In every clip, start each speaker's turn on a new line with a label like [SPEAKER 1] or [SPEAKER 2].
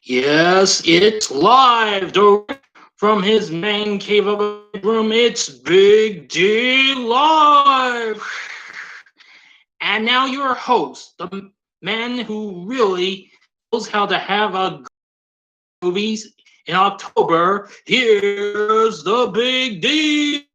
[SPEAKER 1] Yes, it's live direct from his man cave of a room. It's Big D Live. And now your host, the man who really knows how to have a movies in October. Here's the Big D.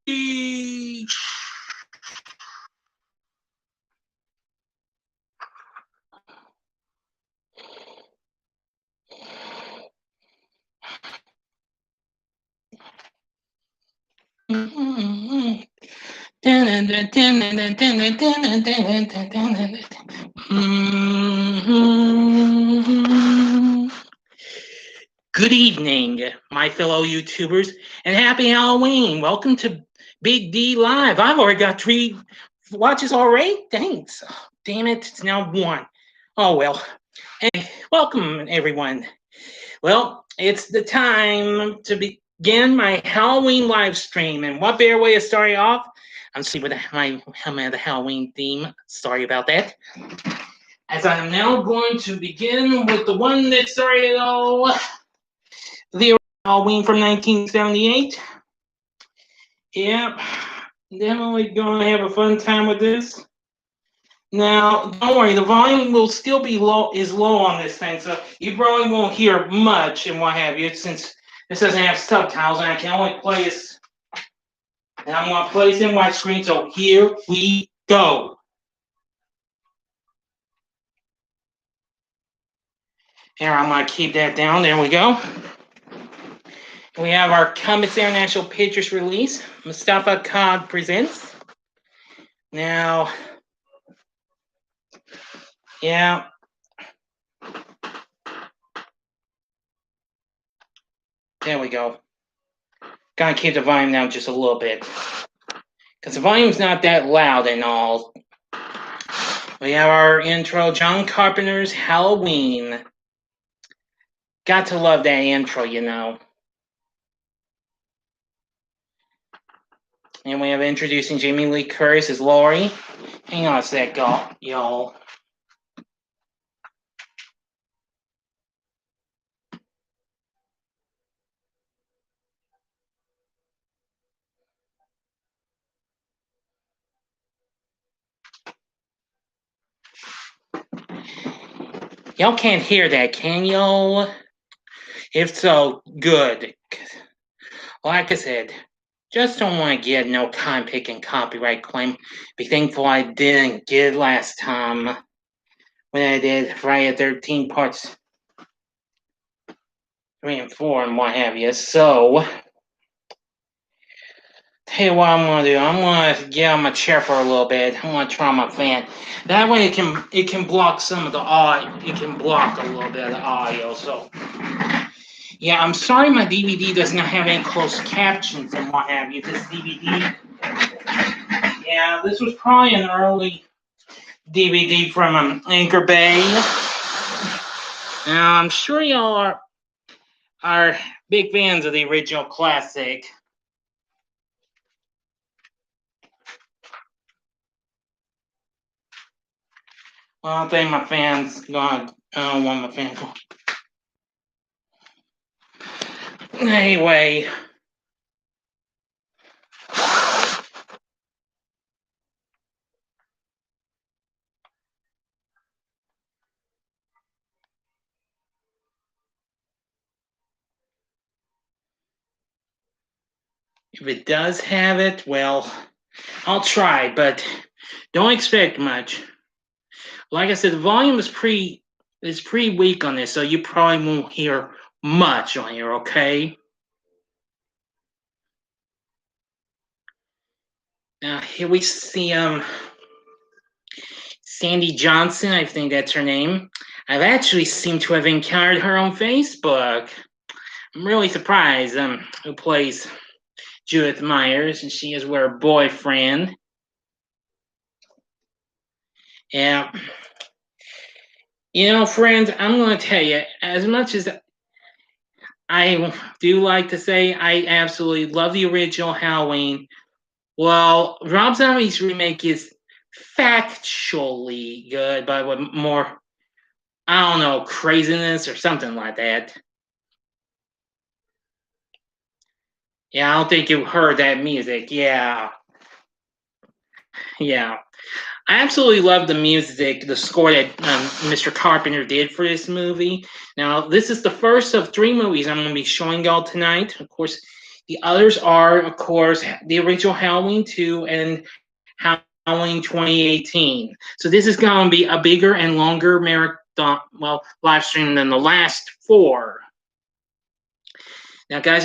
[SPEAKER 1] Good evening, my fellow YouTubers, and happy Halloween. Welcome to Big D Live. I've already got 3 watches already. Thanks. Oh, damn it, it's now 1. Oh well. Anyway, welcome everyone. Well, it's the time to begin my Halloween live stream. And what better way to start it off? I'm sorry with the Halloween theme. Sorry about that. As I am now going to begin with the one that started it all, the Halloween from 1978. Yep, definitely going to have a fun time with this. Now, don't worry, the volume will still be low on this thing, so you probably won't hear much and what have you, since this doesn't have subtitles and I can only play this. And I'm going to play this in widescreen, so here we go. Here, I'm going to keep that down. There we go. We have our Compass International Pictures release, Mustafa Cod Presents. Now, yeah. There we go. Gotta keep the volume down just a little bit, because the volume's not that loud and all. We have our intro, John Carpenter's Halloween. Got to love that intro, you know. And we have introducing Jamie Lee Curtis as Laurie. Hang on a sec, y'all. Y'all can't hear that, can y'all? If so, good. Like I said, just don't want to get no time picking copyright claim. Be thankful I didn't get it last time when I did Friday 13 parts 3 and 4 and what have you. So, tell you what I'm gonna do. I'm gonna get on my chair for a little bit. I'm gonna turn on my fan. That way it can block some of the audio. It can block a little bit of the audio. So, yeah, I'm sorry my DVD does not have any closed captions and what have you. This DVD, yeah, this was probably an early DVD from Anchor Bay. Now, I'm sure y'all are big fans of the original classic. Well, I think my fans gone. I don't want my fans. Anyway. If it does have it, well, I'll try, but don't expect much. Like I said, the volume is pretty weak on this, so you probably won't hear much on here, okay? Now here we see Sandy Johnson, I think that's her name. I've actually seemed to have encountered her on Facebook. I'm really surprised. Who plays Judith Myers, and she is with her boyfriend. Yeah. You know, friends, I'm going to tell you, as much as I do like to say I absolutely love the original Halloween, well, Rob Zombie's remake is factually good, but with more I don't know, craziness or something like that. Yeah, I don't think you heard that music. Yeah, yeah. I absolutely love the music, the score that Mr. Carpenter did for this movie. Now, this is the first of three movies I'm going to be showing y'all tonight. Of course, the others are, of course, the original Halloween 2 and Halloween 2018. So this is going to be a bigger and longer marathon, well, live stream than the last four. Now, guys,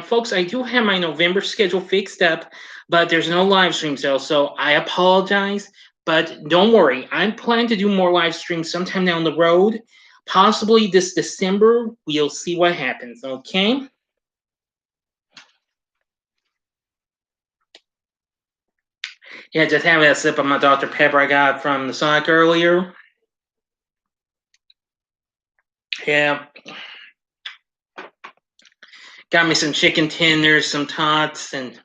[SPEAKER 1] folks, I do have my November schedule fixed up, but there's no live stream sale, so I apologize. But don't worry, I'm planning to do more live streams sometime down the road, possibly this December. We'll see what happens, okay? Yeah, just having a sip of my Dr. Pepper I got from the Sonic earlier. Yeah, got me some chicken tenders, some tots, and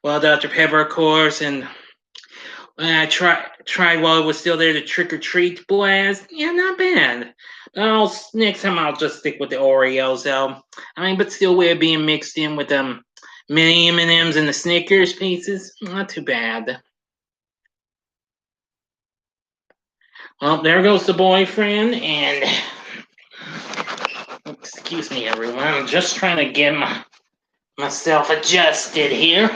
[SPEAKER 1] well, Dr. Pepper, of course, and when I tried while it was still there the trick or treat blast. Yeah, not bad. Next time I'll just stick with the Oreos though. I mean, but still with it being mixed in with mini M&Ms and the Snickers pieces. Not too bad. Well, there goes the boyfriend, and excuse me, everyone. I'm just trying to get myself adjusted here.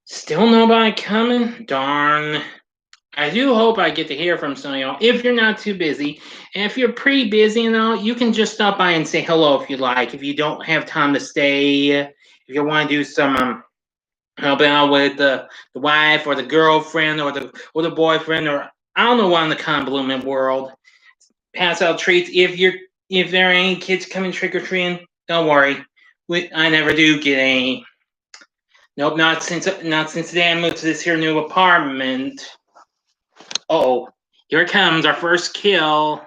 [SPEAKER 1] Still nobody coming? Darn. I do hope I get to hear from some of y'all if you're not too busy. And if you're pretty busy and all, you can just stop by and say hello if you like. If you don't have time to stay, if you want to do some helping out with the wife or the girlfriend or the boyfriend or I don't know what in the convoluted world. Pass out treats. If there are any kids coming trick or treating, don't worry. I never do get any. Nope, not since today I moved to this here new apartment. Oh, here it comes, our first kill.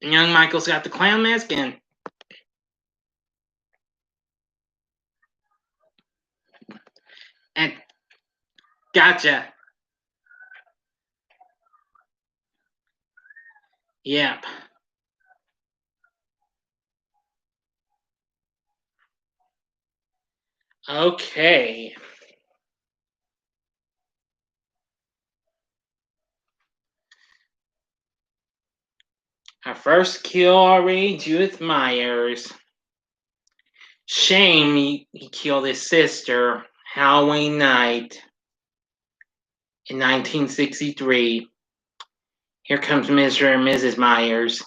[SPEAKER 1] Young Michael's got the clown mask in. And gotcha. Yep. Okay. Our first kill already, Judith Myers. Shame he killed his sister Halloween night in 1963. Here comes Mr. and Mrs. Myers.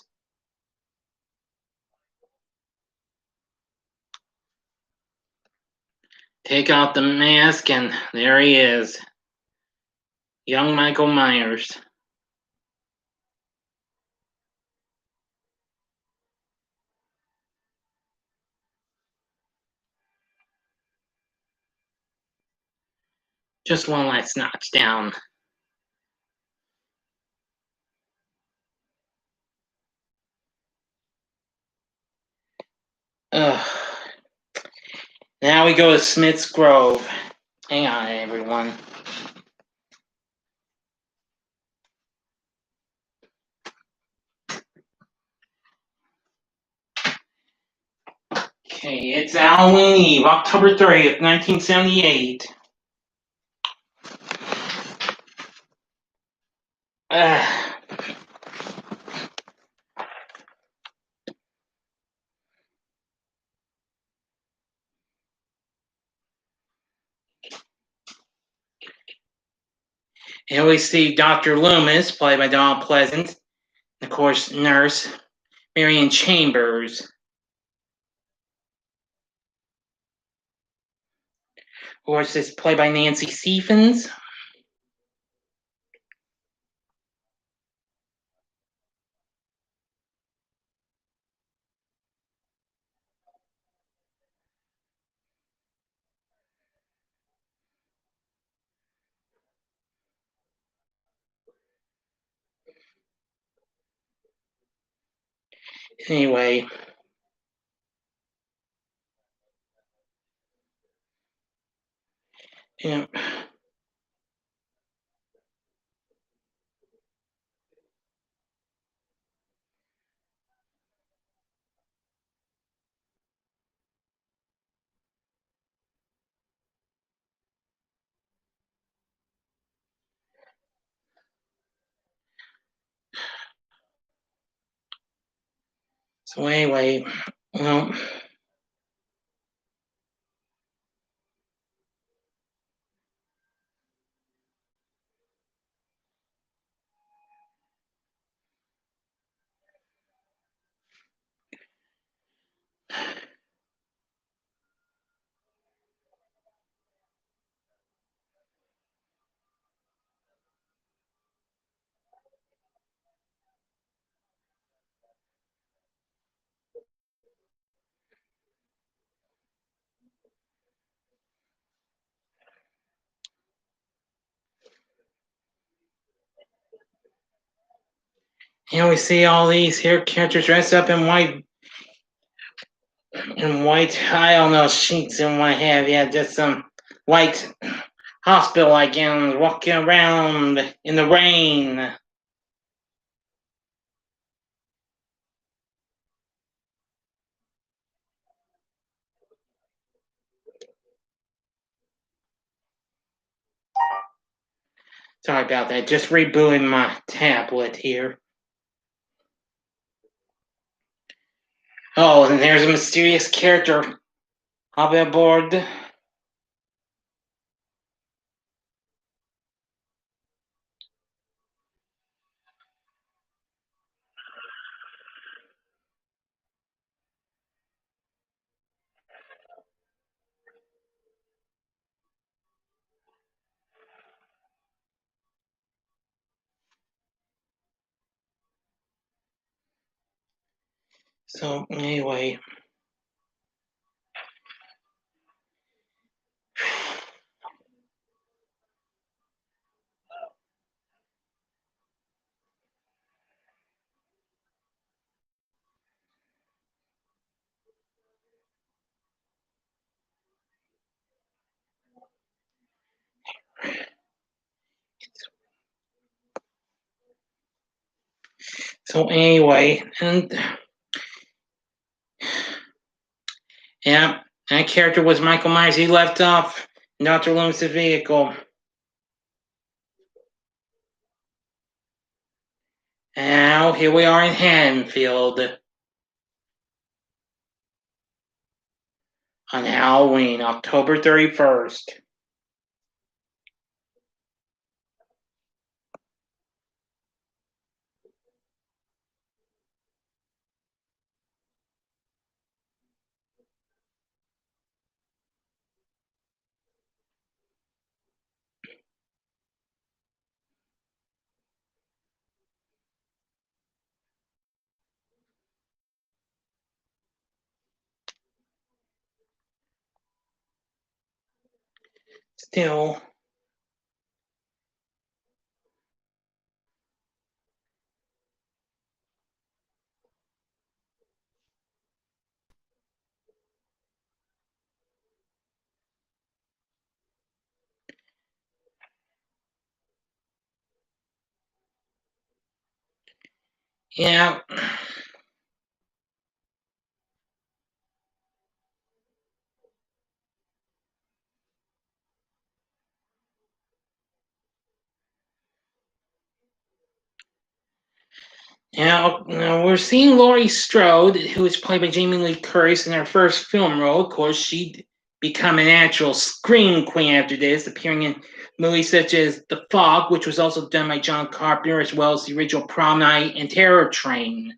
[SPEAKER 1] Take out the mask, and there he is. Young Michael Myers. Just one last notch down. Ugh. Now we go to Smith's Grove. Hang on, everyone. Okay, it's Halloween Eve, October 30th, 1978. And we see Dr. Loomis, played by Donald Pleasant, and of course, nurse Marion Chambers. Of course, it's played by Nancy Stephens. Anyway. Yeah. So anyway, well, we see all these here characters dressed up in white, I don't know, sheets and what have you, just some white hospital-like gowns walking around in the rain. Sorry about that, just rebooting my tablet here. Oh, and there's a mysterious character aboard. So anyway, and yeah, that character was Michael Myers. He left off Dr. Loomis' vehicle. Now here we are in Haddonfield on Halloween, October 31st. Still, yeah. Now we're seeing Laurie Strode, who is played by Jamie Lee Curtis in her first film role. Of course, she'd become an actual scream queen after this, appearing in movies such as The Fog, which was also done by John Carpenter, as well as the original Prom Night and Terror Train.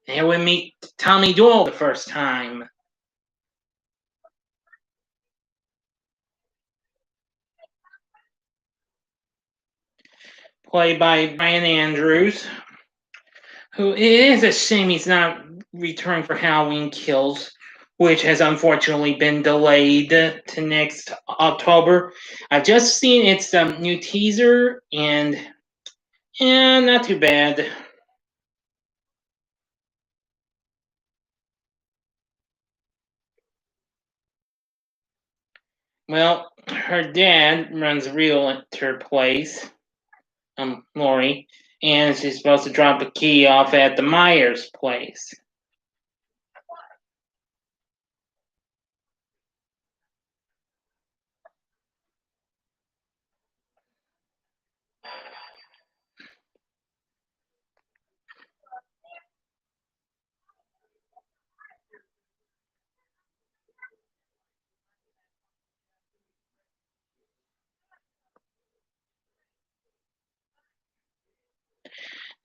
[SPEAKER 1] And here we meet Tommy Doyle the first time, played by Brian Andrews, who it is a shame he's not returning for Halloween Kills, which has unfortunately been delayed to next October. I've just seen its new teaser, and not too bad. Well, her dad runs a realtor place, Lori, and she's supposed to drop a key off at the Myers place.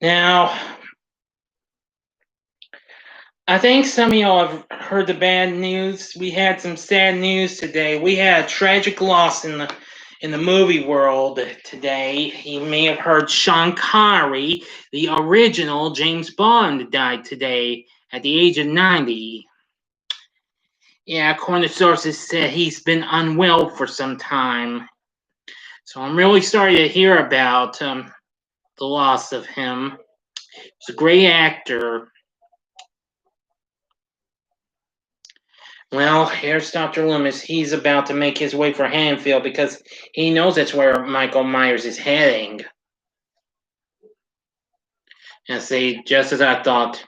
[SPEAKER 1] Now, I think some of y'all have heard the bad news. We had some sad news today. We had a tragic loss in the movie world today. You may have heard Sean Connery, the original James Bond, died today at the age of 90. Yeah, according to sources, said he's been unwell for some time. So I'm really sorry to hear about the loss of him. He's a great actor. Well, here's Dr. Loomis. He's about to make his way for Hanfield because he knows that's where Michael Myers is heading. And see, just as I thought,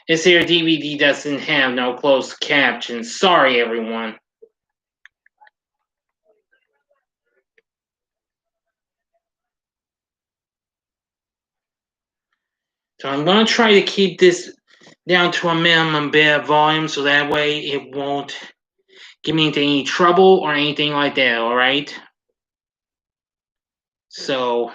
[SPEAKER 1] this here DVD doesn't have no closed captions. Sorry, everyone. So I'm going to try to keep this down to a minimum bit of volume so that way it won't get me into any trouble or anything like that, alright? So,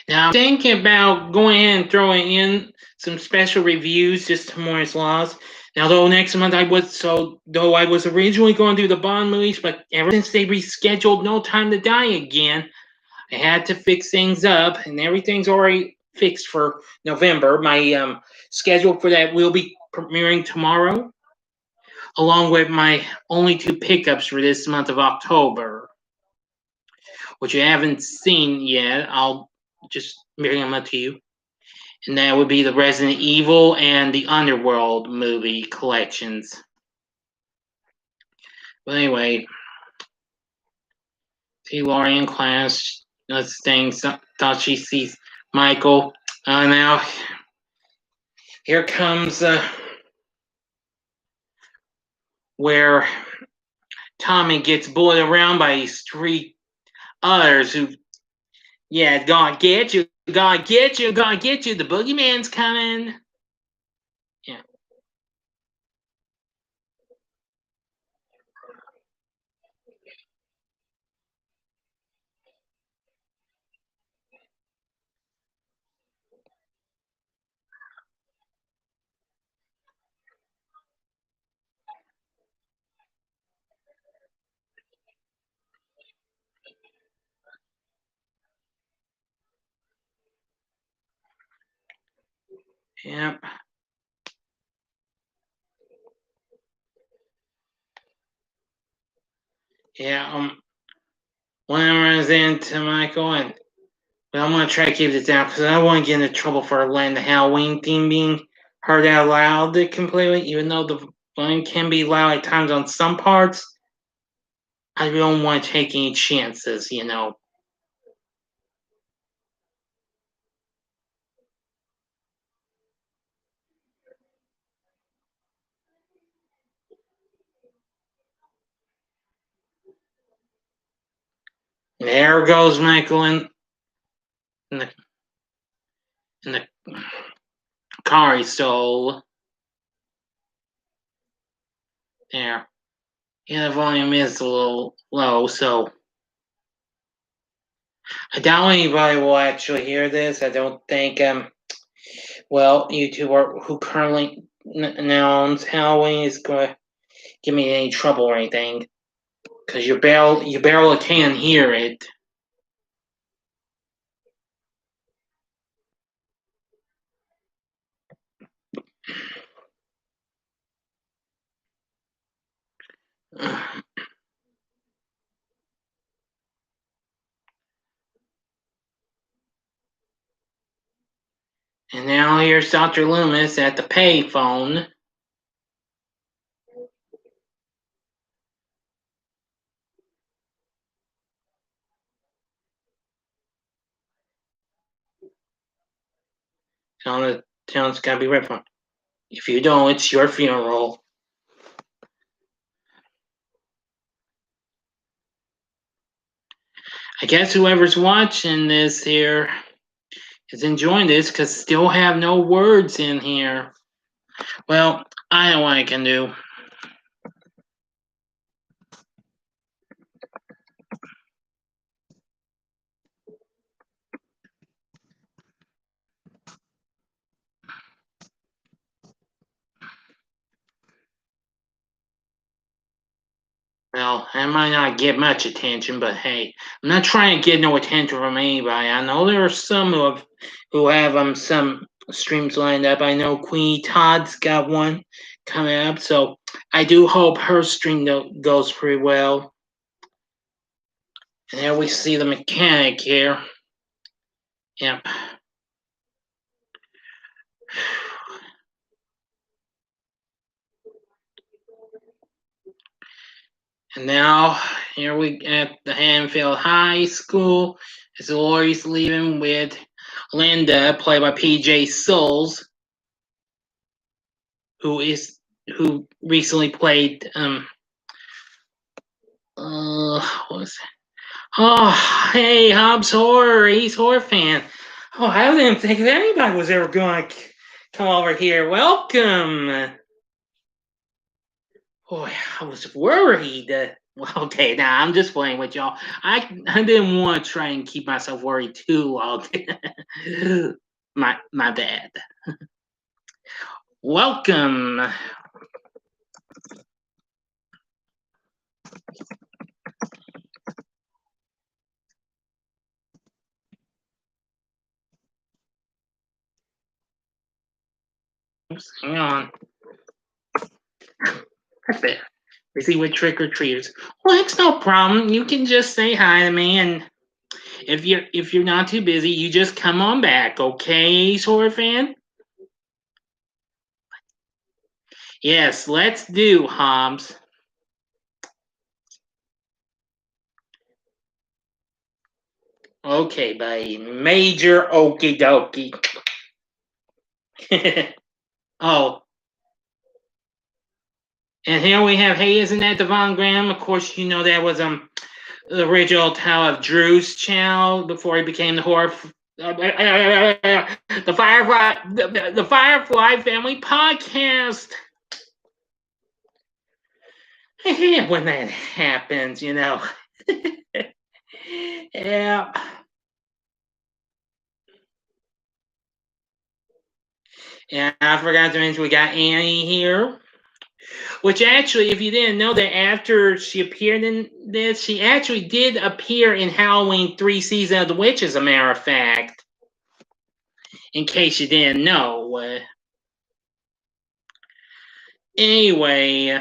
[SPEAKER 1] now I'm thinking about going ahead and throwing in some special reviews just to Moore's Laws. Now, though next month I was originally going to do the Bond movies, but ever since they rescheduled No Time to Die again, I had to fix things up, and everything's already fixed for November. My schedule for that will be premiering tomorrow, along with my only two pickups for this month of October, which you haven't seen yet. I'll just bring them up to you. And that would be the Resident Evil and the Underworld movie collections. But anyway, see Laurie in class, does things, thought she sees Michael. Now, here comes where Tommy gets bullied around by these three others who, yeah, gonna get you, gonna get you, gonna get you. The boogeyman's coming. Yeah. Yep. Yeah. One runs into Michael, and but I'm gonna try to keep this down because I don't want to get into trouble for letting the Halloween theme being heard out loud completely, even though the volume can be loud at times on some parts. I don't want to take any chances, you know. There goes Michael in the in the car he stole. There. Yeah, the volume is a little low, so I doubt anybody will actually hear this. I don't think well, YouTube who currently now owns Halloween is going to give me any trouble or anything, because you barely can hear it. And now here's Dr. Loomis at the payphone. Telling it's gotta be right for him. If you don't, it's your funeral. I guess whoever's watching this here is enjoying this because still have no words in here. Well, I know what I can do. Well, I might not get much attention, but hey, I'm not trying to get no attention from anybody. I know there are some who have some streams lined up. I know Queenie Todd's got one coming up, so I do hope her stream goes pretty well. And there we see the mechanic here. Yep. And now here we at the Hanfield High School. As Lori's leaving with Linda, played by PJ Souls, who recently played what was it? Oh, hey, Hobbs Horror. He's a horror fan. Oh, I didn't think that anybody was ever going to come over here. Welcome. Boy, I was worried. Well, okay, now I'm just playing with y'all. I didn't want to try and keep myself worried too all day. my bad. Welcome. Oops, hang on. That's it. We see with trick or treaters. Well, it's no problem. You can just say hi to me, and if you're not too busy, you just come on back, okay, horror fan? Yes, let's do, Hobbs. Okay, buddy. Major okie dokie. Oh. And here we have, hey, isn't that Devon Graham? Of course, you know that was the original Tower of Drew's channel before he became the horror. The Firefly Family Podcast. I hate when that happens, you know. Yeah. And I forgot to mention we got Annie here. Which actually, if you didn't know that after she appeared in this, she actually did appear in Halloween 3 Season of the Witch, as a matter of fact. In case you didn't know. Anyway.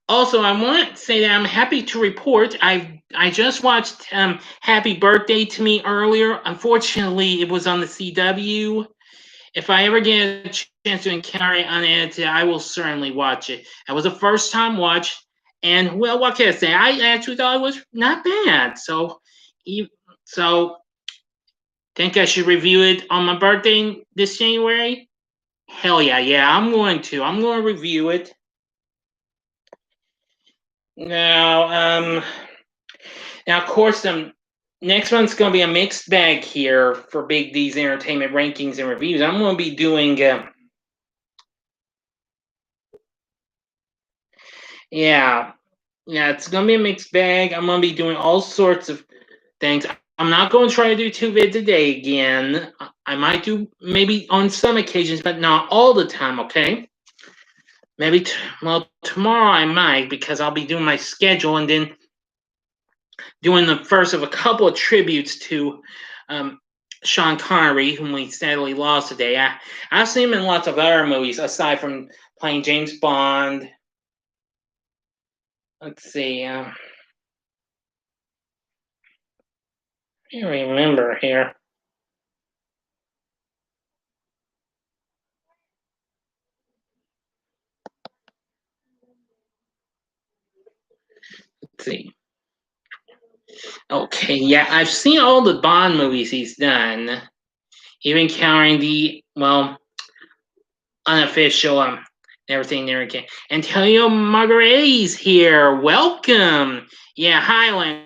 [SPEAKER 1] Also, I want to say that I'm happy to report I just watched Happy Birthday to Me earlier. Unfortunately, it was on the CW. If I ever get a chance to encounter it unedited, I will certainly watch it. That was a first time watch, and well, what can I say? I actually thought it was not bad. So think I should review it on my birthday this January? Hell yeah, I'm going to. I'm going to review it. Now, of course, next one's going to be a mixed bag here for Big D's Entertainment Rankings and Reviews. I'm going to be doing, yeah, it's going to be a mixed bag. I'm going to be doing all sorts of things. I'm not going to try to do 2 vids a day again. I might do maybe on some occasions, but not all the time, okay? Maybe, tomorrow I might, because I'll be doing my schedule and then doing the first of a couple of tributes to Sean Connery, whom we sadly lost today. I've seen him in lots of other movies, aside from playing James Bond. Let's see. I can't remember here. Let's see. Okay, yeah, I've seen all the Bond movies he's done, even counting the unofficial everything there again. Antonio Margaretti's here. Welcome. Yeah, Highlander.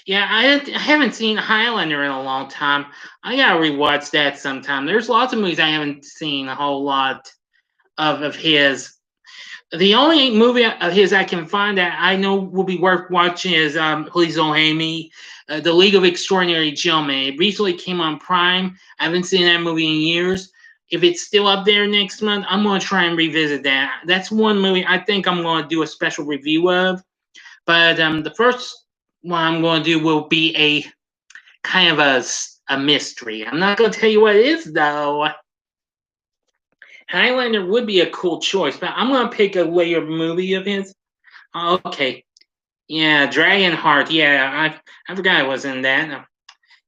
[SPEAKER 1] Yeah, I haven't seen Highlander in a long time. I gotta rewatch that sometime. There's lots of movies I haven't seen a whole lot of his. The only movie of his I can find that I know will be worth watching is Please Don't Hate Me, The League of Extraordinary Gentlemen. It recently came on Prime. I haven't seen that movie in years. If it's still up there next month, I'm going to try and revisit that. That's one movie I think I'm going to do a special review of. But the first one I'm going to do will be a kind of a mystery. I'm not going to tell you what it is, though. Highlander would be a cool choice, but I'm going to pick a later movie of his. Okay. Yeah, Dragonheart. Yeah, I forgot I was in that.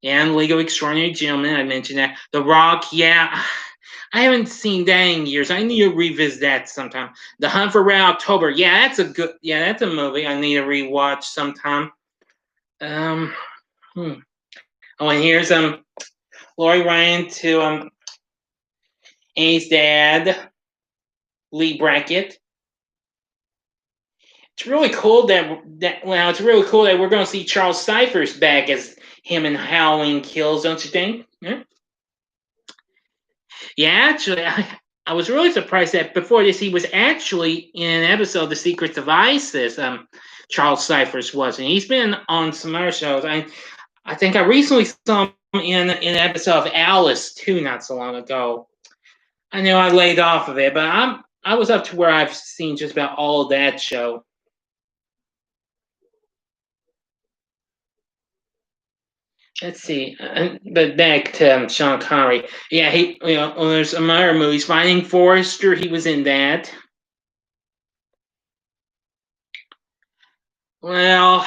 [SPEAKER 1] Yeah, and League of Extraordinary Gentlemen. I mentioned that. The Rock. Yeah, I haven't seen that in years. I need to revisit that sometime. The Hunt for Red October. Yeah, that's a good. Yeah, that's a movie I need to rewatch sometime. Oh, and here's Lori Ryan to Annie's dad, Lee Brackett. It's really cool that it's really cool that we're going to see Charles Cyphers back as him in Halloween Kills, don't you think? Yeah, actually, I was really surprised that before this he was actually in an episode of The Secrets of Isis. Charles Cyphers was, and he's been on some other shows. I think I recently saw him in an episode of Alice too, not so long ago. I know I laid off of it, but I was up to where I've seen just about all of that show. Let's see, but back to Sean Connery. Yeah, there's some other movies. Finding Forrester, he was in that. Well,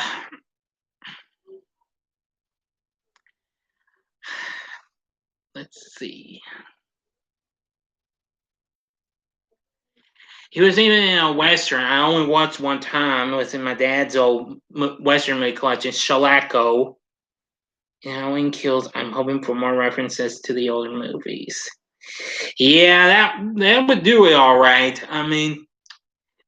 [SPEAKER 1] let's see. He was even in a Western. I only watched one time. It was in my dad's old Western movie collection, Shalako. Halloween Kills. I'm hoping for more references to the older movies. Yeah, that would do it all right. I mean,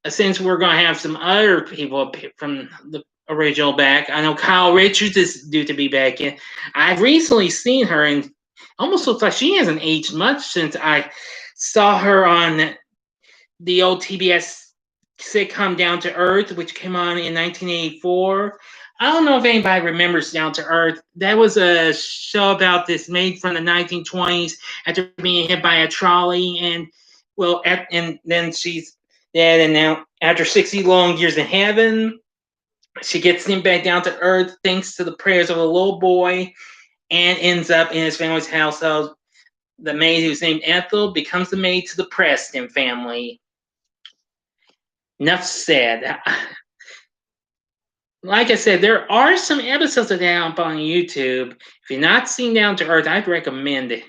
[SPEAKER 1] since we're going to have some other people from the original back, I know Kyle Richards is due to be back in. I've recently seen her, and almost looks like she hasn't aged much since I saw her on the old TBS sitcom Down to Earth, which came on in 1984. I don't know if anybody remembers Down to Earth. That was a show about this maid from the 1920s after being hit by a trolley, and then she's dead. And now, after 60 long years in heaven, she gets sent back down to Earth thanks to the prayers of a little boy, and ends up in his family's household. The maid, who's named Ethel, becomes the maid to the Preston family. Enough said. Like I said, there are some episodes of that up on YouTube. If you're not seen Down to Earth, I'd recommend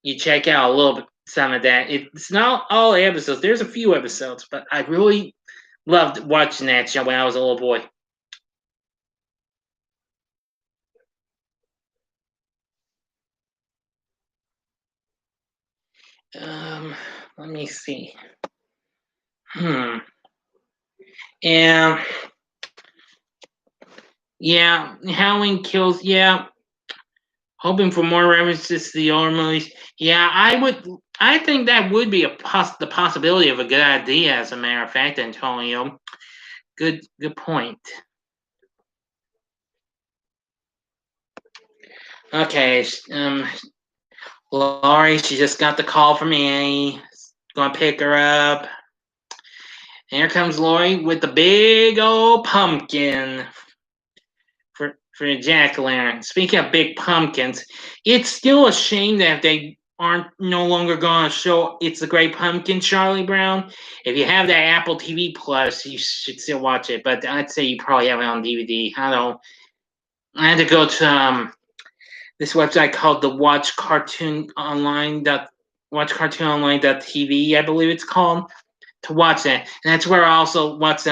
[SPEAKER 1] you check out a little bit some of that. It's not all episodes. There's a few episodes, but I really loved watching that show when I was a little boy. Let me see. Yeah. Yeah, Halloween Kills. Yeah, hoping for more references to the older movies. Yeah, I think that would be the possibility of a good idea. As a matter of fact, Antonio, good point. Okay, Laurie, she just got the call from Annie. Gonna pick her up. And here comes Laurie with the big old pumpkin for a jack-o'-lantern. Speaking of big pumpkins, it's still a shame that they aren't no longer going to show It's the Great Pumpkin, Charlie Brown. If you have that Apple TV Plus, you should still watch it. But I'd say you probably have it on DVD. I had to go to this website called the WatchCartoonOnline.TV, I believe it's called, to watch that. And that's where I also watch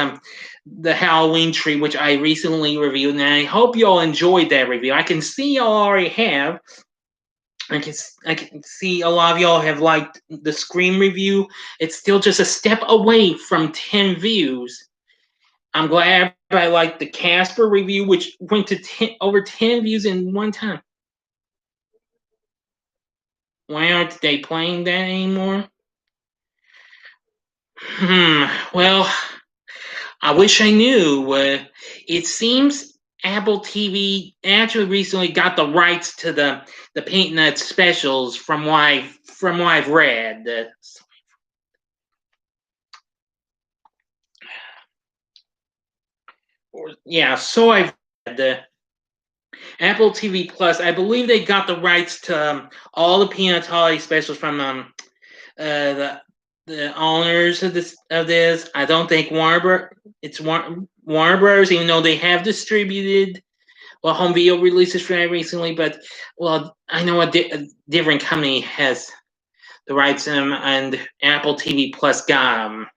[SPEAKER 1] the Halloween Tree, which I recently reviewed, and I hope you all enjoyed that review. I can see you all already have. I can see a lot of y'all have liked the Scream review. It's still just a step away from 10 views. I'm glad I liked the Casper review, which went to over 10 views in one time. Why aren't they playing that anymore? Well, I wish I knew. It seems Apple TV actually recently got the rights to the Paint Nuts specials from what I've read. Yeah, so I've read. Apple TV Plus, I believe they got the rights to all the Peanuts holiday specials from the owners of this. I don't think it's Warner Brothers, even though they have distributed home video releases for that recently. But I know a different company has the rights to them, and Apple TV Plus got them.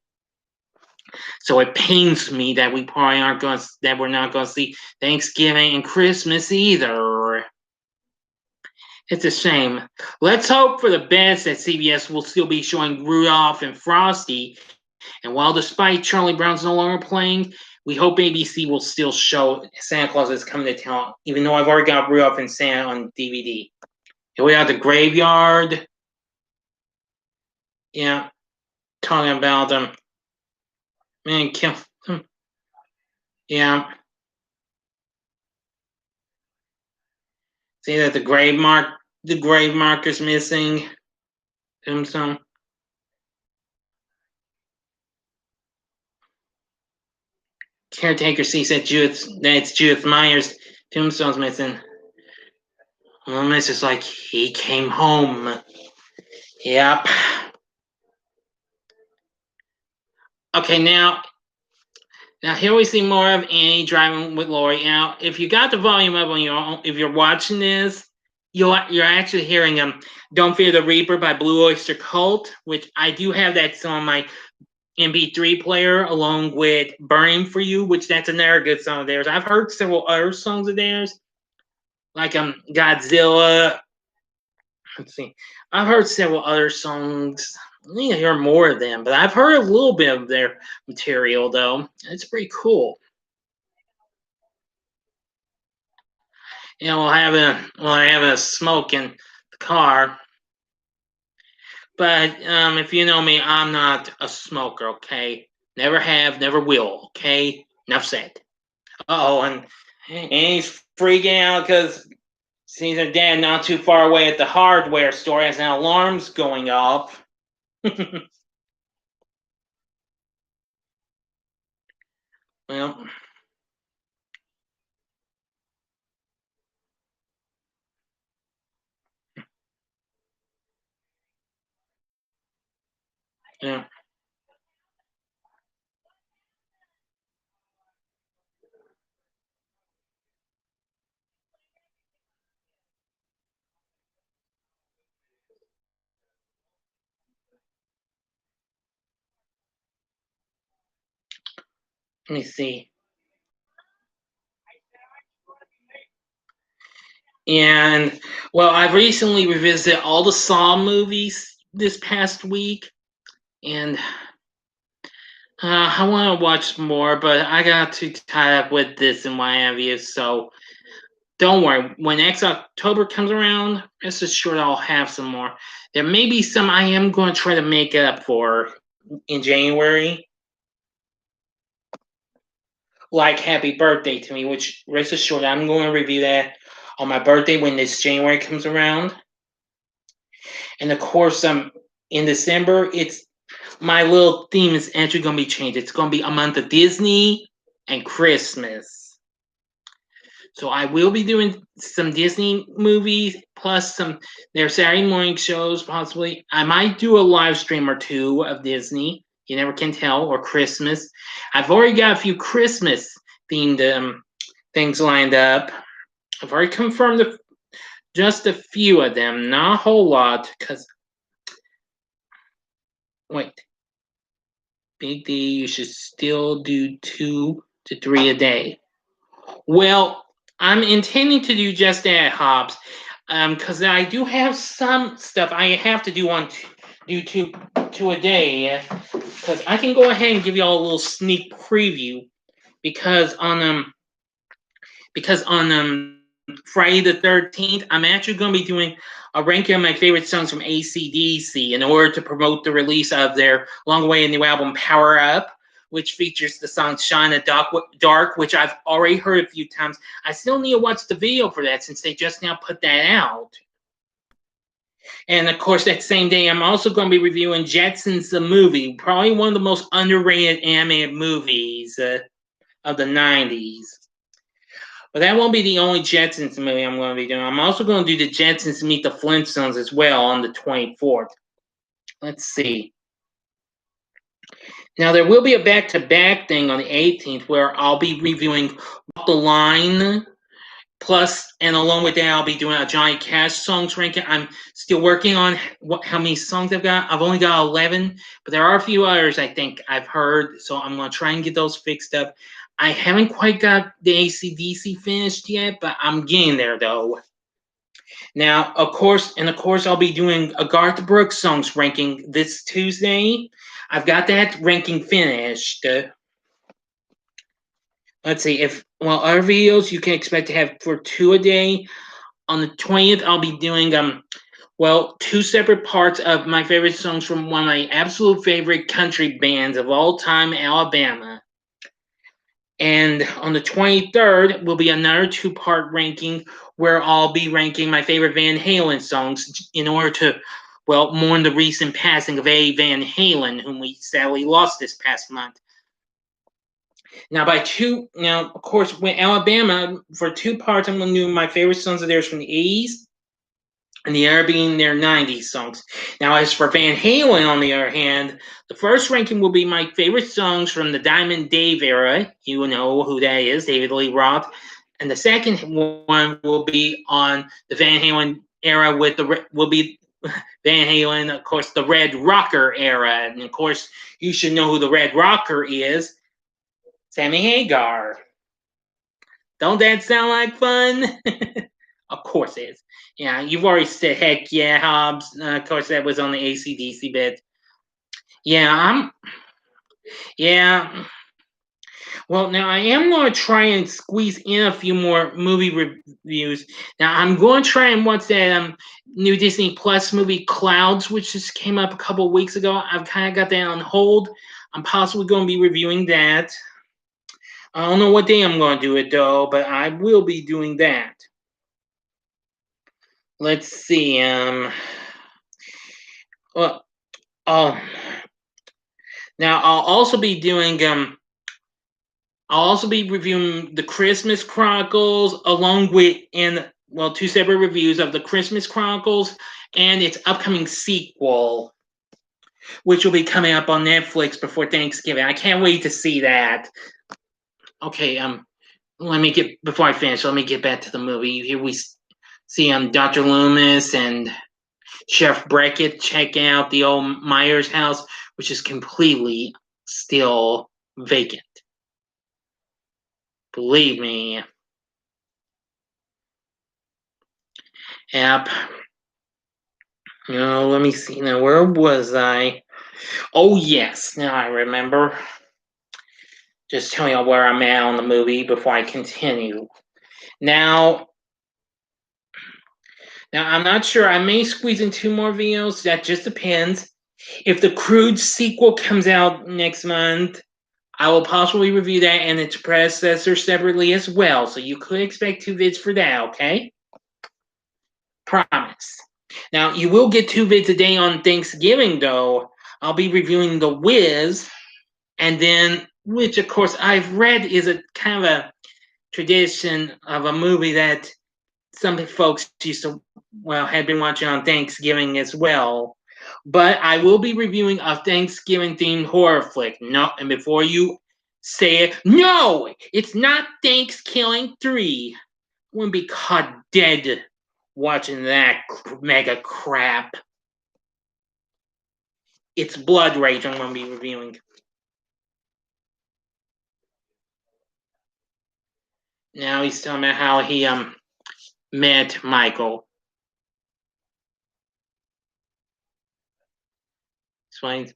[SPEAKER 1] So it pains me that we're not going to see Thanksgiving and Christmas either. It's a shame. Let's hope for the best that CBS will still be showing Rudolph and Frosty. And while despite Charlie Brown's no longer playing, we hope ABC will still show Santa Claus is Coming to Town, even though I've already got Rudolph and Santa on DVD. Here we have the Graveyard. Yeah, talking about them. Man, kill them. Yeah. See that the grave marker's missing. Tombstone. Caretaker sees that it's Judith Myers. Tombstone's missing. Well, it's just like he came home. Yep. Okay, now here we see more of Annie driving with Lori. Now, if you got the volume up on your own, if you're watching this, you're actually hearing "Don't Fear the Reaper" by Blue Oyster Cult, which I do have that song on my MP3 player, along with "Burning for You," which that's another good song of theirs. I've heard several other songs of theirs, like Godzilla. Let's see. I've heard several other songs. I need to hear more of them, but I've heard a little bit of their material, though. It's pretty cool. We'll have a smoke in the car. But if you know me, I'm not a smoker. Okay, never have, never will. Okay, enough said. And he's freaking out because sees her dad not too far away at the hardware store as an alarm's going off. Well, yeah. Let me see. And I've recently revisited all the Saw movies this past week, and I want to watch more, but I got too tied up with this and what have you. So don't worry. When next October comes around, rest assured I'll have some more. There may be some I am going to try to make up for in January, like Happy Birthday to Me, which rest assured I'm going to review that on my birthday when this January comes around. And of course, in December, it's my little theme is actually going to be changed. It's going to be a month of Disney and Christmas. So I will be doing some Disney movies plus some their Saturday morning shows, possibly. I might do a live stream or two of Disney. You never can tell, or Christmas. I've already got a few Christmas themed things lined up. I've already confirmed just a few of them, not a whole lot, because wait, Big D, you should still do 2 to 3 a day. Well, I'm intending to do just that, Hobbs. Because I do have some stuff I have to do do two a day. Because I can go ahead and give you all a little sneak preview. Because on Friday the 13th, I'm actually going to be doing a ranking of my favorite songs from AC/DC in order to promote the release of their long-awaited new album Power Up, which features the song Shine in the Dark, which I've already heard a few times. I still need to watch the video for that since they just now put that out. And of course, that same day, I'm also going to be reviewing Jetsons the movie, probably one of the most underrated animated movies of the 90s. But that won't be the only Jetsons movie I'm going to be doing. I'm also going to do the Jetsons Meet the Flintstones as well on the 24th. Let's see. Now, there will be a back-to-back thing on the 18th where I'll be reviewing Walk the Line. Plus, and along with that, I'll be doing a Johnny Cash songs ranking. I'm still working on how many songs I've got. I've only got 11, but there are a few others I think I've heard, so I'm going to try and get those fixed up. I haven't quite got the AC/DC finished yet, but I'm getting there though. Now, of course, I'll be doing a Garth Brooks songs ranking this Tuesday. I've got that ranking finished. Let's see other videos you can expect to have for 2 a day. On the 20th, I'll be doing 2 separate parts of my favorite songs from one of my absolute favorite country bands of all time, Alabama. And on the 23rd will be another 2-part ranking where I'll be ranking my favorite Van Halen songs in order to, mourn the recent passing of Eddie Van Halen, whom we sadly lost this past month. Now, of course, with Alabama, for 2 parts, I'm going to do my favorite songs of theirs from the 80s, and the other being their 90s songs. Now, as for Van Halen, on the other hand, the first ranking will be my favorite songs from the Diamond Dave era. You know who that is, David Lee Roth. And the second one will be on the Van Halen era will be Van Halen, of course, the Red Rocker era. And of course, you should know who the Red Rocker is. Sammy Hagar. Don't that sound like fun? Of course it is. Yeah, you've already said heck yeah, Hobbs. Of course, that was on the AC/DC bit. Yeah. Well, now I am going to try and squeeze in a few more movie reviews. Now I'm going to try and watch that new Disney Plus movie Clouds, which just came up a couple of weeks ago. I've kind of got that on hold. I'm possibly going to be reviewing that. I don't know what day I'm going to do it though, but I will be doing that. Let's see. Now I'll also be doing I'll also be reviewing the Christmas Chronicles along with 2 separate reviews of the Christmas Chronicles and its upcoming sequel, which will be coming up on Netflix before Thanksgiving. I can't wait to see that. Okay, before I finish, let me get back to the movie. Here we see Dr. Loomis and Sheriff Brackett checking out the old Myers house, which is completely still vacant. Believe me. Yep. Let me see now. Where was I? Oh, yes. Now I remember. Just tell you where I'm at on the movie before I continue. Now I'm not sure. I may squeeze in 2 more videos. That just depends. If the Croods sequel comes out next month, I will possibly review that and its predecessor separately as well. So you could expect 2 vids for that, okay? Promise. Now, you will get 2 vids a day on Thanksgiving, though. I'll be reviewing The Wiz, and then, which of course I've read is a kind of a tradition of a movie that some folks had been watching on Thanksgiving as well. But I will be reviewing a Thanksgiving-themed horror flick. No, and before you say it, no, it's not Thanksgiving 3. I wouldn't be caught dead watching that mega crap. It's Blood Rage I'm going to be reviewing. Now he's talking about how he met Michael. explains.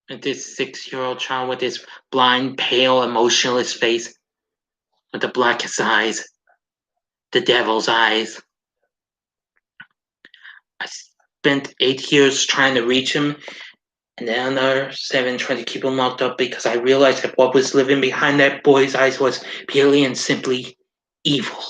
[SPEAKER 1] And this 6-year-old child with his blind, pale, emotionless face, with the blackest eyes, the devil's eyes. I spent 8 years trying to reach him, and then another 7 trying to keep him locked up because I realized that what was living behind that boy's eyes was purely and simply evil.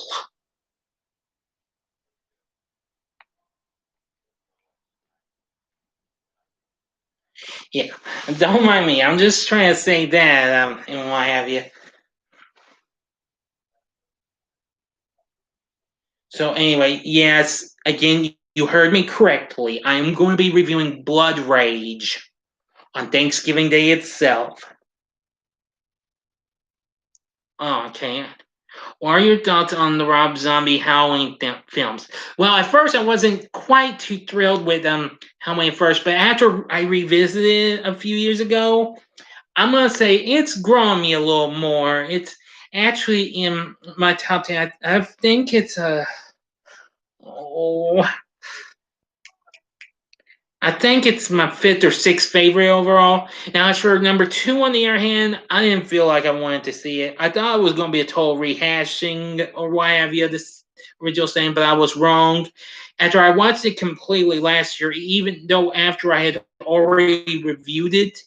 [SPEAKER 1] Yeah, don't mind me. I'm just trying to say that, and what have you. So anyway, yes, again, you heard me correctly. I am going to be reviewing Blood Rage on Thanksgiving Day itself. Oh, okay. What are your thoughts on the Rob Zombie Halloween films? Well, at first I wasn't quite too thrilled with Halloween first, but after I revisited it a few years ago, I'm gonna say it's grown me a little more. It's actually in my top 10. I think it's a oh, I think it's my fifth or sixth favorite overall. Now, as for number two, on the other hand, I didn't feel like I wanted to see it. I thought it was going to be a total rehashing or what have you, this original thing, but I was wrong. After I watched it completely last year, even though after I had already reviewed it,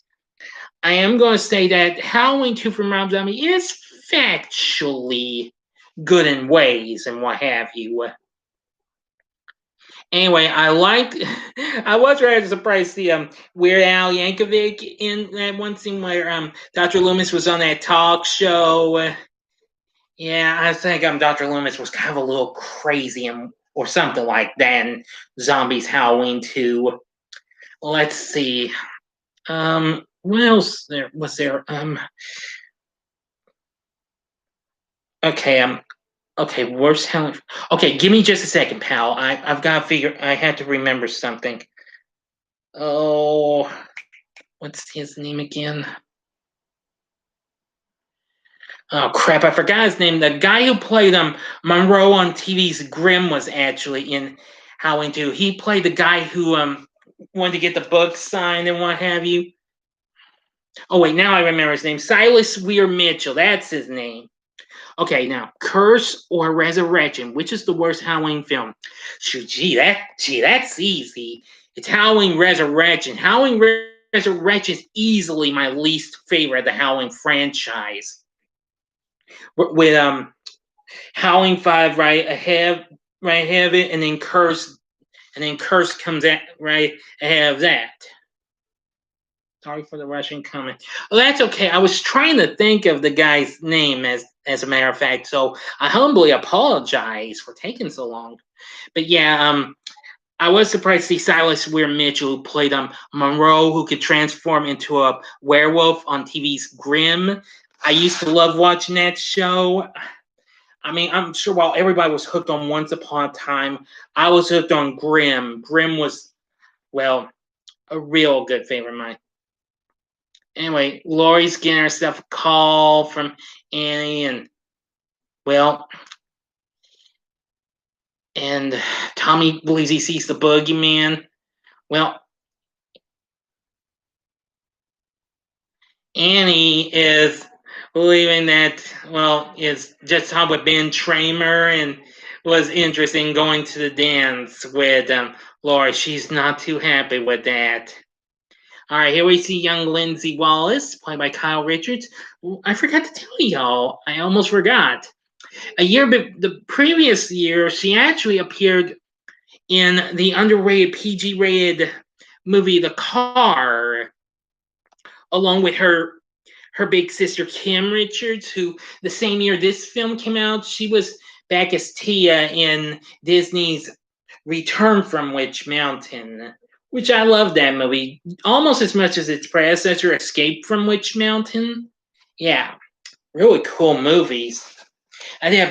[SPEAKER 1] I am going to say that Halloween 2 from Rob Zombie is factually good in ways and what have you. Anyway, I was rather surprised to see Weird Al Yankovic in that one scene where Dr. Loomis was on that talk show. Yeah, I think Dr. Loomis was kind of a little crazy or something like that in Zombies Halloween 2. Let's see. What else there was there? Okay, okay, worst Halloween. Okay, give me just a second, pal. I've got to figure. I had to remember something. Oh, what's his name again? Oh crap, I forgot his name. The guy who played Monroe on TV's Grimm was actually in Halloween 2. He played the guy who wanted to get the book signed and what have you. Oh wait, now I remember his name. Silas Weir Mitchell. That's his name. Okay, now Curse or Resurrection, which is the worst Halloween film? Shoot, that's easy. It's Halloween Resurrection. Resurrection is easily my least favorite of the Halloween franchise. With Howling 5 right ahead of it, and then Curse comes at right ahead of that. Sorry for the Russian comment. Well, that's okay. I was trying to think of the guy's name as a matter of fact, so I humbly apologize for taking so long. But yeah, I was surprised to see Silas Weir Mitchell, who played Monroe, who could transform into a werewolf on TV's Grimm. I used to love watching that show. I mean, I'm sure while everybody was hooked on Once Upon a Time, I was hooked on Grimm. Grimm was, well, a real good favorite of mine. Anyway, Lori's getting herself a call from Annie, and, well, and Tommy believes he sees the boogeyman. Well, Annie is believing that, well, is just how with Ben Tramer and was interested in going to the dance with Laura. She's not too happy with that. All right, here we see young Lindsay Wallace, played by Kyle Richards. I forgot to tell y'all. I almost forgot. The previous year, she actually appeared in the underrated PG-rated movie The Car, along with her big sister Kim Richards, who the same year this film came out, she was back as Tia in Disney's Return from Witch Mountain, which I love that movie almost as much as its predecessor, Escape from Witch Mountain. Yeah, really cool movies. I did a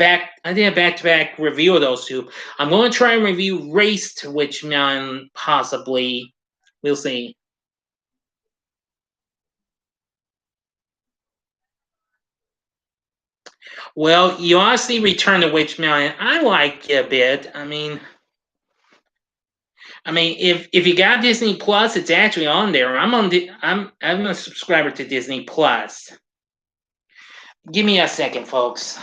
[SPEAKER 1] back-to-back review of those two. I'm going to try and review Race to Witch Mountain, possibly. We'll see. Well, you honestly Return to Witch Mountain. I like it a bit. I mean, I mean, if you got Disney Plus, it's actually on there. I'm a subscriber to Disney Plus. Give me a second, folks.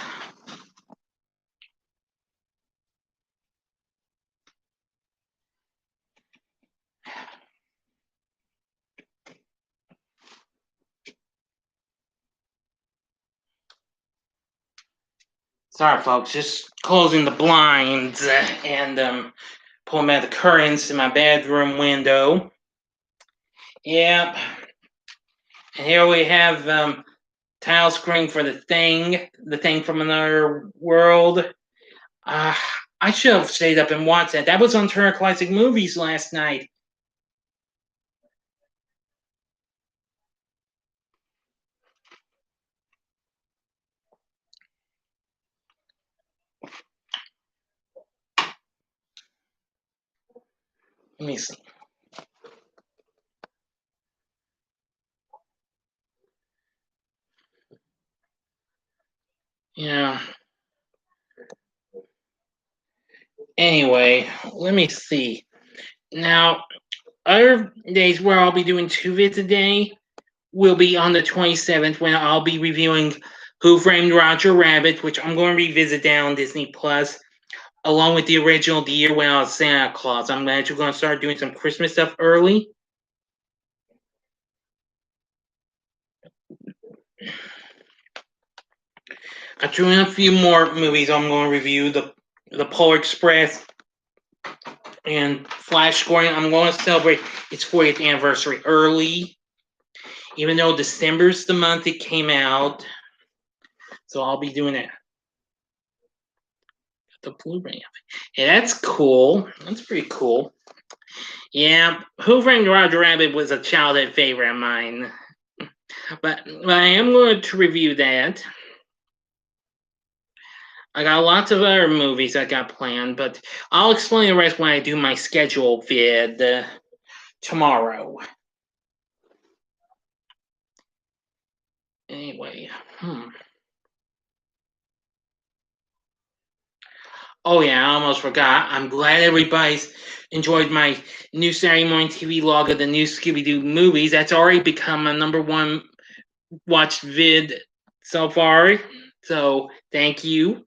[SPEAKER 1] Sorry, folks. Just closing the blinds and pulling back the curtains in my bedroom window. Yep. And here we have tile screen for the thing from another world. I should have stayed up and watched that. That was on Turner Classic Movies last night. Let me see. Yeah. Anyway, let me see. Now, other days where I'll be doing 2 vids a day will be on the 27th when I'll be reviewing Who Framed Roger Rabbit, which I'm going to revisit down Disney Plus, along with the original The Year When I Was Santa Claus. I'm actually going to start doing some Christmas stuff early. I'm doing a few more movies I'm going to review. The Polar Express and Flash Gordon. I'm going to celebrate its 40th anniversary early, even though December's the month it came out. So I'll be doing it. The Blu-ray. Yeah, that's cool. That's pretty cool. Yeah, Who Framed Roger Rabbit was a childhood favorite of mine. But I am going to review that. I got lots of other movies I got planned, but I'll explain the rest when I do my schedule vid tomorrow. Anyway, Oh yeah, I almost forgot. I'm glad everybody's enjoyed my new Saturday morning TV log of the new Scooby-Doo movies. That's already become my #1 watched vid so far. So thank you.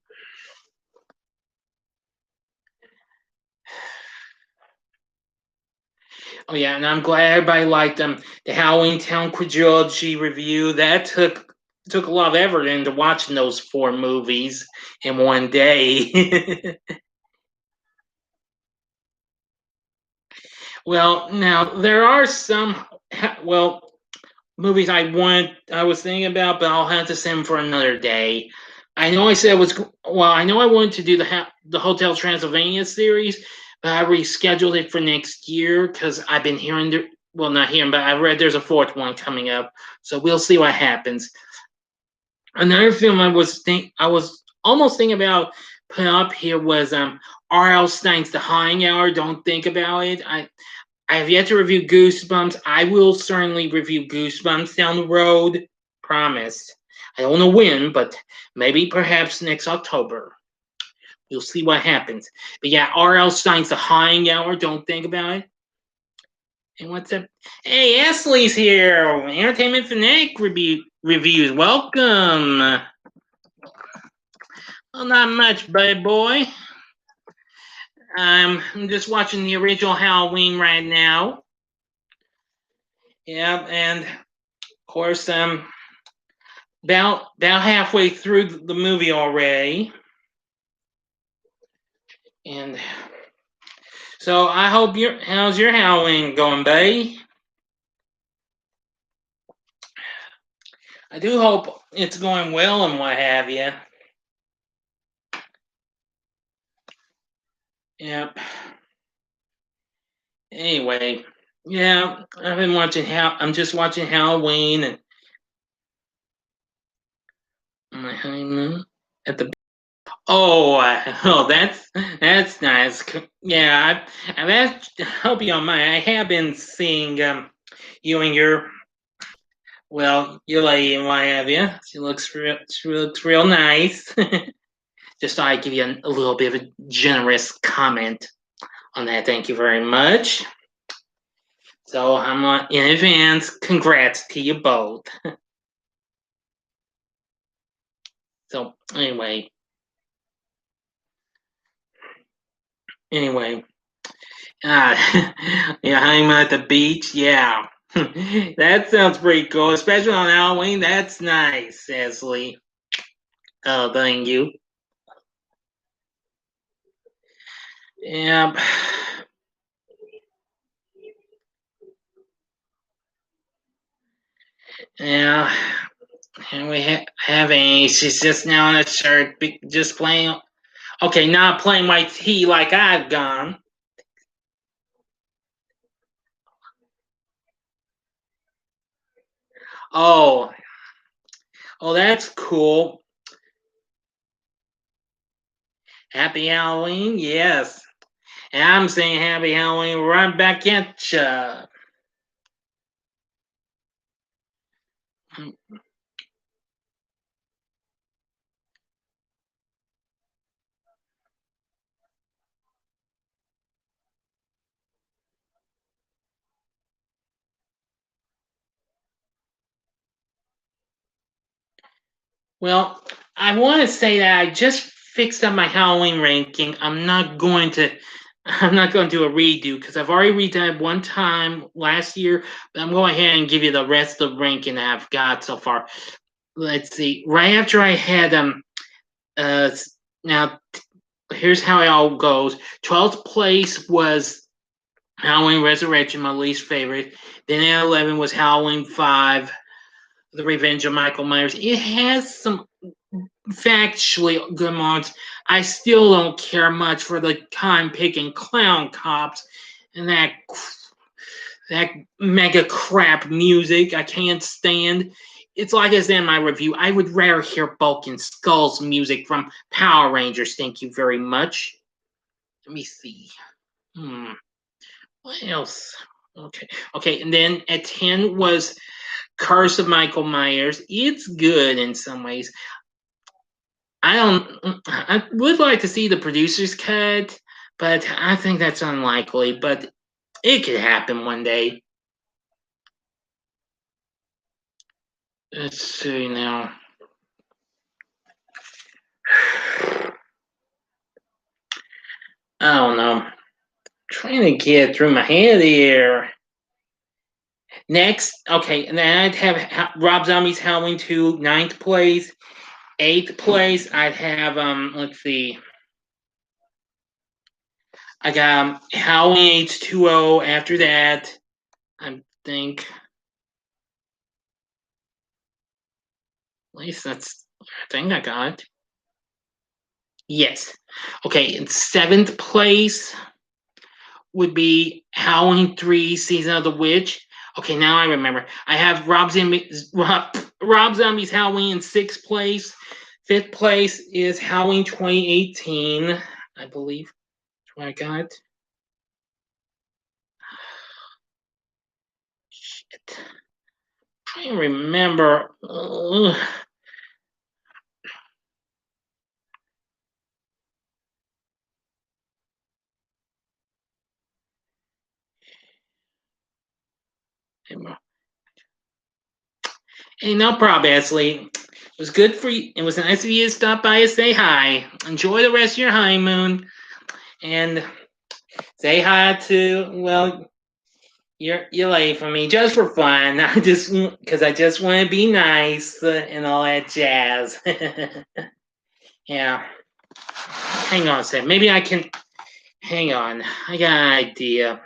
[SPEAKER 1] Oh yeah, and I'm glad everybody liked the Halloween Town quadrilogy review. That took a lot of effort into watching those 4 movies in one day. Well, now there are some movies I was thinking about, but I'll have to send them for another day. I know I said I know I wanted to do the Hotel Transylvania series, but I rescheduled it for next year because I've been hearing not hearing, but I read there's a 4th one coming up, so we'll see what happens. Another film I was almost thinking about putting up here was R.L. Stein's The High Hour. Don't think about it. I have yet to review Goosebumps. I will certainly review Goosebumps down the road. Promise. I don't know when, but maybe perhaps next October. We'll see what happens. But yeah, R.L. Stein's The High Hour. Don't think about it. And what's up? Hey, Ashley's here. Entertainment Fanatic reviews. Welcome. Well, not much, buddy boy. I'm just watching the original Halloween right now. Yeah, and of course, about halfway through the movie already. And so I hope how's your Halloween going, buddy? I do hope it's going well and what have you. Yep. Anyway, yeah, I've been watching I'm just watching Halloween and my honeymoon at the. Oh, that's nice. Yeah, I hope you don't mind. I have been seeing you and your lady and what have you. She looks real nice. Just thought I'd give you a little bit of a generous comment on that. Thank you very much. So I'm in advance. Congrats to you both. So anyway, uh, yeah, I'm at the beach. Yeah, that sounds pretty cool, especially on Halloween. That's nice, Leslie. Oh, thank you. Yeah. Yeah, and we have a. She's just now in a shirt, just playing. Okay, not playing my tea like I've gone. Oh, oh, that's cool. Happy Halloween, yes. And I'm saying Happy Halloween right back at ya. Well, I want to say that I just fixed up my Halloween ranking. I'm not going to do a redo because I've already redone it one time last year. But I'm going ahead and give you the rest of the ranking that I've got so far. Let's see. Right after I had uh now here's how it all goes. 12th place was Halloween Resurrection, my least favorite. Then at 11 was Halloween 5, The Revenge of Michael Myers. It has some factually good moments. I still don't care much for the time picking clown cops and that mega crap music I can't stand. It's like I said in my review, I would rather hear Bulk and Skull's music from Power Rangers. Thank you very much. Let me see. Hmm. What else? Okay. Okay. And then at 10 was Curse of Michael Myers. It's good in some ways. I would like to see the producer's cut, but I think that's unlikely. But it could happen one day. Let's see now. I don't know. Trying to get through my head here. Next, okay, and then I'd have Rob Zombie's Halloween 2, ninth place. Eighth place, I'd have let's see. I got Halloween H2O after that. I think at least that's I think I got it. Yes. Okay, in seventh place would be Halloween 3 Season of the Witch. Okay, now I remember. I have Rob Zombie's Halloween in sixth place. Fifth place is Halloween 2018, I believe. That's what I got. Shit. I'm trying to remember. Hey, no problem, Ashley. It was good for you. It was nice of you to stop by and say hi. Enjoy the rest of your honeymoon. And say hi to, well, you're late for me just for fun. I just because I just want to be nice and all that jazz. Yeah. Hang on a second. Maybe I can. Hang on. I got an idea.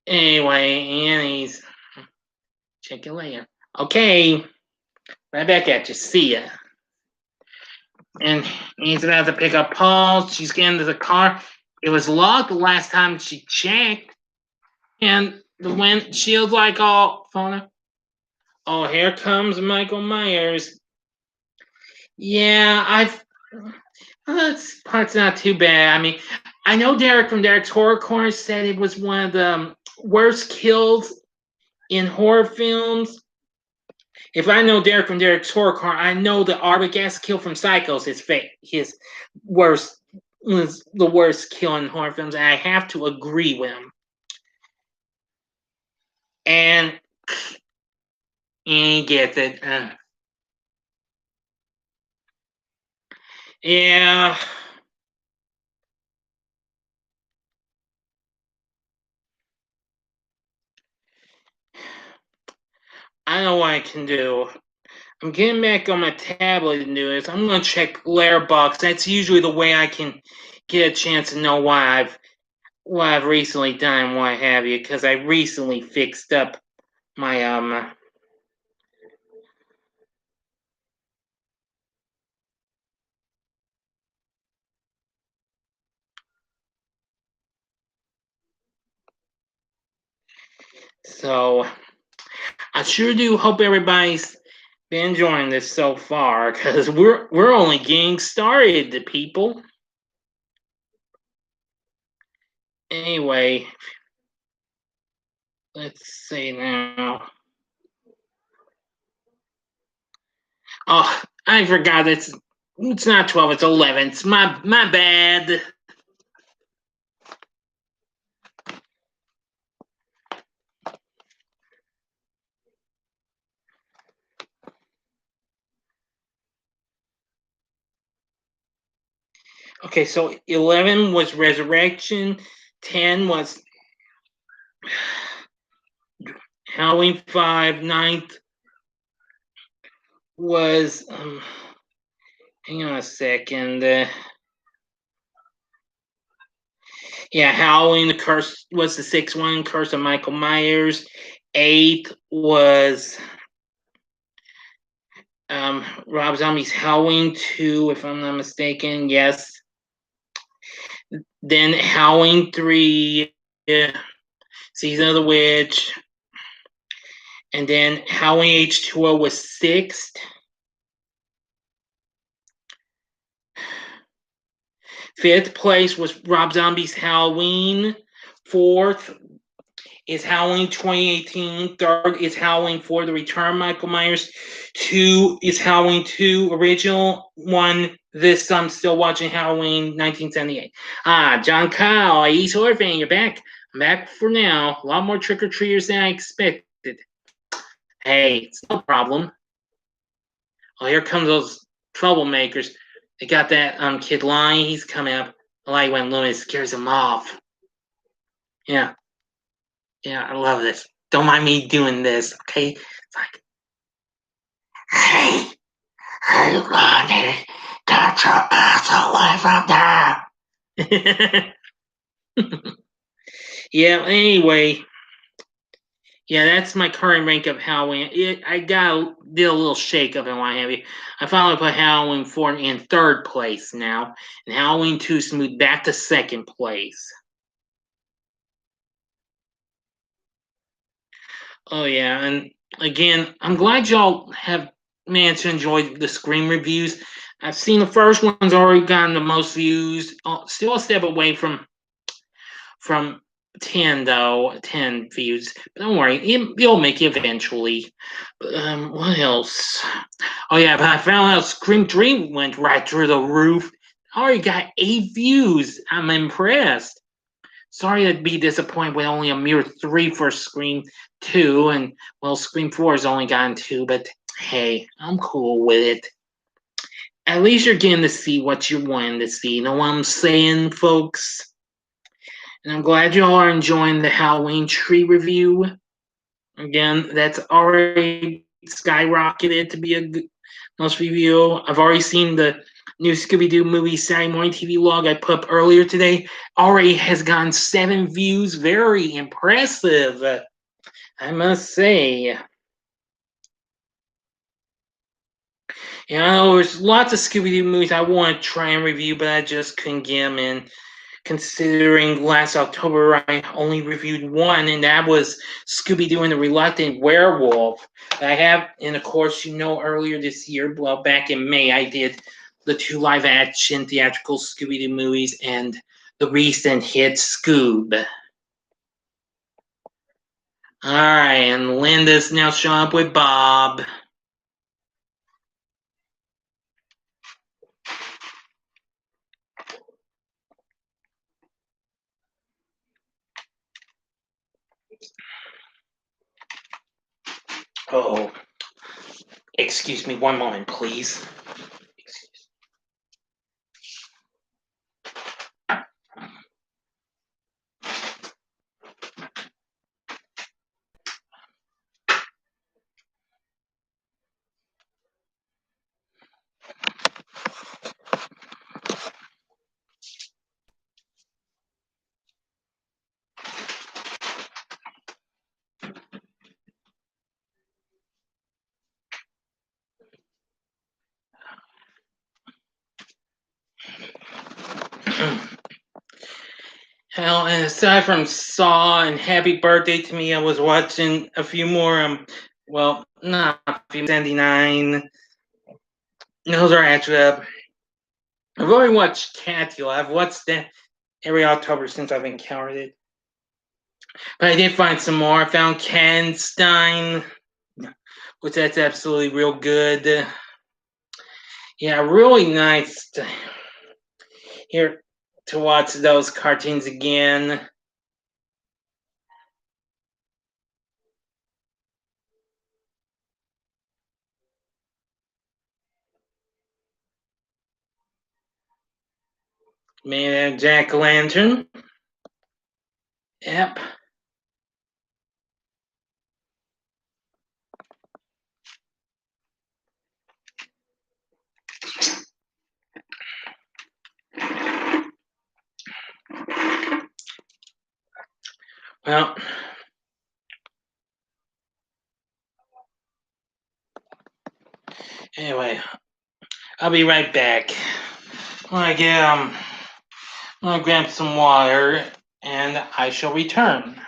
[SPEAKER 1] Anyway, Annie's. Check you later. Okay. Right back at you. See ya. And he's about to pick up Paul. She's getting to the car. It was locked the last time she checked. And the windshield's like all phone. Oh, here comes Michael Myers. Yeah, this part's not too bad. I mean, I know Derek from Derek's Horror Corner said it was one of the worst kills in horror films. if I know Derek from Derek's Horror Corner, I know the Arbogast kill from Psychos is fake. His worst was the worst kill in horror films, and I have to agree with him. And he gets it. Yeah. I know what I can do. I'm getting back on my tablet and do this. I'm gonna check Letterboxd. That's usually the way I can get a chance to know what I've recently done and what have you, because I recently fixed up my so I sure do hope everybody's been enjoying this so far, because we're only getting started, the people. Anyway, let's see now. Oh, I forgot it's not 12, it's 11. It's my bad. Okay, so 11 was Resurrection, 10 was Halloween 5, 9th was hang on a second. Yeah, Halloween the Curse was the 6th one, Curse of Michael Myers. 8th was Rob Zombie's Halloween 2, if I'm not mistaken. Yes. Then Halloween 3, Season of the Witch. And then Halloween H2O was 6th. 5th place was Rob Zombie's Halloween. 4th is Halloween 2018. 3rd is Halloween 4, The Return of Michael Myers. 2 is Halloween 2, original. 1, this I'm still watching, Halloween 1978. John Kyle, East Horror Fan, you're back. I'm back for now. A lot more trick-or-treaters than I expected. Hey, it's no problem. Oh, here comes those troublemakers. They got that kid lying. He's coming up. I like when Loomis scares him off. Yeah. Yeah, I love this. Don't mind me doing this, okay? It's like, hey, Ronnie, get your ass away from there. Yeah, anyway. Yeah, that's my current rank of Halloween. I did a little shake up and what have you. I finally put Halloween 4 in 3rd place now, and Halloween 2 moved back to 2nd place. Oh yeah, and again, I'm glad y'all have managed to enjoy the Scream reviews. I've seen the first one's already gotten the most views. Still a step away from 10 though, 10 views. But don't worry, it'll make it eventually. What else? Oh yeah, but I found out Scream 3 went right through the roof. I already got 8 views. I'm impressed. Sorry to be disappointed with only a mere 3 for Scream 2, and well, Scream 4 has only gotten 2, but hey, I'm cool with it. At least you're getting to see what you're wanting to see. You know what I'm saying, folks? And I'm glad you all are enjoying the Halloween tree review. Again, that's already skyrocketed to be a good most review. I've already seen the new Scooby-Doo movie Saturday Morning TV log I put up earlier today. Already has gotten 7 views. Very impressive, I must say. You know, there's lots of Scooby-Doo movies I want to try and review, but I just couldn't get them in. Considering last October I only reviewed one, and that was Scooby-Doo and the Reluctant Werewolf. I have, and of course, you know, earlier this year, well, back in May, I did the 2 live-action theatrical Scooby-Doo movies and the recent hit Scoob. All right, and Linda's now showing up with Bob. Oh, excuse me one moment, please. Well, and aside from Saw and Happy Birthday to Me, I was watching a few more. Well, not a few, 79. Those are actually. I've already watched Catula. I've watched that every October since I've encountered it. But I did find some more. I found Kenstein, which that's absolutely real good. Yeah, really nice to hear to watch those cartoons again. Man, Jack Lantern. Yep. Well, anyway, I'll be right back. I'm gonna grab some water, and I shall return.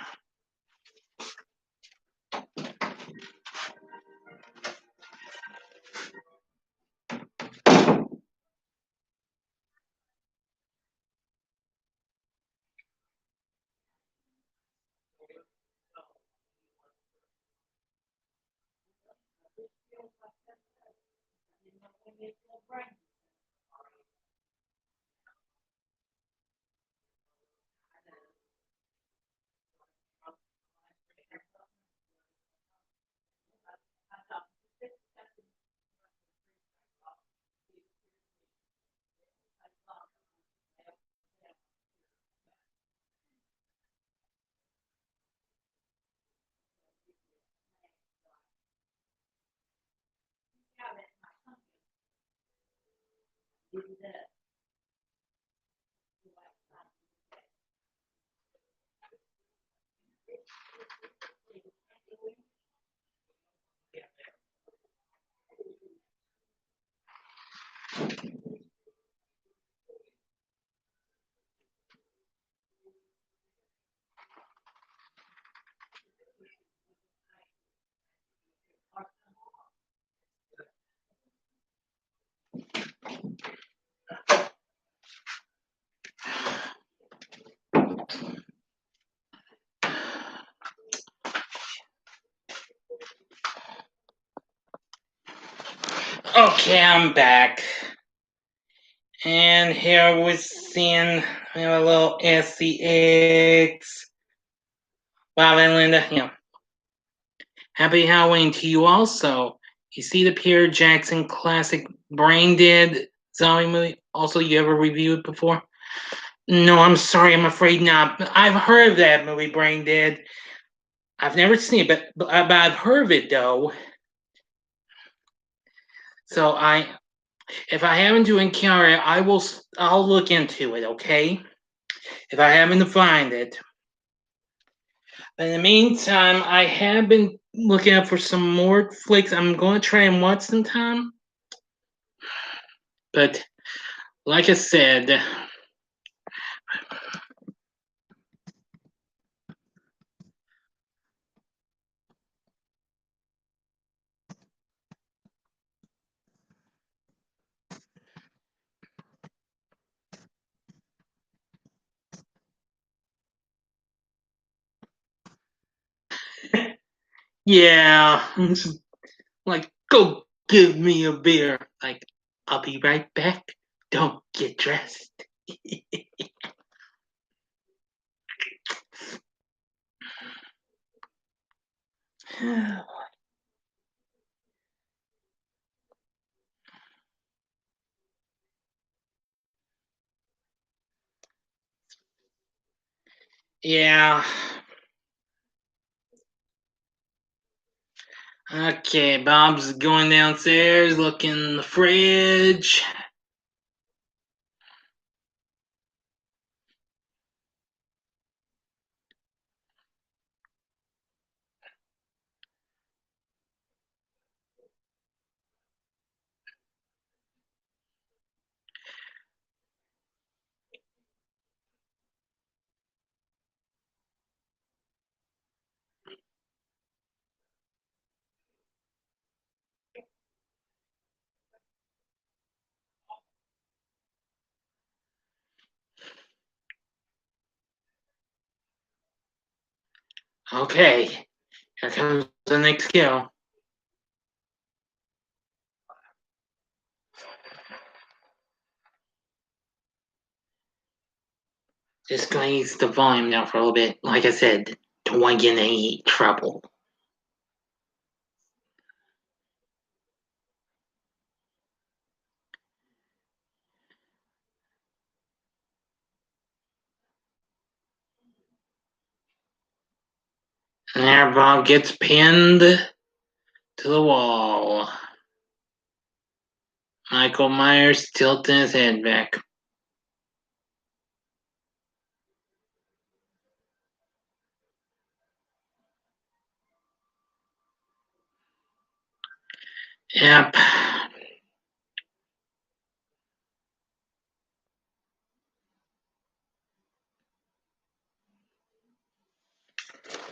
[SPEAKER 1] Okay, I'm back. And here we're seeing a little SCX. Wow, and Linda, happy Halloween to you also. You see the Peter Jackson classic Brain Dead zombie movie? Also, you ever reviewed it before? No, I'm sorry, I'm afraid not. I've heard of that movie, Brain Dead. I've never seen it, but I've heard of it though. So if I happen to encounter it, I'll look into it. Okay, if I happen to find it. In the meantime, I have been looking out for some more flicks. I'm going to try and watch sometime. But like I said, yeah, like, go give me a beer. Like, I'll be right back. Don't get dressed. Yeah. Okay, Bob's going downstairs, looking in the fridge. Okay, here comes the next kill. Just gonna use the volume now for a little bit. Like I said, don't want to get in any trouble. And there Bob gets pinned to the wall. Michael Myers tilting his head back. Yep.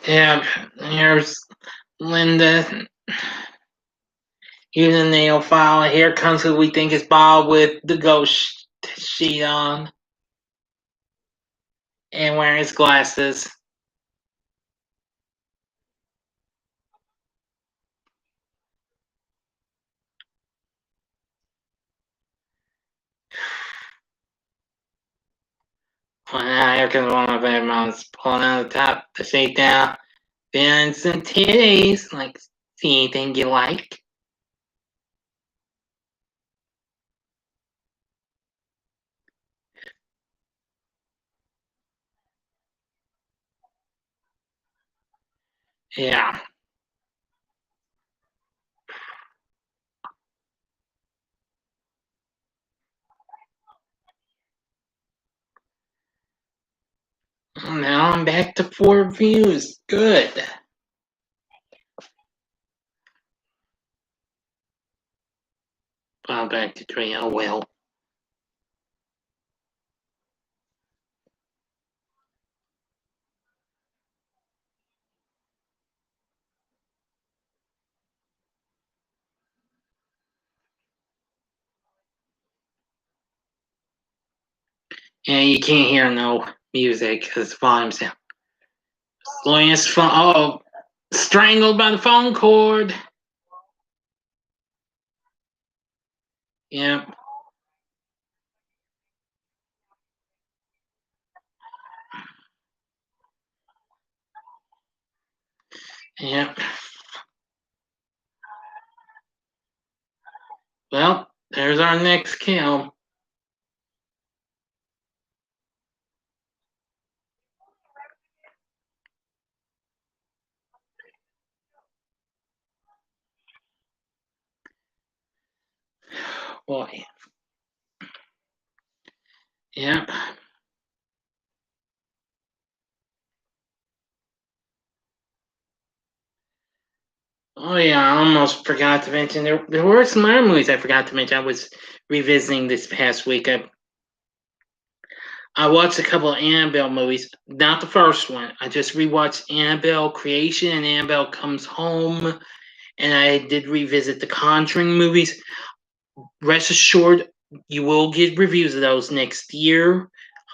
[SPEAKER 1] Yep. Here's Linda using the nail file. Here comes who we think is Bob with the ghost sheet on and wearing his glasses. Here comes one of their moms pulling out the top, the sheet down. Feeling some titties. Like, see anything you like? Yeah. Now I'm back to 4 views. Good. Well, back to 3. Oh well. Yeah, you can't hear no music because volume's down. Slowness phone. Oh, strangled by the phone cord. Yep. Yep. Well, there's our next kill. Boy. Yep. Oh yeah, I almost forgot to mention there were some other movies I forgot to mention. I was revisiting this past week. I watched a couple of Annabelle movies, not the first one. I just rewatched Annabelle Creation and Annabelle Comes Home, and I did revisit the Conjuring movies. Rest assured, you will get reviews of those next year.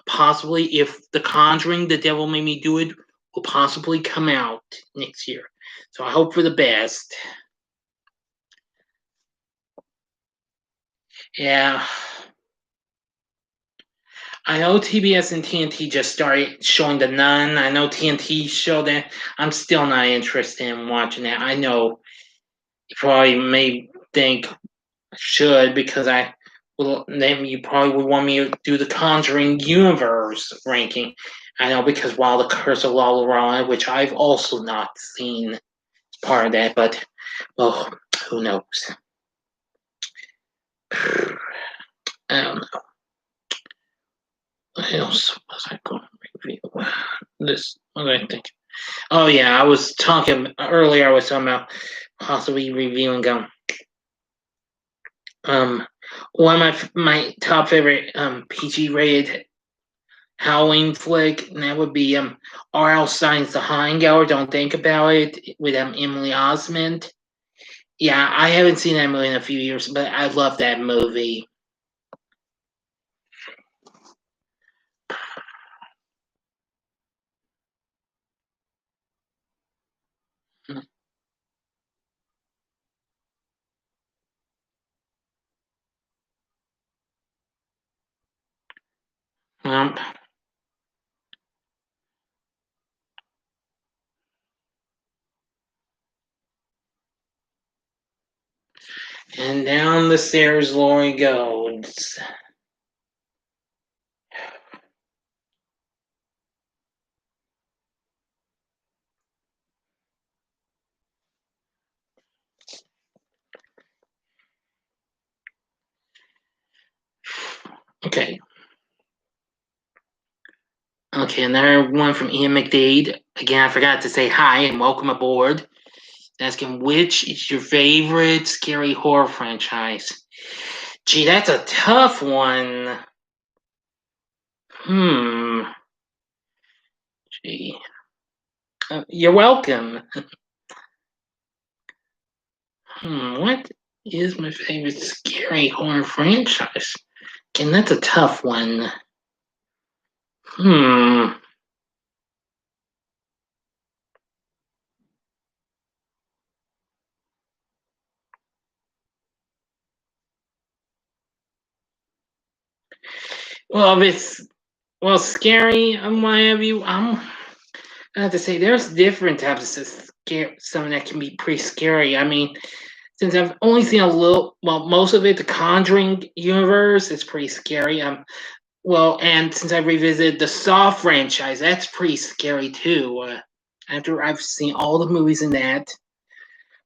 [SPEAKER 1] Possibly, if The Conjuring, The Devil Made Me Do It, will possibly come out next year. So I hope for the best. Yeah. I know TBS and TNT just started showing The Nun. I know TNT showed that. I'm still not interested in watching that. I know you probably may think I should because I well then you probably would want me to do the Conjuring universe ranking. I know because while the Curse of La Llorona, which I've also not seen, is part of that, but well, who knows? I don't know. What else was I going to review? This, what do I think? Oh yeah, I was talking earlier. I was talking about possibly reviewing um one of my top favorite PG rated Halloween flick, and that would be R.L. Stein's The Hangover. Don't Think About It with Emily Osment. Yeah, I haven't seen that movie in a few years, but I love that movie. Um, and down the stairs Lori goes. Okay. Okay, another one from Ian McDade. Again, I forgot to say hi and welcome aboard. Asking which is your favorite scary horror franchise? Gee, that's a tough one. Hmm. Gee. You're welcome. What is my favorite scary horror franchise? Again, that's a tough one. Hmm. Well, if it's scary, why have you? I have to say, there's different types of scare. Some that can be pretty scary. I mean, since I've only seen a little, well, most of it, the Conjuring universe is pretty scary. Well, and since I revisited the Saw franchise, that's pretty scary too. After I've seen all the movies in that,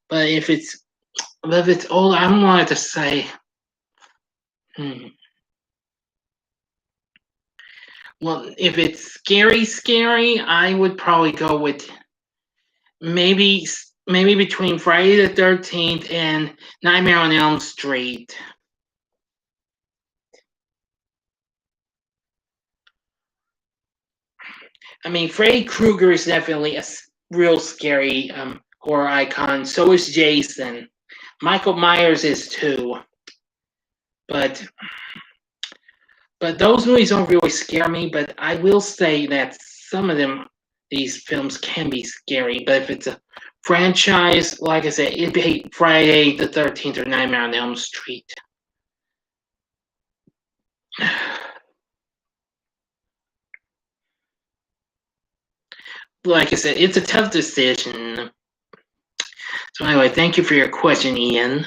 [SPEAKER 1] but if it's old, I don't want to say. Hmm. Well, if it's scary, I would probably go with maybe between Friday the 13th and Nightmare on Elm Street. I mean, Freddy Krueger is definitely a real scary horror icon. So is Jason. Michael Myers is too. But those movies don't really scare me. But I will say that some of these films can be scary. But if it's a franchise, like I said, it'd be Friday the 13th or Nightmare on Elm Street. Like I said, it's a tough decision. So anyway, thank you for your question, Ian.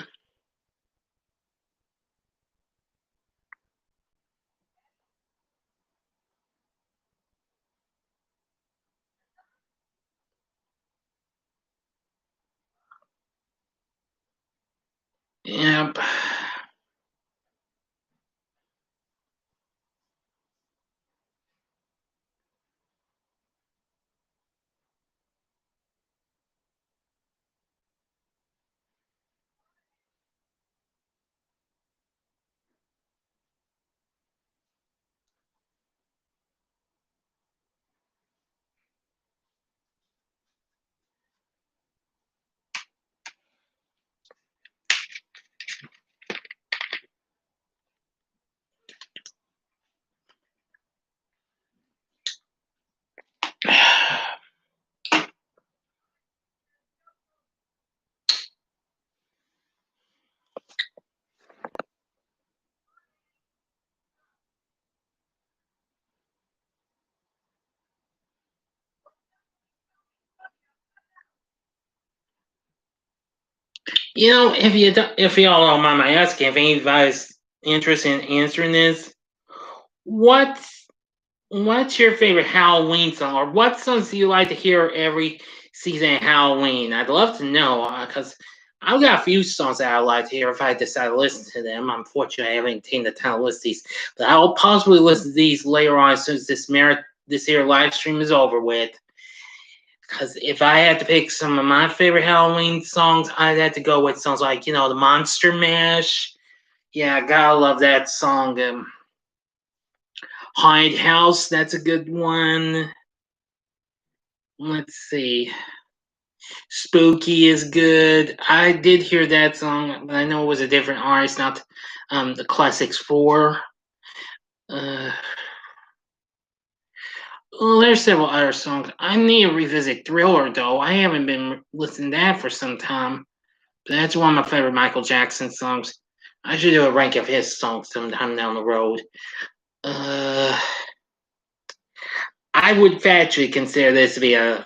[SPEAKER 1] Yep. If y'all don't mind my asking, if anybody's interested in answering this, what's what's your favorite Halloween song, or what songs do you like to hear every season of Halloween? I'd love to know because I've got a few songs that I like to hear if I decide to listen to them. Unfortunately, I haven't taken the time to list these, but I'll possibly listen to these later on as soon as this here live stream is over with. Because if I had to pick some of my favorite Halloween songs, I'd have to go with songs like, the Monster Mash. Yeah, I gotta love that song. Haunted House, that's a good one. Let's see. Spooky is good. I did hear that song, but I know it was a different artist, not the Classics 4. Uh, well, there's several other songs. I need to revisit Thriller, though. I haven't been listening to that for some time. But that's one of my favorite Michael Jackson songs. I should do a rank of his songs sometime down the road. I would factually consider this to be a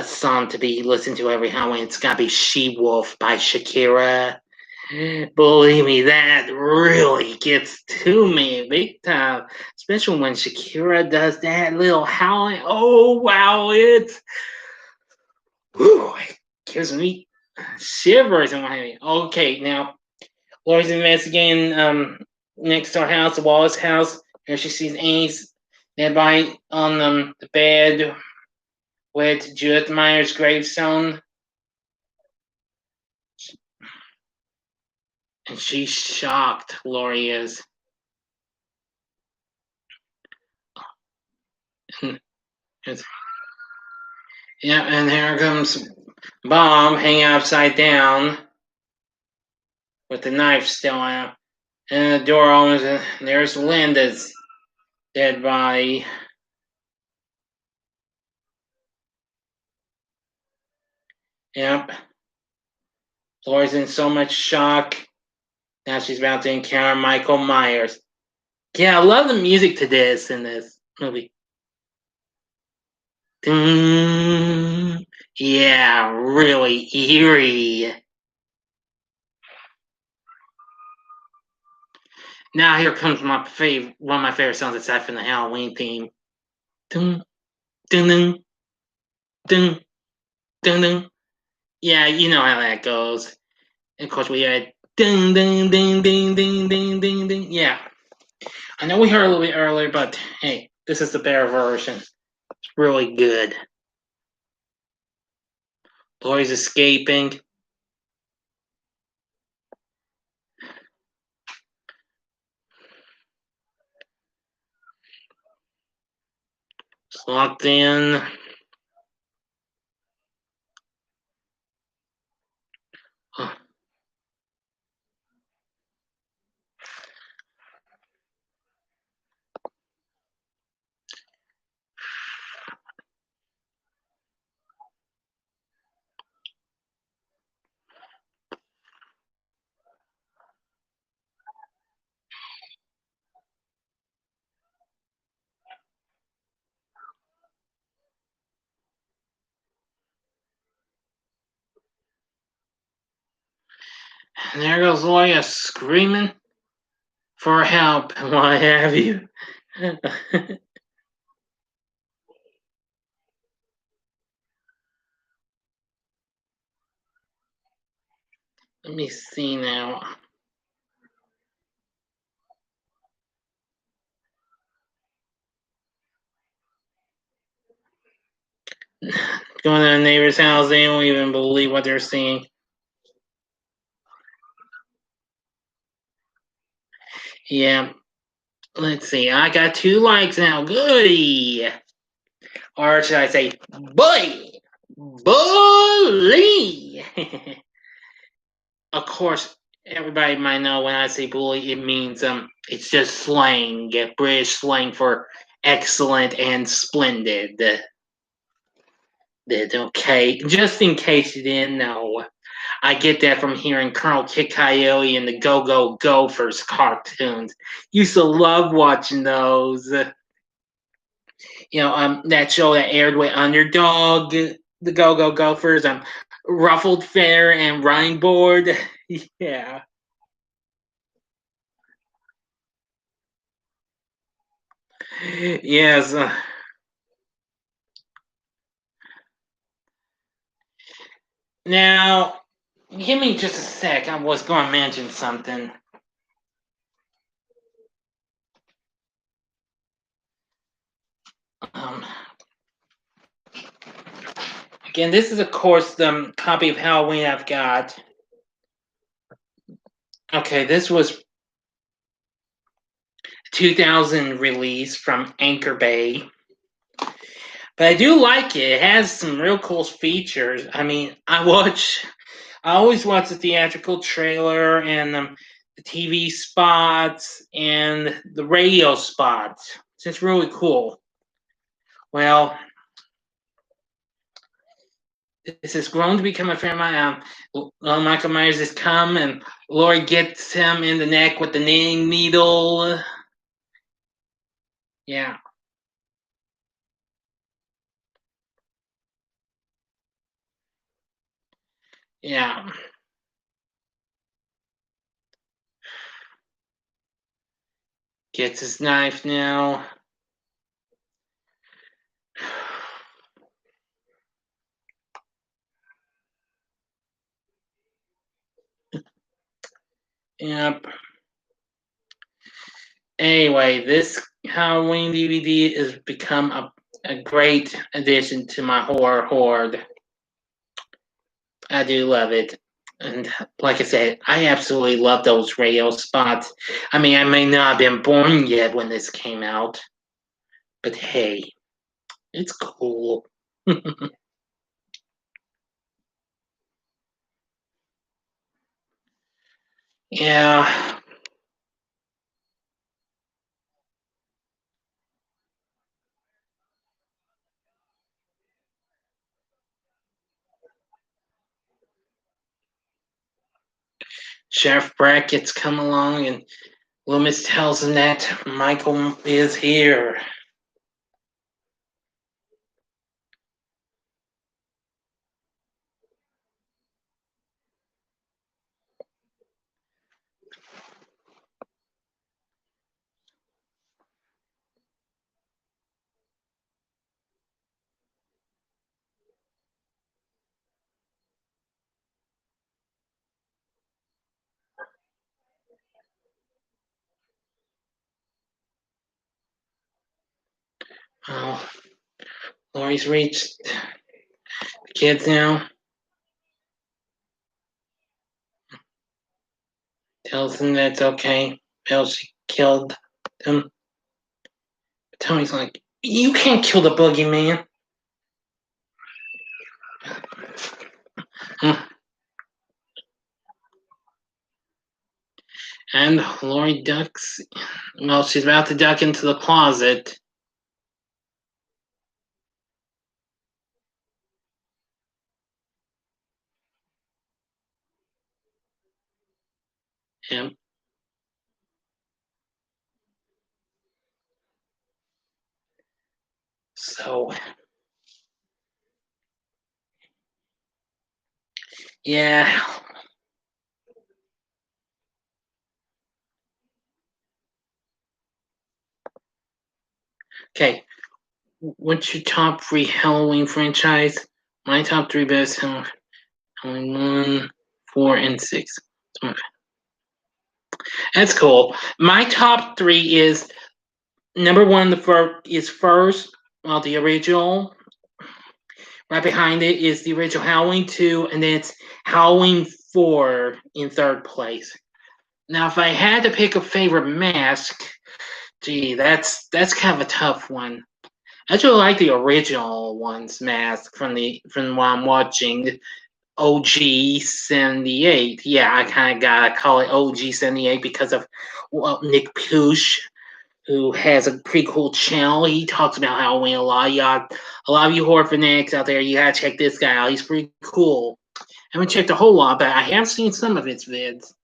[SPEAKER 1] song to be listened to every Halloween. It's gotta be She Wolf by Shakira. Believe me, that really gets to me big time. Especially when Shakira does that little howling. Oh wow, it gives me shivers in my head. Okay, now Laurie's investigating next to our house, the Wallace house. Here she sees Amy's dead body on the bed with Judith Meyer's gravestone. And she's shocked, Laurie is. Yeah, and here comes Bob hanging upside down with the knife still out. And the door opens, and there's Linda's dead body. Yep. Laurie's in so much shock. Now she's about to encounter Michael Myers. Yeah, I love the music to this in this movie. Yeah, really eerie. Now here comes one of my favorite songs aside from the Halloween theme. Dun, dun, dun, dun, dun, dun. Yeah, you know how that goes. And of course we had ding ding ding ding ding ding ding ding. Yeah. I know we heard a little bit earlier, but hey, this is the better version. It's really good. Laurie's escaping. It's locked in. Oh. And there goes Laurie screaming for help and what have you. Let me see now. Going to the neighbor's house, they don't even believe what they're seeing. Yeah. Let's see. I got 2 likes now. Goody. Or should I say, boy? Bully. Of course, everybody might know when I say bully, it means it's just slang, British slang for excellent and splendid. Okay, just in case you didn't know, I get that from hearing Colonel Kid Coyote and the Go Go Gophers cartoons. Used to love watching those. That show that aired with Underdog, the Go Go Gophers. ruffled feather and running board. Yeah. Yes. Now, give me just a sec. I was going to mention something. Um, Again, this is, of course, the copy of Halloween I've got. Okay, this was 2000 release from Anchor Bay. But I do like it. It has some real cool features. I mean, I always watch the theatrical trailer and the TV spots and the radio spots. It's just really cool. Well, this has grown to become a fair amount. Michael Myers has come and Laurie gets him in the neck with the knitting needle. Yeah. Yeah. Gets his knife now. Yep. Anyway, this Halloween DVD has become a great addition to my horror horde. I do love it. And like I said, I absolutely love those radio spots. I mean, I may not have been born yet when this came out, but hey, it's cool. Yeah. Sheriff Brackett's come along and Loomis tells him that Michael is here. Oh, Laurie's reached the kids now. Tells them that's okay. She killed them. Tony's like, you can't kill the boogeyman. And Laurie ducks. Well, she's about to duck into the closet. Yep. So, yeah. Okay. What's your top three Halloween franchise? My top three best Halloween 1, 4, and 6. That's cool. My top three is number one, first, well, the original. Right behind it is the original Halloween 2, and then it's Halloween 4 in third place. Now, if I had to pick a favorite mask, gee, that's kind of a tough one. I actually like the original one's mask from what I'm watching, OG 78. Yeah, I kind of gotta call it OG 78 because of Nick Poosh, who has a pretty cool channel. He talks about Halloween a lot. A lot of you horror fanatics out there, you gotta check this guy out. He's pretty cool. I haven't checked a whole lot, but I have seen some of his vids.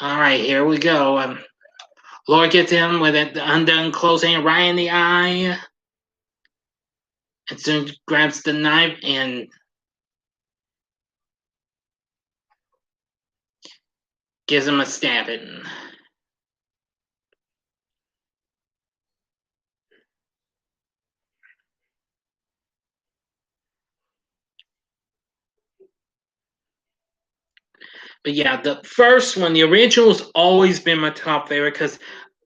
[SPEAKER 1] All right, here we go. Laura gets in with the undone clothes hanging right in the eye, and soon grabs the knife and gives him a stabbing. But yeah, the first one, the original's always been my top favorite because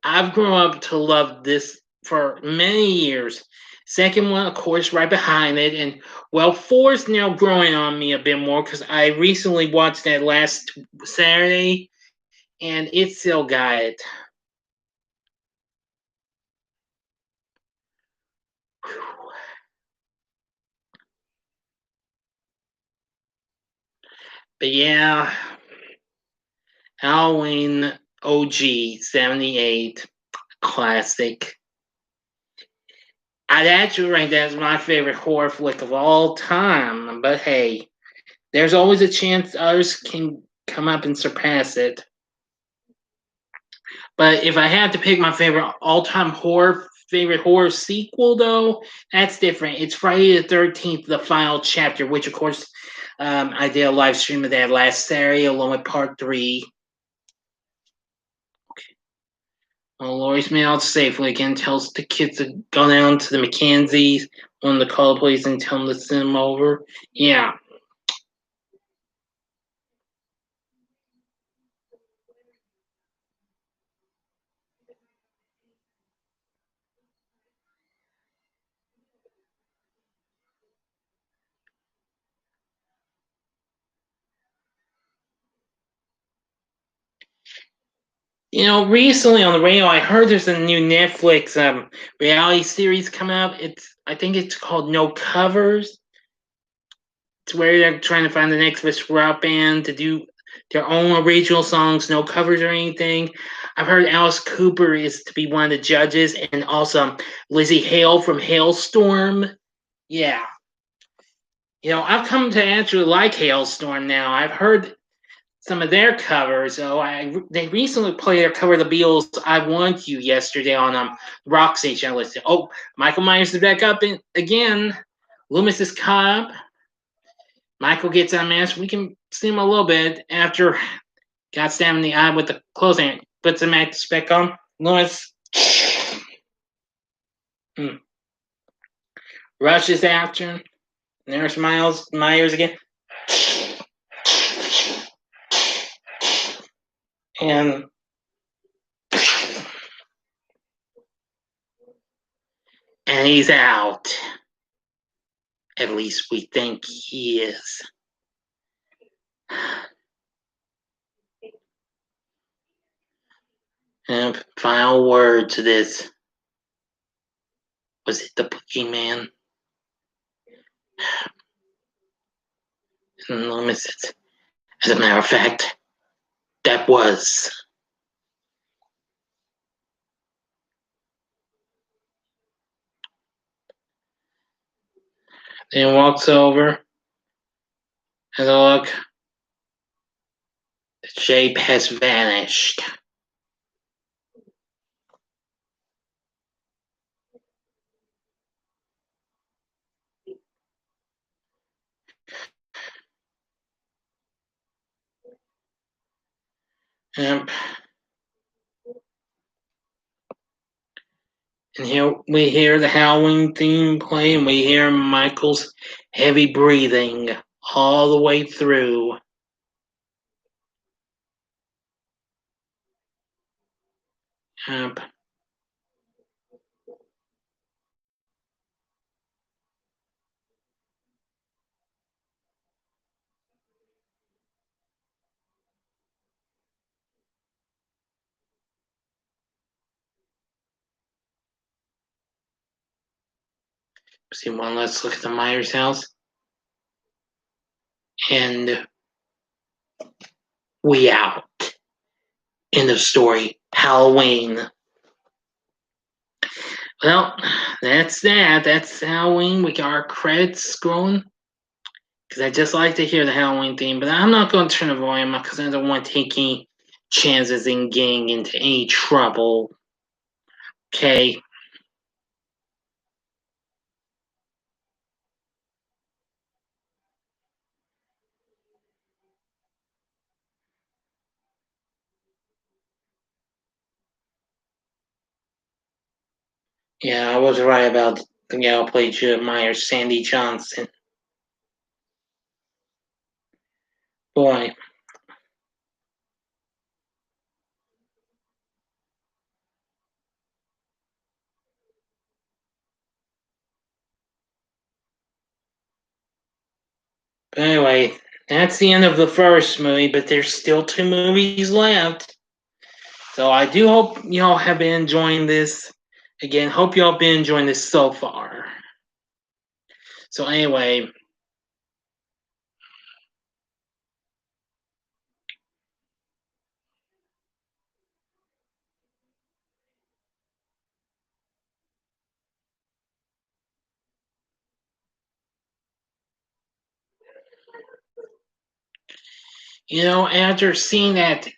[SPEAKER 1] I've grown up to love this for many years. Second one, of course, right behind it, and well, four's now growing on me a bit more because I recently watched that last Saturday, and it still got it. But yeah, Halloween OG 78 classic. I'd actually rank that as my favorite horror flick of all time, but hey, there's always a chance others can come up and surpass it. But if I had to pick my favorite all-time favorite horror sequel, though, that's different. It's Friday the 13th, the final chapter, which of course I did a live stream of that last Saturday, along with part 3. Well, Laurie's made out safely again, tells the kids to go down to the Mackenzies, on the call the police and tell them to send them over. Yeah. Recently on the radio, I heard there's a new Netflix reality series coming up. I think it's called No Covers. It's where they're trying to find the next best rock band to do their own original songs, no covers or anything. I've heard Alice Cooper is to be one of the judges, and also Lizzie Hale from Hailstorm. Yeah. I've come to actually like Hailstorm now. I've heard some of their covers. They recently played their cover of the Beatles' "I Want You" yesterday on Rock Station. I listened. Oh, Michael Myers is back up again. Loomis is caught up. Michael gets unmasked. We can see him a little bit after got stabbed in the eye with the clothesline. Puts him at the spec on. Loomis rushes after him. There's Myers again. And he's out. At least we think he is. And final word to this. Was it the Boogeyman? And Loomis says, as a matter of fact, that was. Then walks over. Has a look. The shape has vanished. Yep. And here we hear the Halloween theme play, and we hear Michael's heavy breathing all the way through. Yep. See one, let's look at the Myers house. And we out. End of story. Halloween. Well, that's that. That's Halloween. We got our credits scrolling. Because I just like to hear the Halloween theme, but I'm not going to turn the volume up because I don't want to take any chances in getting into any trouble. Okay. Yeah, I was right about the gal who played Judith Myers, Sandy Johnson. Boy. But anyway, that's the end of the first movie, but there's still 2 movies left. So I do hope y'all have been enjoying this. Again, hope y'all been enjoying this so far. So anyway, after seeing that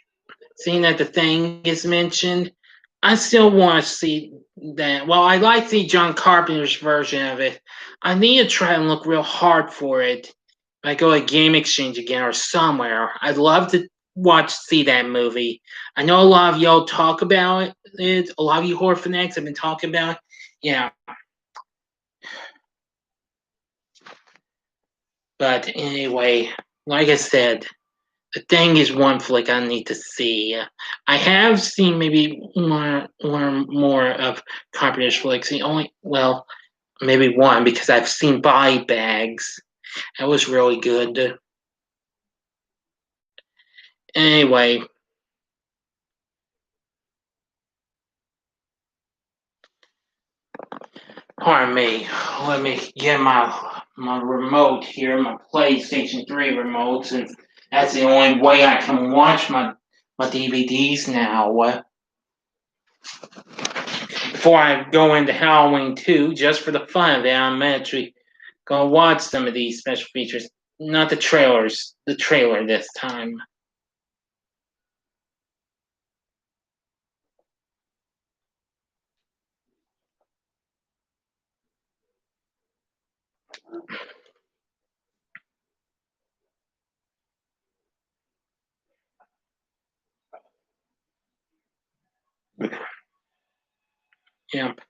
[SPEAKER 1] the thing is mentioned, I still want to see that. Well, I like to see John Carpenter's version of it. I need to try and look real hard for it. If I go to Game Exchange again or somewhere, I'd love to see that movie. I know a lot of y'all talk about it. A lot of you horror fanatics have been talking about it. Yeah. But anyway, like I said, the thing is one flick I need to see. I have seen maybe one or more of Carpenter's flicks. Maybe one because I've seen Body Bags. That was really good. Anyway, pardon me. Let me get my remote here, my PlayStation 3 remote, since that's the only way I can watch my DVDs now. Before I go into Halloween 2, just for the fun of it, I'm actually gonna watch some of these special features. Not the trailers, the trailer this time. Yep.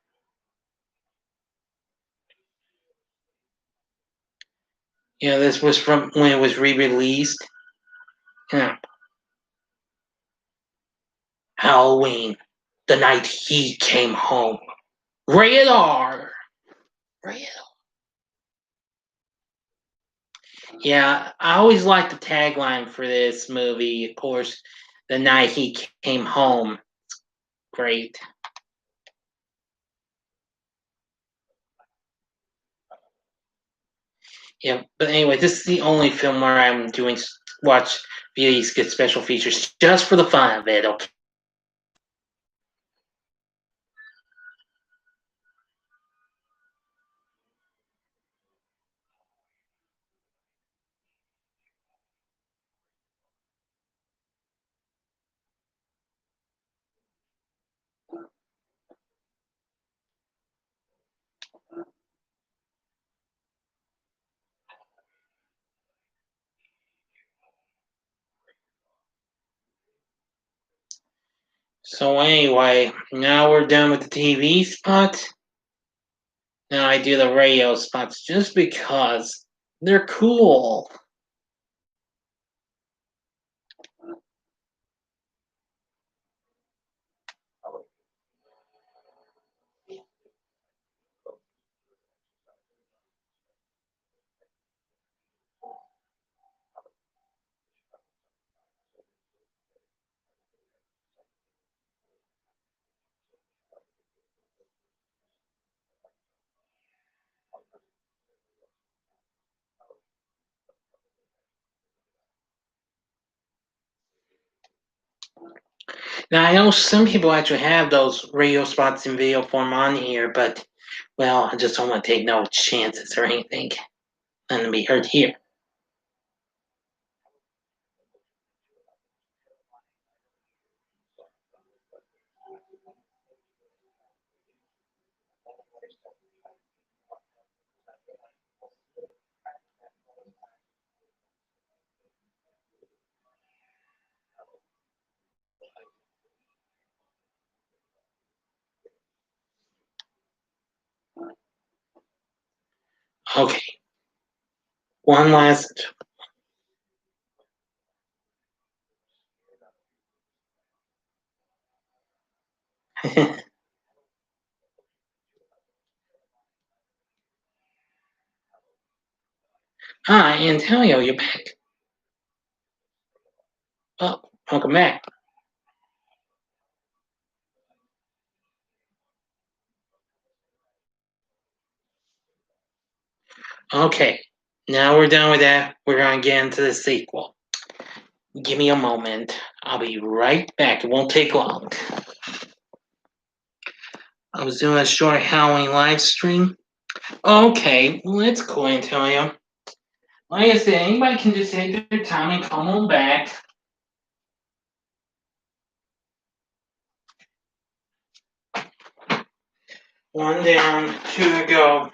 [SPEAKER 1] Yeah, this was from when it was re-released. Yeah. Halloween, the night he came home. Rated R. Rated R. Yeah, I always liked the tagline for this movie. Of course, the night he came home. Great. Yeah, but anyway, this is the only film where I'm doing watch these good special features just for the fun of it. Okay. So anyway, now we're done with the TV spot. Now I do the radio spots just because they're cool. Now I know some people actually have those radio spots in video form on here, but well, I just don't want to take no chances or anything. Letting them be heard here. Okay. One last. Hi, Antonio, you're back. Oh, welcome back. Okay, now we're done with that. We're gonna get into the sequel. Give me a moment. I'll be right back. It won't take long. I was doing a short Halloween live stream. Okay, well, that's cool, Antonio. Like I said, anybody can just take their time and come on back. One down, two to go.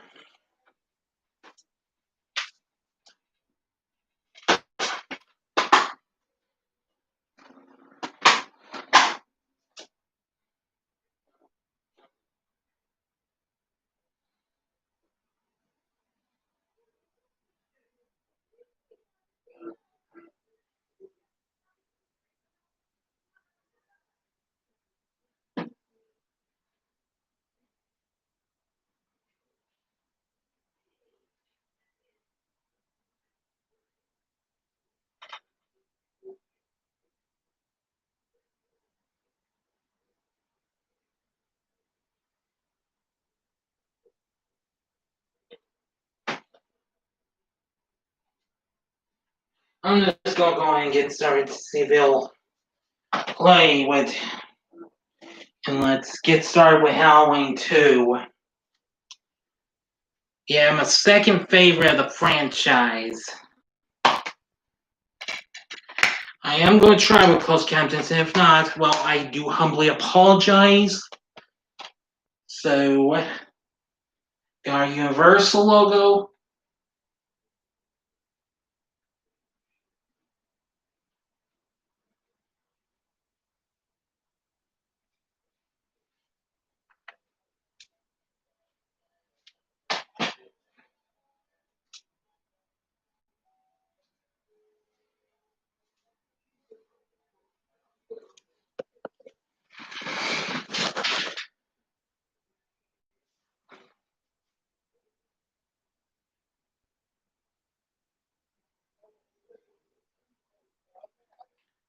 [SPEAKER 1] I'm just gonna go ahead and get started to see if they'll play with. And let's get started with Halloween 2. Yeah, my second favorite of the franchise. I am going to try with Close Captains, and if not, well, I do humbly apologize. So, got our Universal logo.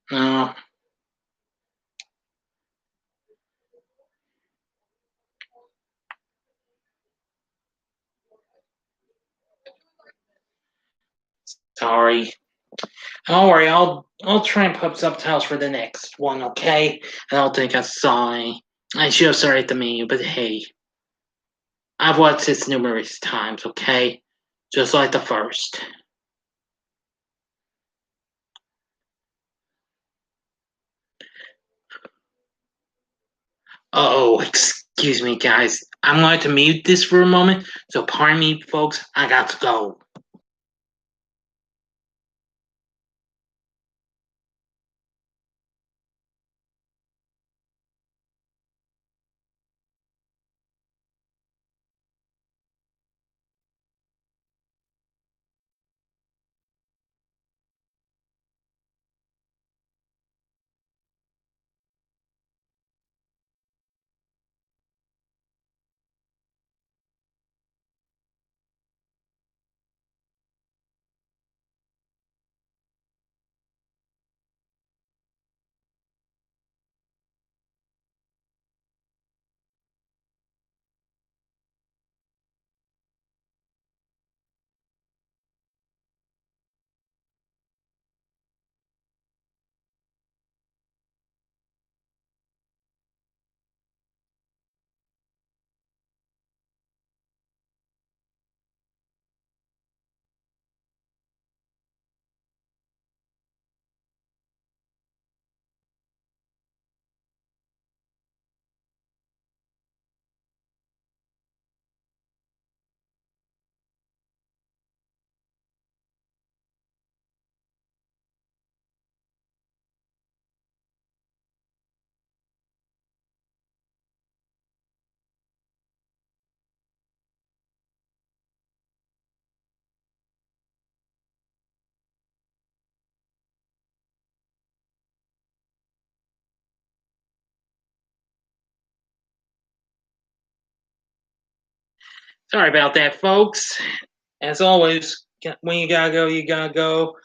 [SPEAKER 1] No, sorry. Don't worry, I'll try and put subtitles for the next one, okay? I don't think I'm sorry. I should have started at the menu, but hey, I've watched this numerous times, okay? Just like the first. Oh, excuse me, guys. I'm going to mute this for a moment, so pardon me, folks. I got to go. Sorry about that, folks. As always, when you gotta go, you gotta go.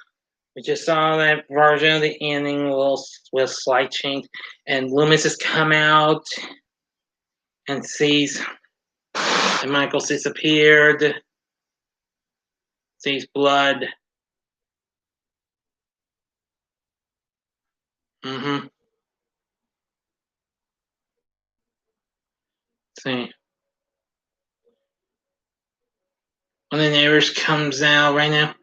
[SPEAKER 1] We just saw that version of the ending with slight change, and Loomis has come out and sees that Michael's disappeared, sees blood. Mm-hmm. See. When the neighbors comes out right now,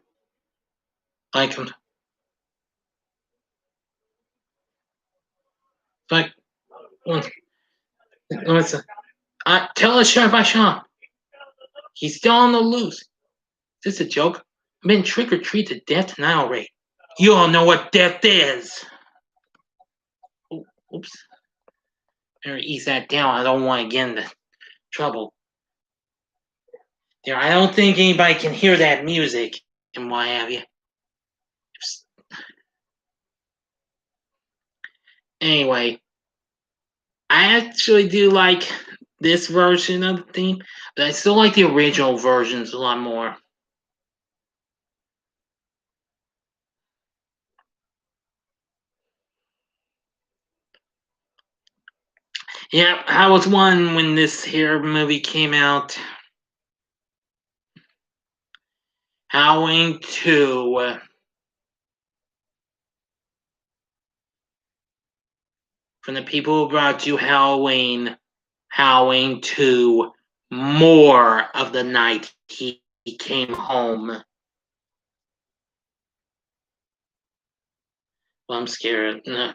[SPEAKER 1] like him. Like, listen, tell us shot by shot. He's still on the loose. Is this a joke? I've been trick or treat to death now, Ray. You all know what death is. Oops. Better ease that down. I don't want to get into trouble. There, I don't think anybody can hear that music and what have you. Anyway, I actually do like this version of the theme, but I still like the original versions a lot more. Yeah, I was one when this here movie came out. Halloween 2. From the people who brought you Halloween, Halloween 2, more of the night he came home. Well, I'm scared. No,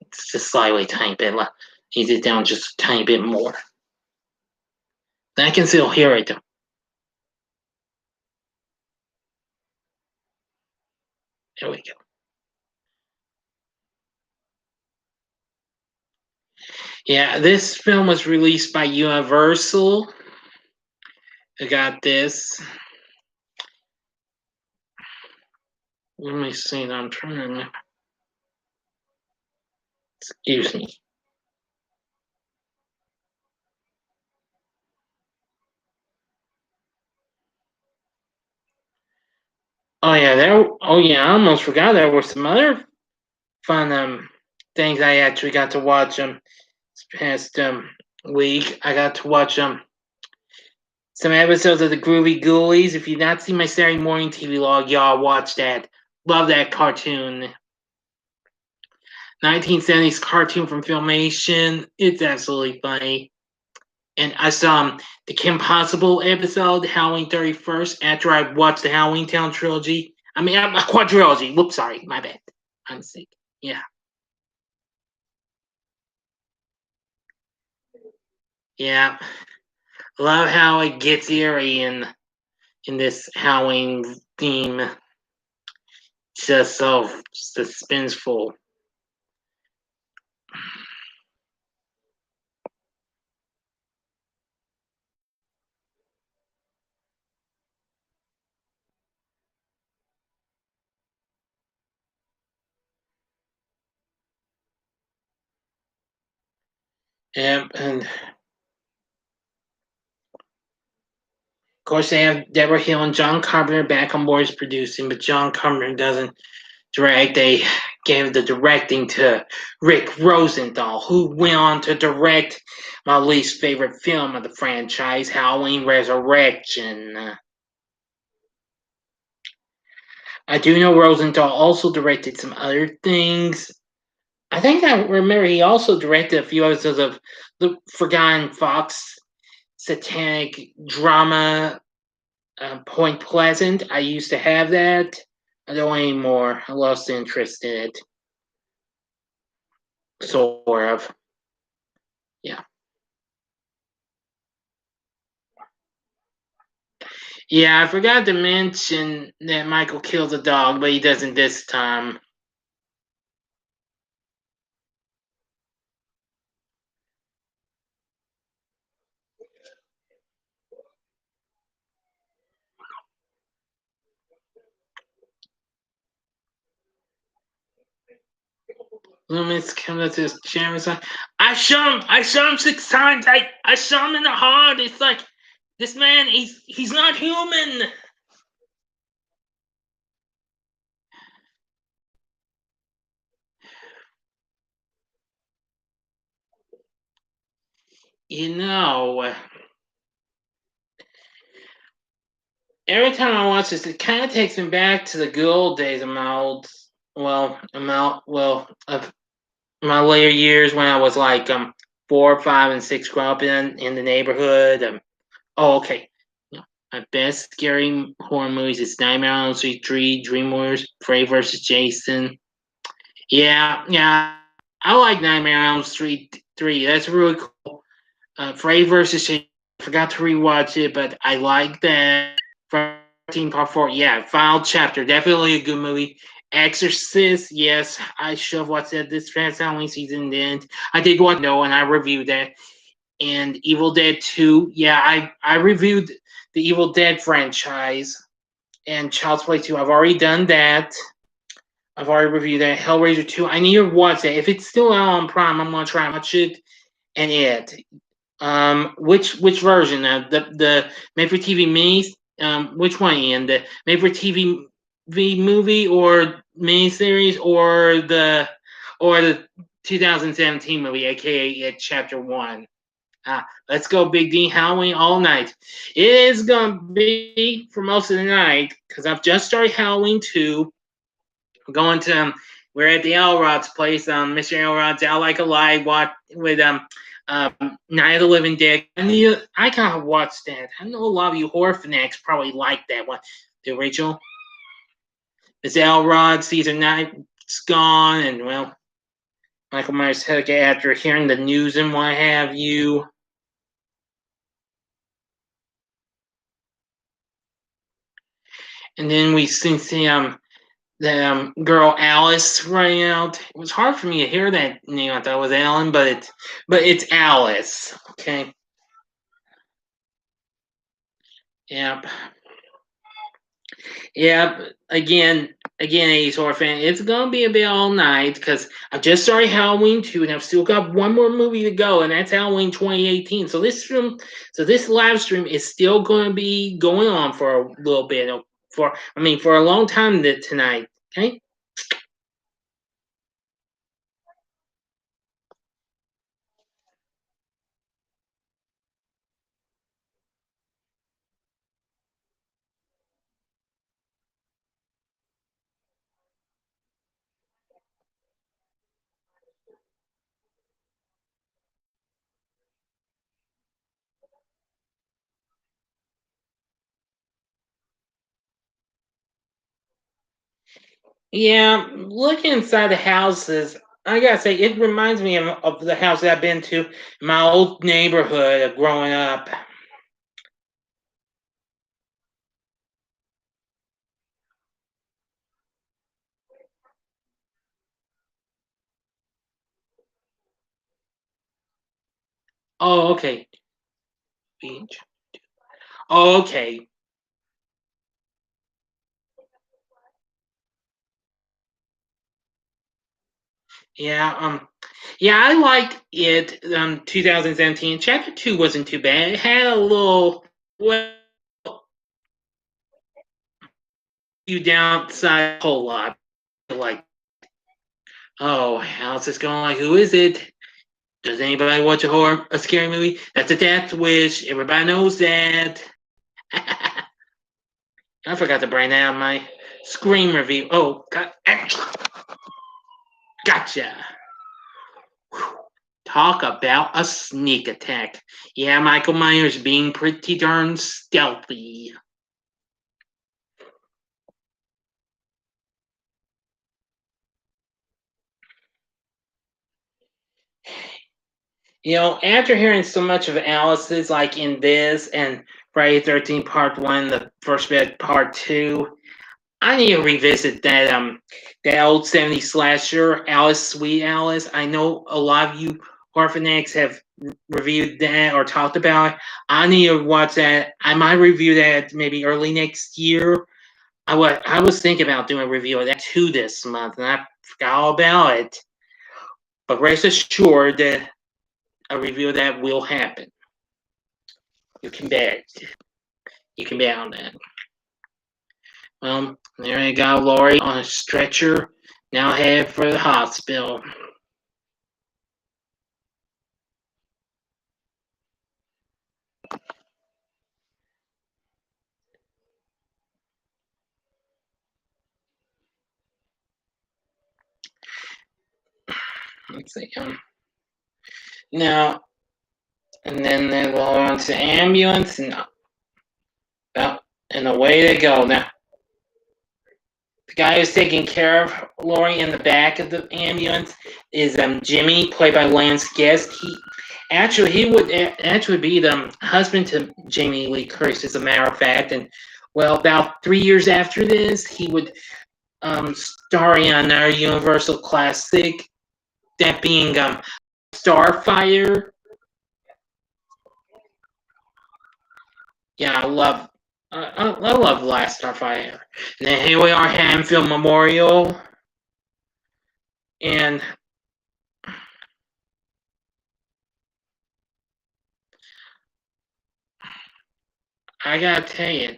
[SPEAKER 1] it's just slightly tiny bit. Ease it down just a tiny bit more. I can still hear it though. There we go. Yeah, this film was released by Universal. I got this. Let me see. I'm trying to remember. Excuse me. Oh yeah, I almost forgot there were some other fun things I actually got to watch this past week. I got to watch some episodes of the Groovy Ghoulies. If you've not seen my Saturday morning TV log, y'all watch that. Love that cartoon. 1970s cartoon from Filmation. It's absolutely funny. And I saw the Kim Possible episode, Halloween 31st, after I watched the Halloween Town trilogy. I mean, a quadrilogy. Whoops, sorry, my bad. I'm sick. Yeah. Yeah. Love how it gets eerie in this Halloween theme. Just so suspenseful. And of course they have Deborah Hill and John Carpenter back on board as producing, but John Carpenter doesn't direct. They gave the directing to Rick Rosenthal, who went on to direct my least favorite film of the franchise, Halloween Resurrection. I do know Rosenthal also directed some other things. I think I remember he also directed a few episodes of the Forgotten Fox satanic drama, Point Pleasant. I used to have that. I don't anymore. I lost interest in it. Sort of. Yeah. Yeah, I forgot to mention that Michael kills a dog, but he doesn't this time. Loomis comes up to his chair and like, I shot him 6 times. I shot him in the heart. It's like This man, he's not human. You know, every time I watch this, it kind of takes me back to the good old days of of my later years when I was like 4, 5, and 6, growing up in the neighborhood. Oh, okay. My best scary horror movies is Nightmare on Elm Street 3, Dream Warriors, Freddy vs. Jason. Yeah, I like Nightmare on Elm Street 3. That's really cool. Freddy vs. Jason, I forgot to rewatch it, but I like that. 13 Part 4, yeah. Final Chapter, definitely a good movie. Exorcist, yes, I should have watched that this past Halloween season. Then I did watch No, and I reviewed that. And Evil Dead 2, yeah, I reviewed the Evil Dead franchise and Child's Play 2. I've already done that. I've already reviewed that. Hellraiser 2, I need to watch that. If it's still out on Prime, I'm gonna try and watch it. And it. Which version? The made for TV mini. Which one, Ian? The made for TV movie or miniseries or the 2017 movie, aka It Chapter 1? Let's go, Big D. Halloween all night. It is gonna be for most of the night because I've just started Halloween 2. I'm going to we're at the Elrod's place. Mr. Elrod's out like a light with Night of the Living Dead. I kind of watched that. I know a lot of you horror fanatics probably like that one. The original. Mr. Elrod season 9's gone, and well, Michael Myers took it after hearing the news and what have you. And then we see the girl Alice running out. It was hard for me to hear that name. I thought it was Alan, but it's Alice. Okay. Yep. Yep. Again, 80s horror fan. It's gonna be a bit all night because I've just started Halloween 2, and I've still got one more movie to go, and that's Halloween 2018. So this live stream is still gonna be going on for a little bit. For a long time tonight. Okay. Yeah, looking inside the houses, I gotta say, it reminds me of the house that I've been to in my old neighborhood of growing up. Oh, okay. Beach. Oh, okay. Yeah, yeah, I liked it. 2017. Chapter 2 wasn't too bad. It had a little, well, you downside a whole lot. Like, oh, how's this going? Like, who is it? Does anybody watch a scary movie? That's a death wish. Everybody knows that. I forgot to bring down my Scream review. Oh, gotcha. Whew. Talk about a sneak attack. Yeah, Michael Myers being pretty darn stealthy. After hearing so much of Alice's, like in this and Friday 13 Part 1, the first bit Part 2, I need to revisit that old 70s slasher, Alice, Sweet Alice. I know a lot of you horror fanatics have reviewed that or talked about it. I need to watch that. I might review that maybe early next year. I was thinking about doing a review of that too this month, and I forgot all about it. But rest assured that a review of that will happen. You can bet. You can bet on that. Well, there you go, Lori, on a stretcher, now headed for the hospital. Let's see. Now, and then they go on to the ambulance, and and away they go. Now, the guy who's taking care of Lori in the back of the ambulance is Jimmy, played by Lance Guest. He would actually be the husband to Jamie Lee Curtis, as a matter of fact. And well, about 3 years after this, he would star in another Universal classic, that being Starfire. Yeah, I love Last Starfire. And then here we are, Hanfield Memorial, and I gotta tell you,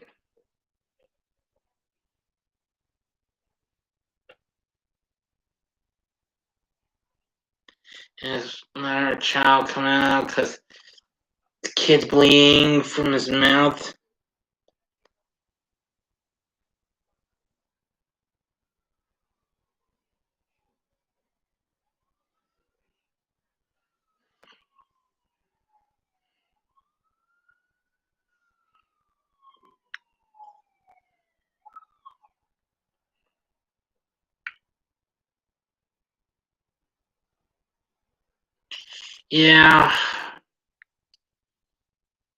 [SPEAKER 1] there's another child coming out because the kid's bleeding from his mouth. Yeah,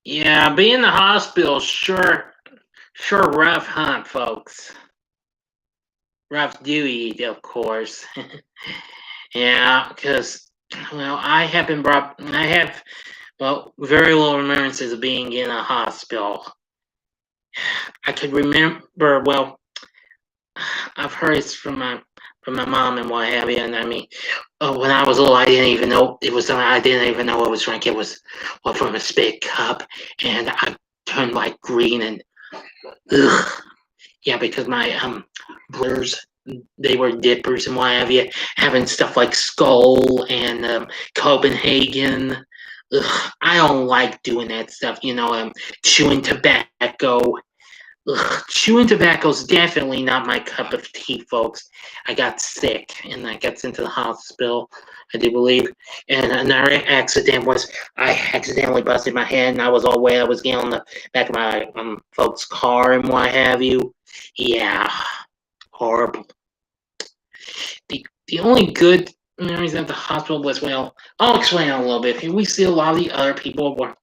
[SPEAKER 1] yeah, being in the hospital, sure rough hunt, folks. Rough duty, of course. Yeah, because well, I have very low remembrances of being in a hospital. I could remember, well, I've heard it's from my mom and what have you, and I mean, when I was little, I didn't even know it was something. I didn't even know what was drink. It was from a spit cup, and I turned like green and ugh. Yeah, because my brothers, they were dippers and what have you, having stuff like Skull and Copenhagen. Ugh, I don't like doing that stuff. Chewing tobacco. Ugh, chewing tobacco is definitely not my cup of tea, folks. I got sick and I got sent to the hospital, I do believe. And another accident was I accidentally busted my head and I was all wet. I was getting on the back of my folks' car and what have you. Yeah, horrible. The only good memories at the hospital was, well, I'll explain a little bit. We see a lot of the other people were.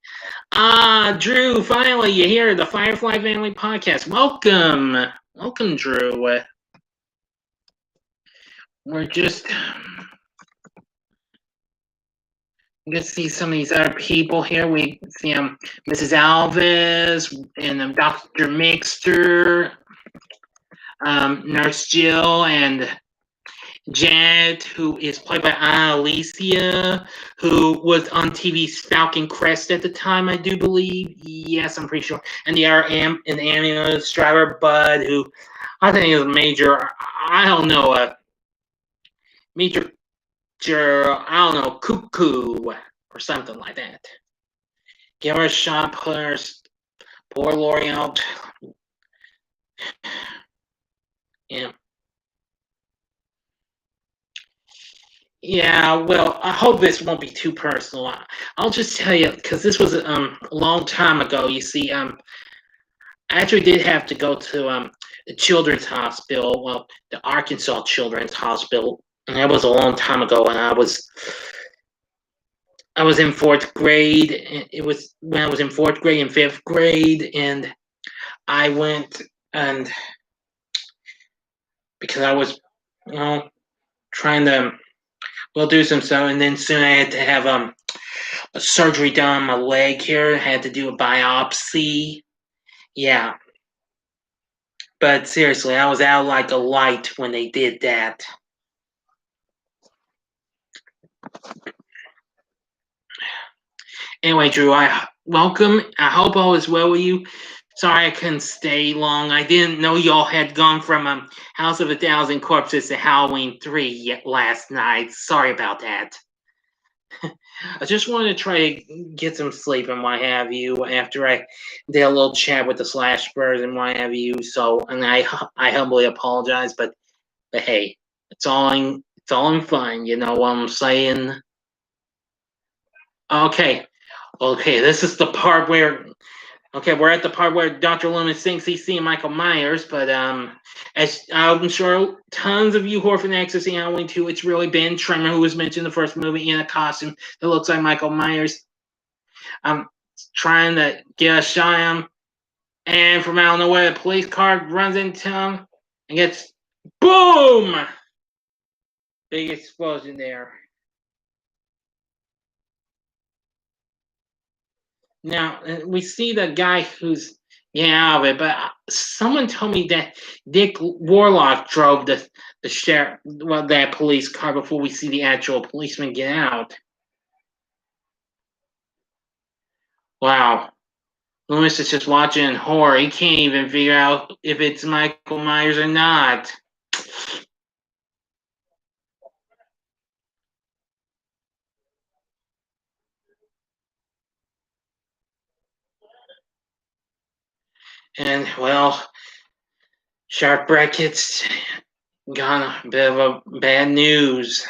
[SPEAKER 1] Drew, finally, you're here, the Firefly Family Podcast. Welcome, Drew. We're just gonna see some of these other people here. We see Mrs. Alves and Dr. Mixter, Nurse Jill, and Janet, who is played by Anna Alicia, who was on TV's Falcon Crest at the time, I do believe. Yes, I'm pretty sure. And the other ambulance driver, Bud, who I think is a major, I don't know, major, I don't know, cuckoo or something like that. Give her a shot, put her, poor Lori out. Yeah. Yeah, well, I hope this won't be too personal. I'll just tell you, because this was a long time ago. You see, I actually did have to go to the Children's Hospital, well, the Arkansas Children's Hospital, and that was a long time ago. And I was in fourth grade. It was when I was in fourth grade and fifth grade, and I went and because I was, trying to do some stuff, and then soon I had to have a surgery done on my leg here. I had to do a biopsy. Yeah. But seriously, I was out like a light when they did that. Anyway, Drew, I welcome. I hope all is well with you. Sorry I couldn't stay long. I didn't know y'all had gone from House of a Thousand Corpses to Halloween 3 last night. Sorry about that. I just wanted to try to get some sleep and what have you after I did a little chat with the Slash Birds and what have you. So, and I humbly apologize, but hey, it's all in fun. You know what I'm saying? Okay, okay. This is the part where okay, we're at the part where Dr. Loomis thinks he's seeing Michael Myers, but as I'm sure tons of you who are fanatics have seen Halloween 2, it's really Ben Trimmer who was mentioned in the first movie in a costume that looks like Michael Myers. I'm trying to get a shot at him, and from out of nowhere, a police car runs into him and gets boom! Big explosion there. Now we see the guy who's getting out of it, but someone told me that Dick Warlock drove the sheriff, well, that police car before we see the actual policeman get out. Wow, Loomis is just watching in horror. He can't even figure out if it's Michael Myers or not. And well, Sharp Brackett's got a bit of a bad news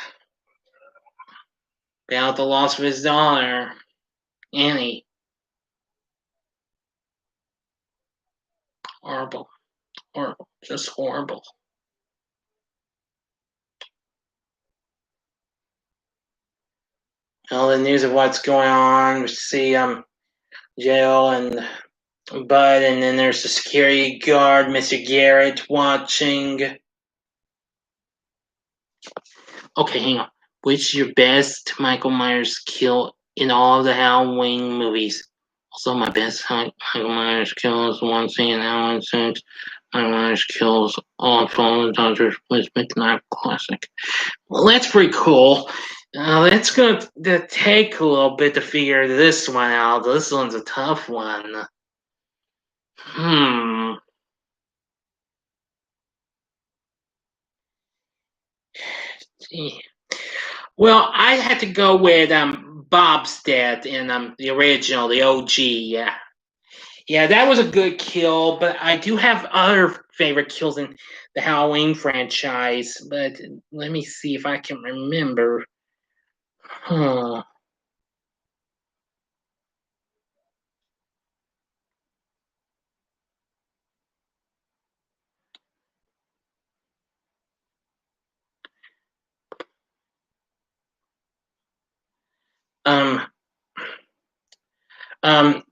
[SPEAKER 1] about the loss of his daughter, Annie. Horrible, horrible, just horrible. All the news of what's going on. We see jail and Bud, and then there's the security guard, Mr. Garrett, watching. Okay, hang on. Which is your best Michael Myers kill in all of the Halloween movies? Also, my best Michael Myers kill is the one scene in Halloween 6. Michael Myers kills all Fallen Dodgers with McKnight Classic. Well, that's pretty cool. That's going to take a little bit to figure this one out. This one's a tough one. Hmm. Well, I had to go with Bobstead in the original, the OG. Yeah, yeah, that was a good kill. But I do have other favorite kills in the Halloween franchise. But let me see if I can remember. Huh. Um. Um.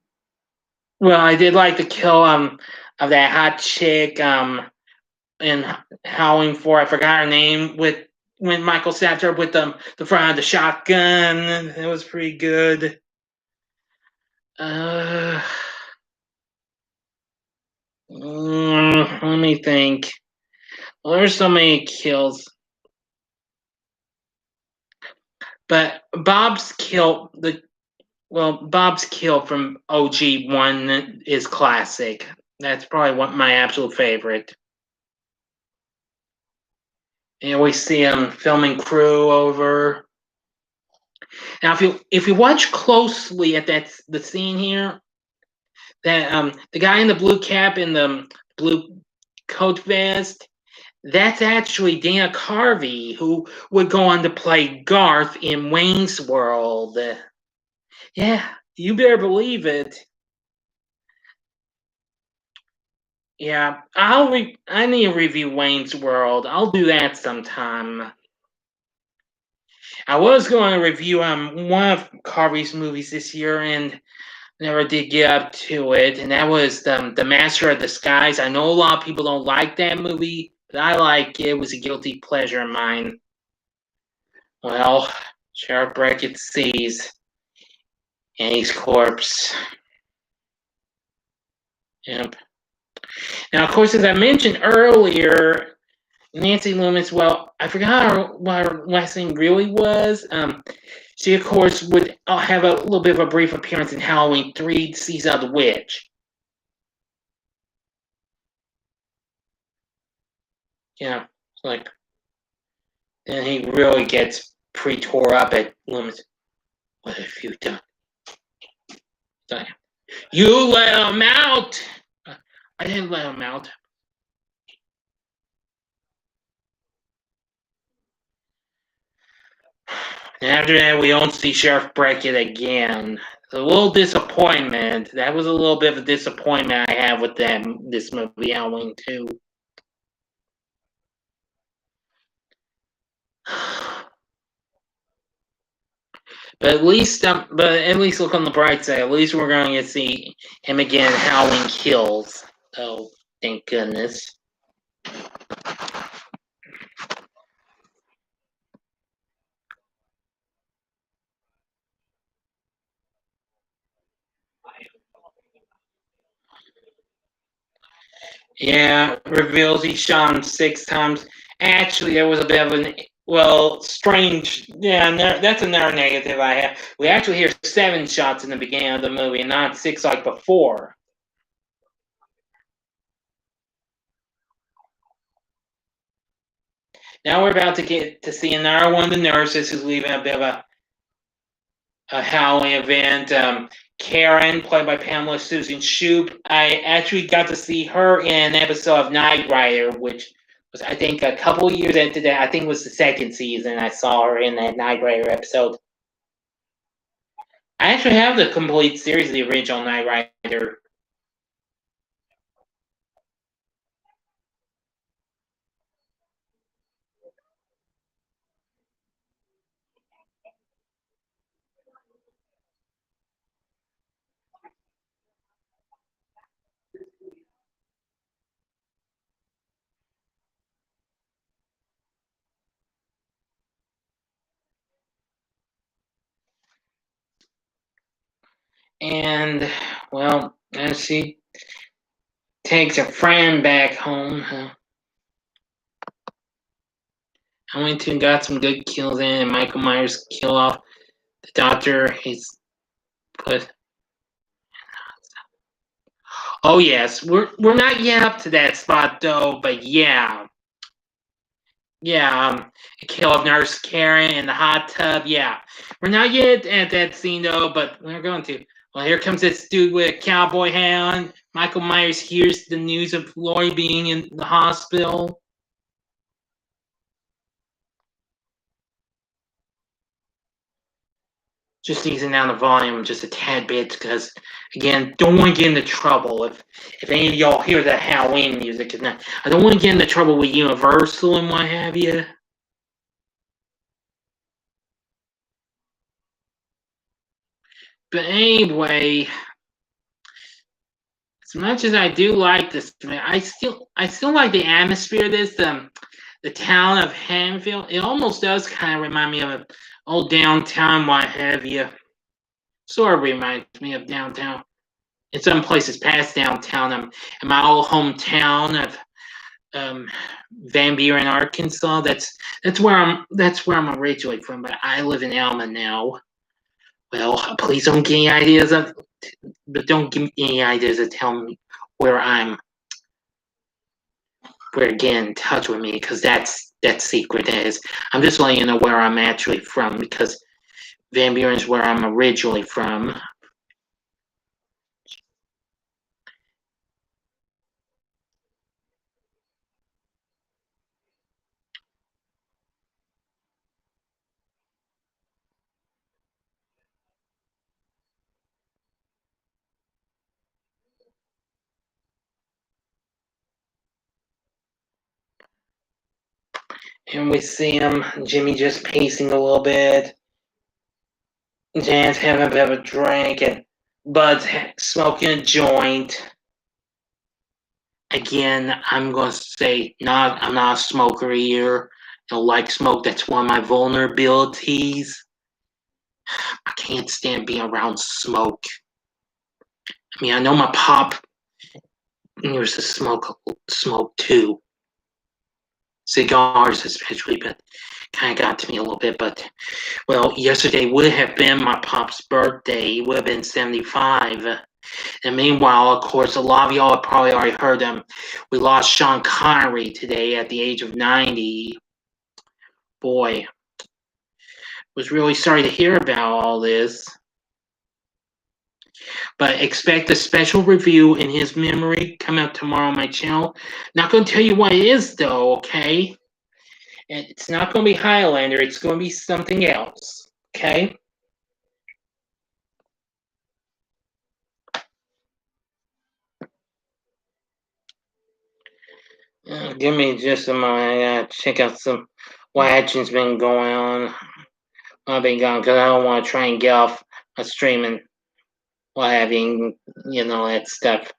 [SPEAKER 1] Well, I did like the kill of that hot chick in Howling 4. I forgot her name with when Michael stabbed her with the front of the shotgun. It was pretty good. Uh, let me think. Well, there's so many kills, but Bob's kill from OG one is classic. That's probably my absolute favorite. And we see him filming crew over. Now, if you watch closely at the scene here, that the guy in the blue cap and the blue coat vest, that's actually Dana Carvey, who would go on to play Garth in Wayne's World. Yeah, you better believe it. Yeah, I need to review Wayne's World. I'll do that sometime. I was going to review one of Carvey's movies this year and never did get up to it, and that was the Master of Disguise. I know a lot of people don't like that movie, but I like it. It was a guilty pleasure of mine. Well, Sheriff Brackett sees Annie's corpse. Yep. Now, of course, as I mentioned earlier, Nancy Loomis, well, I forgot what her last name really was. She, of course, would have a little bit of a brief appearance in Halloween 3, Season of the Witch. Yeah, like, and he really gets pretty tore up at Loomis. What have you done? You let him out! I didn't let him out. And after that, we don't see Sheriff Brackett again. A little disappointment. That was a little bit of a disappointment I have with this movie, Halloween 2. But at least look on the bright side. At least we're going to see him again in Halloween Kills. Oh, thank goodness. Yeah, reveals he shot him 6 times. Actually, there was a bit of an strange. Yeah, that's another negative I have. We actually hear 7 shots in the beginning of the movie, and not 6 like before. Now we're about to get to see another one of the nurses who's leaving a bit of a Halloween event. Karen, played by Pamela Susan Shoop. I actually got to see her in an episode of Knight Rider, which was, I think, a couple years into that. I think it was the 2nd season. I saw her in that Knight Rider episode. I actually have the complete series of the original Knight Rider. And, well, as she takes a friend back home, I went to and got some good kills in, and Michael Myers kill off the doctor. He's put. Oh yes, we're not yet up to that spot though, but yeah, kill of Nurse Karen in the hot tub. Yeah, we're not yet at that scene though, but we're going to. Well, here comes this dude with a cowboy hat on. Michael Myers hears the news of Laurie being in the hospital. Just easing down the volume just a tad bit because, again, don't want to get into trouble. If any of y'all hear that Halloween music, I don't want to get into trouble with Universal and what have you. But anyway, as much as I do like this, I still like the atmosphere of this. The town of Haddonfield. It almost does kind of remind me of an old downtown, what have you. Sort of reminds me of downtown. In some places past downtown, in my old hometown of Van Buren, Arkansas. That's where I'm originally from, but I live in Alma now. Well, please don't get any ideas but don't give me any ideas of telling me where get in touch with me, because that's secret. I'm just letting you know where I'm actually from, because Van Buren is where I'm originally from. And we see him, Jimmy just pacing a little bit. Jan's having a bit of a drink, and Bud's smoking a joint. Again, I'm going to say I'm not a smoker here. I don't like smoke. That's one of my vulnerabilities. I can't stand being around smoke. I mean, I know my pop used to smoke too. Cigars especially, but kind of got to me a little bit, but well, yesterday would have been my pop's birthday. He would have been 75. And meanwhile, of course, a lot of y'all have probably already heard them. We lost Sean Connery today at the age of 90. Boy, was really sorry to hear about all this. But expect a special review in his memory come out tomorrow on my channel. Not going to tell you what it is, though, okay? And it's not going to be Highlander. It's going to be something else, okay? Give me just a moment. I gotta check out what action's been going on. I've been gone because I don't want to try and get off a stream and what have you, that stuff.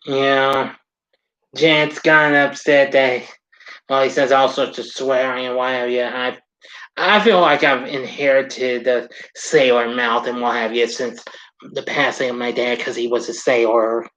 [SPEAKER 1] Yeah, Janet's gotten upset that, well, he says all sorts of swearing and what have you. I feel like I've inherited the sailor mouth and what have you since the passing of my dad because he was a sailor.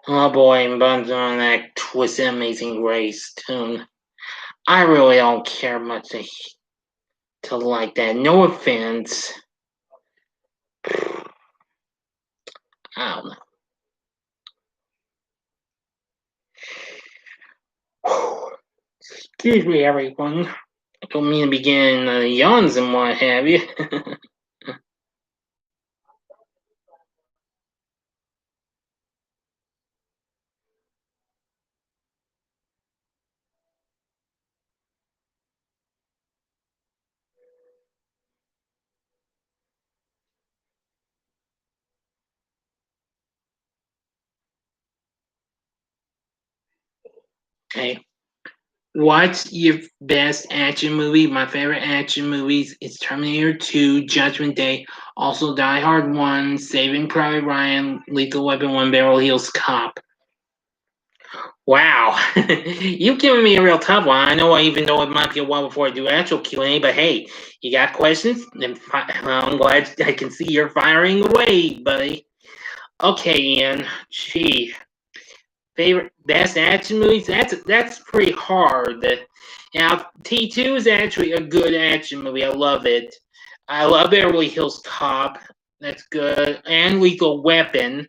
[SPEAKER 1] Oh boy, and Buns on that Twisted Amazing Grace tune. I really don't care much to like that. No offense. I don't know. Excuse me, everyone. I don't mean to begin yawns and what have you. Okay. What's your best action movie? My favorite action movies is Terminator 2, Judgment Day, also Die Hard 1, Saving Private Ryan, Lethal Weapon 1, Beverly Hills Cop. Wow, you've given me a real tough one. I know, even though it might be a while before I do actual Q&A, but hey, you got questions? Then I'm glad I can see you're firing away, buddy. Okay, Ian. Gee, favorite best action movies? That's pretty hard. Now, T2 is actually a good action movie. I love it. I love Beverly Hills Cop. That's good. And Lethal Weapon.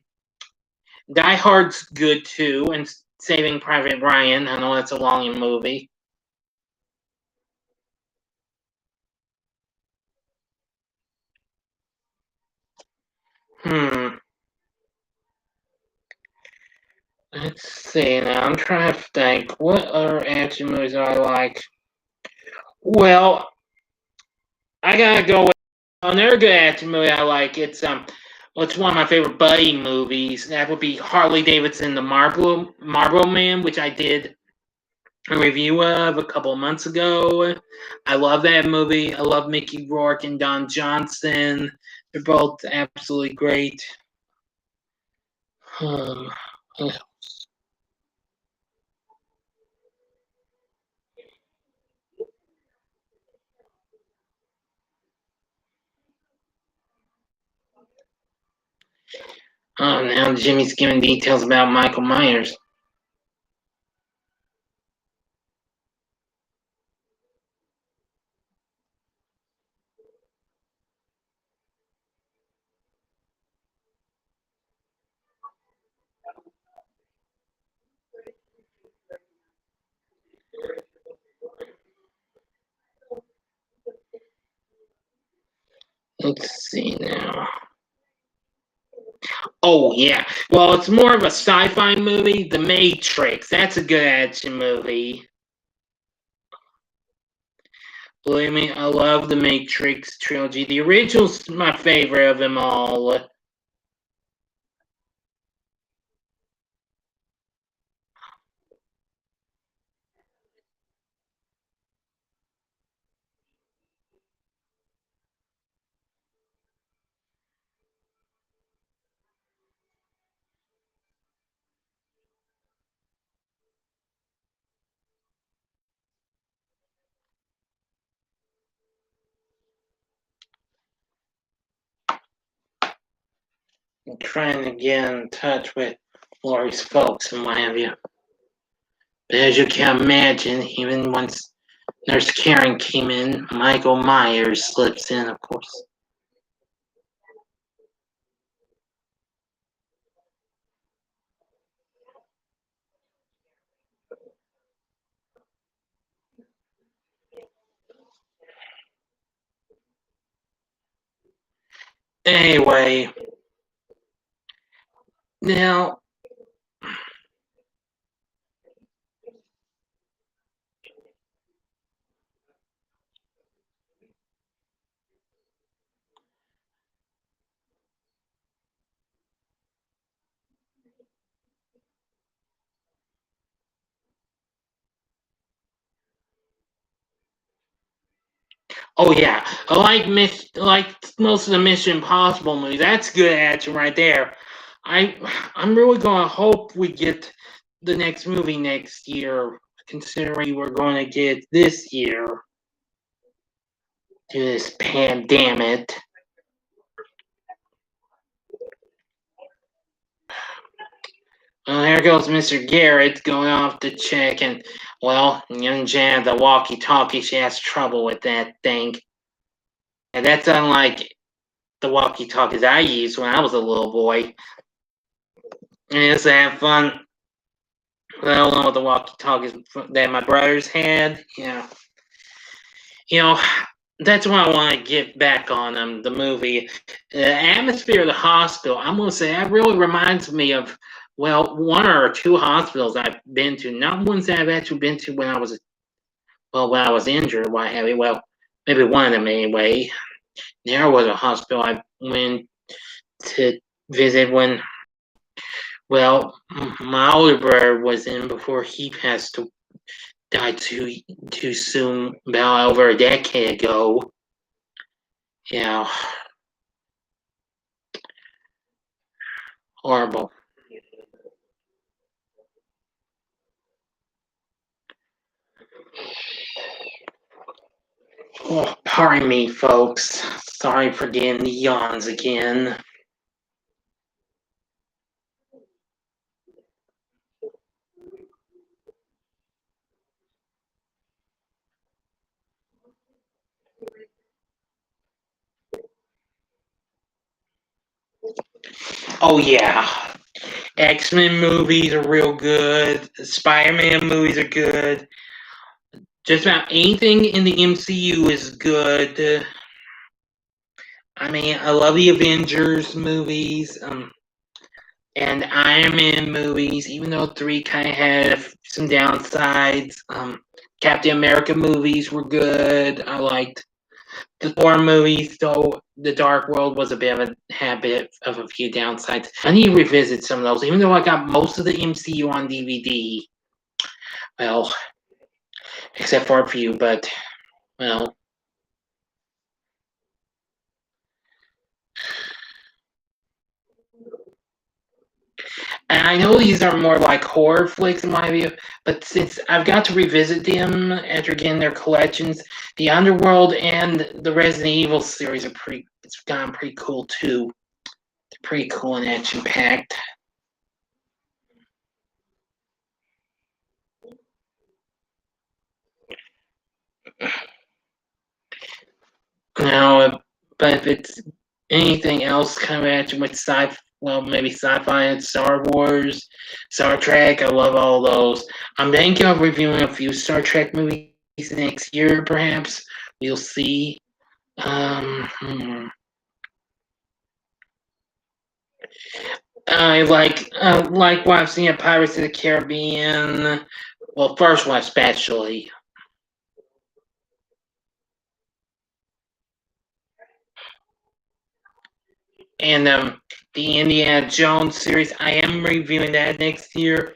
[SPEAKER 1] Die Hard's good too. And Saving Private Ryan. I know that's a long movie. Hmm. Let's see now. I'm trying to think. What other action movies do I like? Well, I gotta go with another good action movie I like. It's one of my favorite buddy movies. That would be Harley Davidson, the Marlboro Man, which I did a review of a couple of months ago. I love that movie. I love Mickey Rourke and Don Johnson. They're both absolutely great. Um, now Jimmy's giving details about Michael Myers. Let's see now. Oh yeah. Well, it's more of a sci-fi movie, The Matrix. That's a good action movie. Believe me, I love the Matrix trilogy. The original's my favorite of them all. I'm trying to get in touch with Laurie's folks and what have you. But as you can imagine, even once Nurse Karen came in, Michael Myers slips in, of course. Anyway, now, oh yeah, I like most of the Mission Impossible movies. That's good action right there. I'm really gonna hope we get the next movie next year, considering we're gonna get this year due to this pandemic. There goes Mr. Garrett going off to check, and well, young Jan, the walkie-talkie, she has trouble with that thing. And that's unlike the walkie-talkies I used when I was a little boy. And I used to have fun. I don't know what the walkie-talkies that my brothers had. Yeah, you know, that's what I want to get back on the movie. The atmosphere of the hospital, I'm going to say, that really reminds me of, well, one or two hospitals I've been to. Not ones that I've actually been to when I was, well, when I was injured, what have you. Well, maybe one of them anyway. There was a hospital I went to visit when, well, my older brother was in before he passed to died too soon, about over a decade ago. Yeah, horrible. Oh, pardon me, folks. Sorry for getting the yawns again. Oh yeah, X-Men movies are real good. Spider-Man movies are good. Just about anything in the MCU is good. I mean, I love the Avengers movies. And Iron Man movies, even though three kind of had some downsides. Captain America movies were good. I liked the Thor movies, though the Dark World was a bit of a habit of a few downsides. I need to revisit some of those, even though I got most of the MCU on DVD. Well, except for a few, but well. And I know these are more like horror flicks in my view, but since I've got to revisit them after getting their collections, the Underworld and the Resident Evil series are it's gotten pretty cool too. They're pretty cool and action packed. Now, but if it's anything else kind of action with well, maybe sci-fi and Star Wars, Star Trek, I love all those. I'm thinking of reviewing a few Star Trek movies next year, perhaps. We'll see. I like what I've seen at Pirates of the Caribbean. Well, first one especially. And the Indiana Jones series, I am reviewing that next year.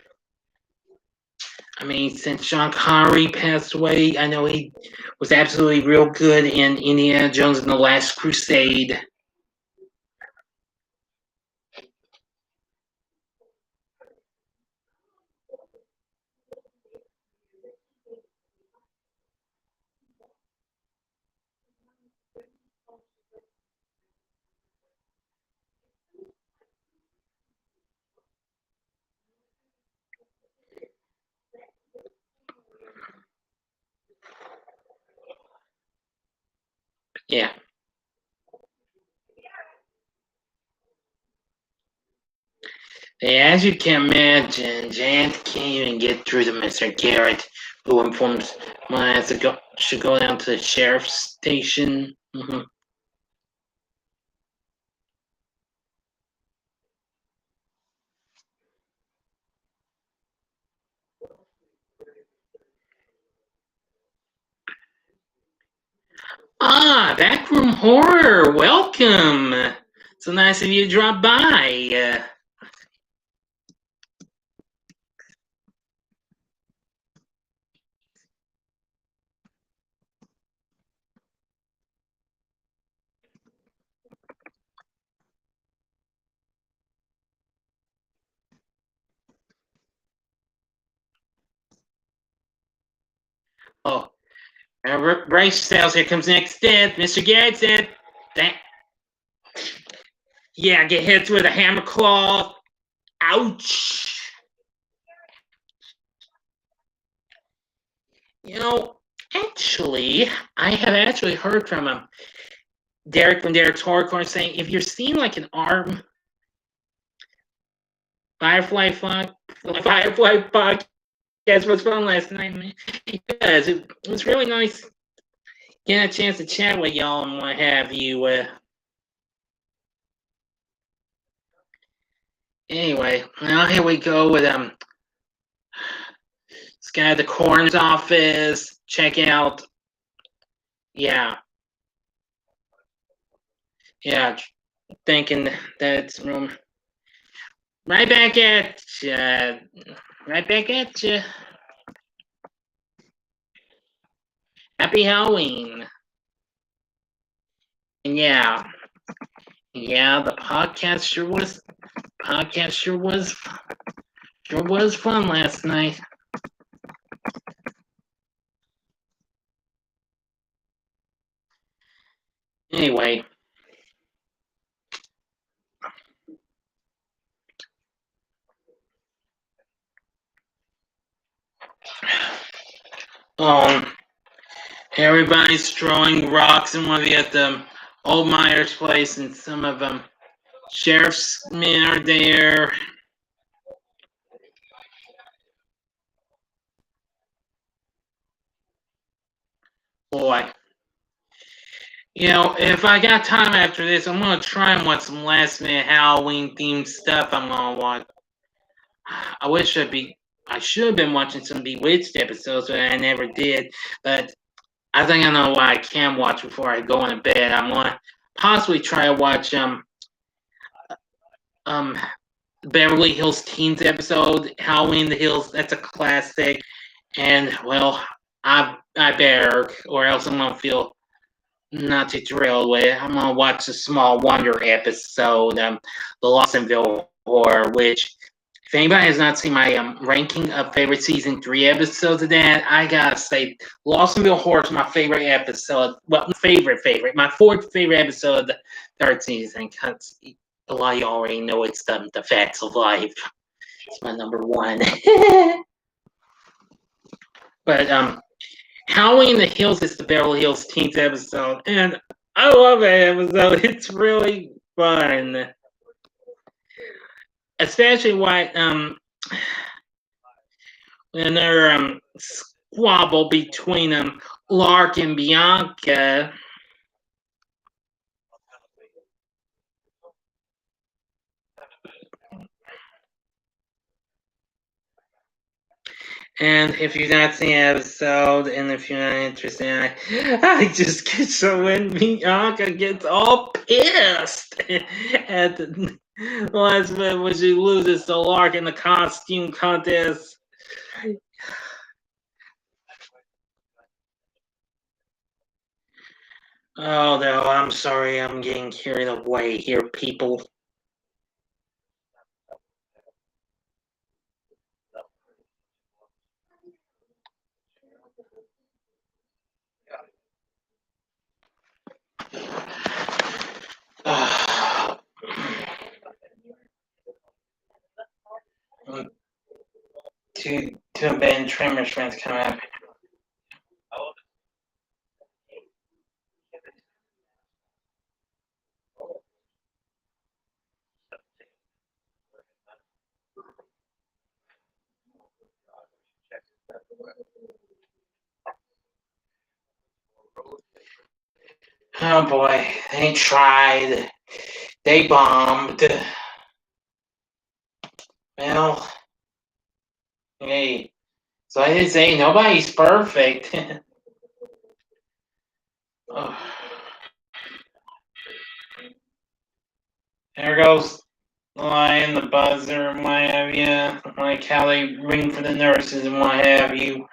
[SPEAKER 1] I mean, since Sean Connery passed away, I know he was absolutely real good in Indiana Jones and the Last Crusade. Yeah. As you can imagine, Jan can't even get through to Mr. Garrett, who informs Miles should go down to the sheriff's station. Ah, Backroom Horror, welcome. So nice of you to drop by. Oh, Bryce Styles here comes next. Dead. Mr. Garrett's dead. Yeah, get hit with a hammer claw. Ouch. You know, actually, I have actually heard from Derek from Derek's Horror Corner saying if you're seeing like an arm, Firefly podcast was fun last night, man. Because it was really nice getting a chance to chat with y'all and what have you. Anyway, now here we go with this guy at the coroner's office. Check out, yeah, thinking that it's room. Right back at you. Right back at you. Happy Halloween. And yeah, the podcast sure was fun last night. Anyway. Everybody's throwing rocks and what at the old Myers place, and some of them sheriff's men are there. Boy, if I got time after this, I'm gonna try and watch some last minute Halloween themed stuff. I'm gonna watch. I should have been watching some Bewitched episodes, but I never did. But I think I know what I can watch before I go into bed. I'm gonna possibly try to watch Beverly Hills Teens episode, Halloween the Hills. That's a classic. And well, I better, or else I'm gonna feel not too thrilled with it. I'm gonna watch the Small Wonder episode, the Lawsonville Horror, which if anybody has not seen my ranking of favorite season 3 episodes of that, I gotta say, Lawsonville Horror is my favorite episode. Well, favorite. My fourth favorite episode of the third season, because a lot of you already know it's the Facts of Life. It's my number one. But Halloween in the Hills is the Beverly Hills Teens episode, and I love that episode. It's really fun, especially when they're squabble between Lark and Bianca. And if you've not seen the episode, and if you're not interested, I just get so when Bianca gets all pissed at the last minute when she loses to Lark in the costume contest. Oh no, I'm sorry, I'm getting carried away here, people. Two Ben Trimmer friends coming up. Oh boy, they tried. They bombed. Well, hey, so I did say nobody's perfect. Oh. There goes the line, the buzzer, and what have you. Like how they ring for the nurses and what have you.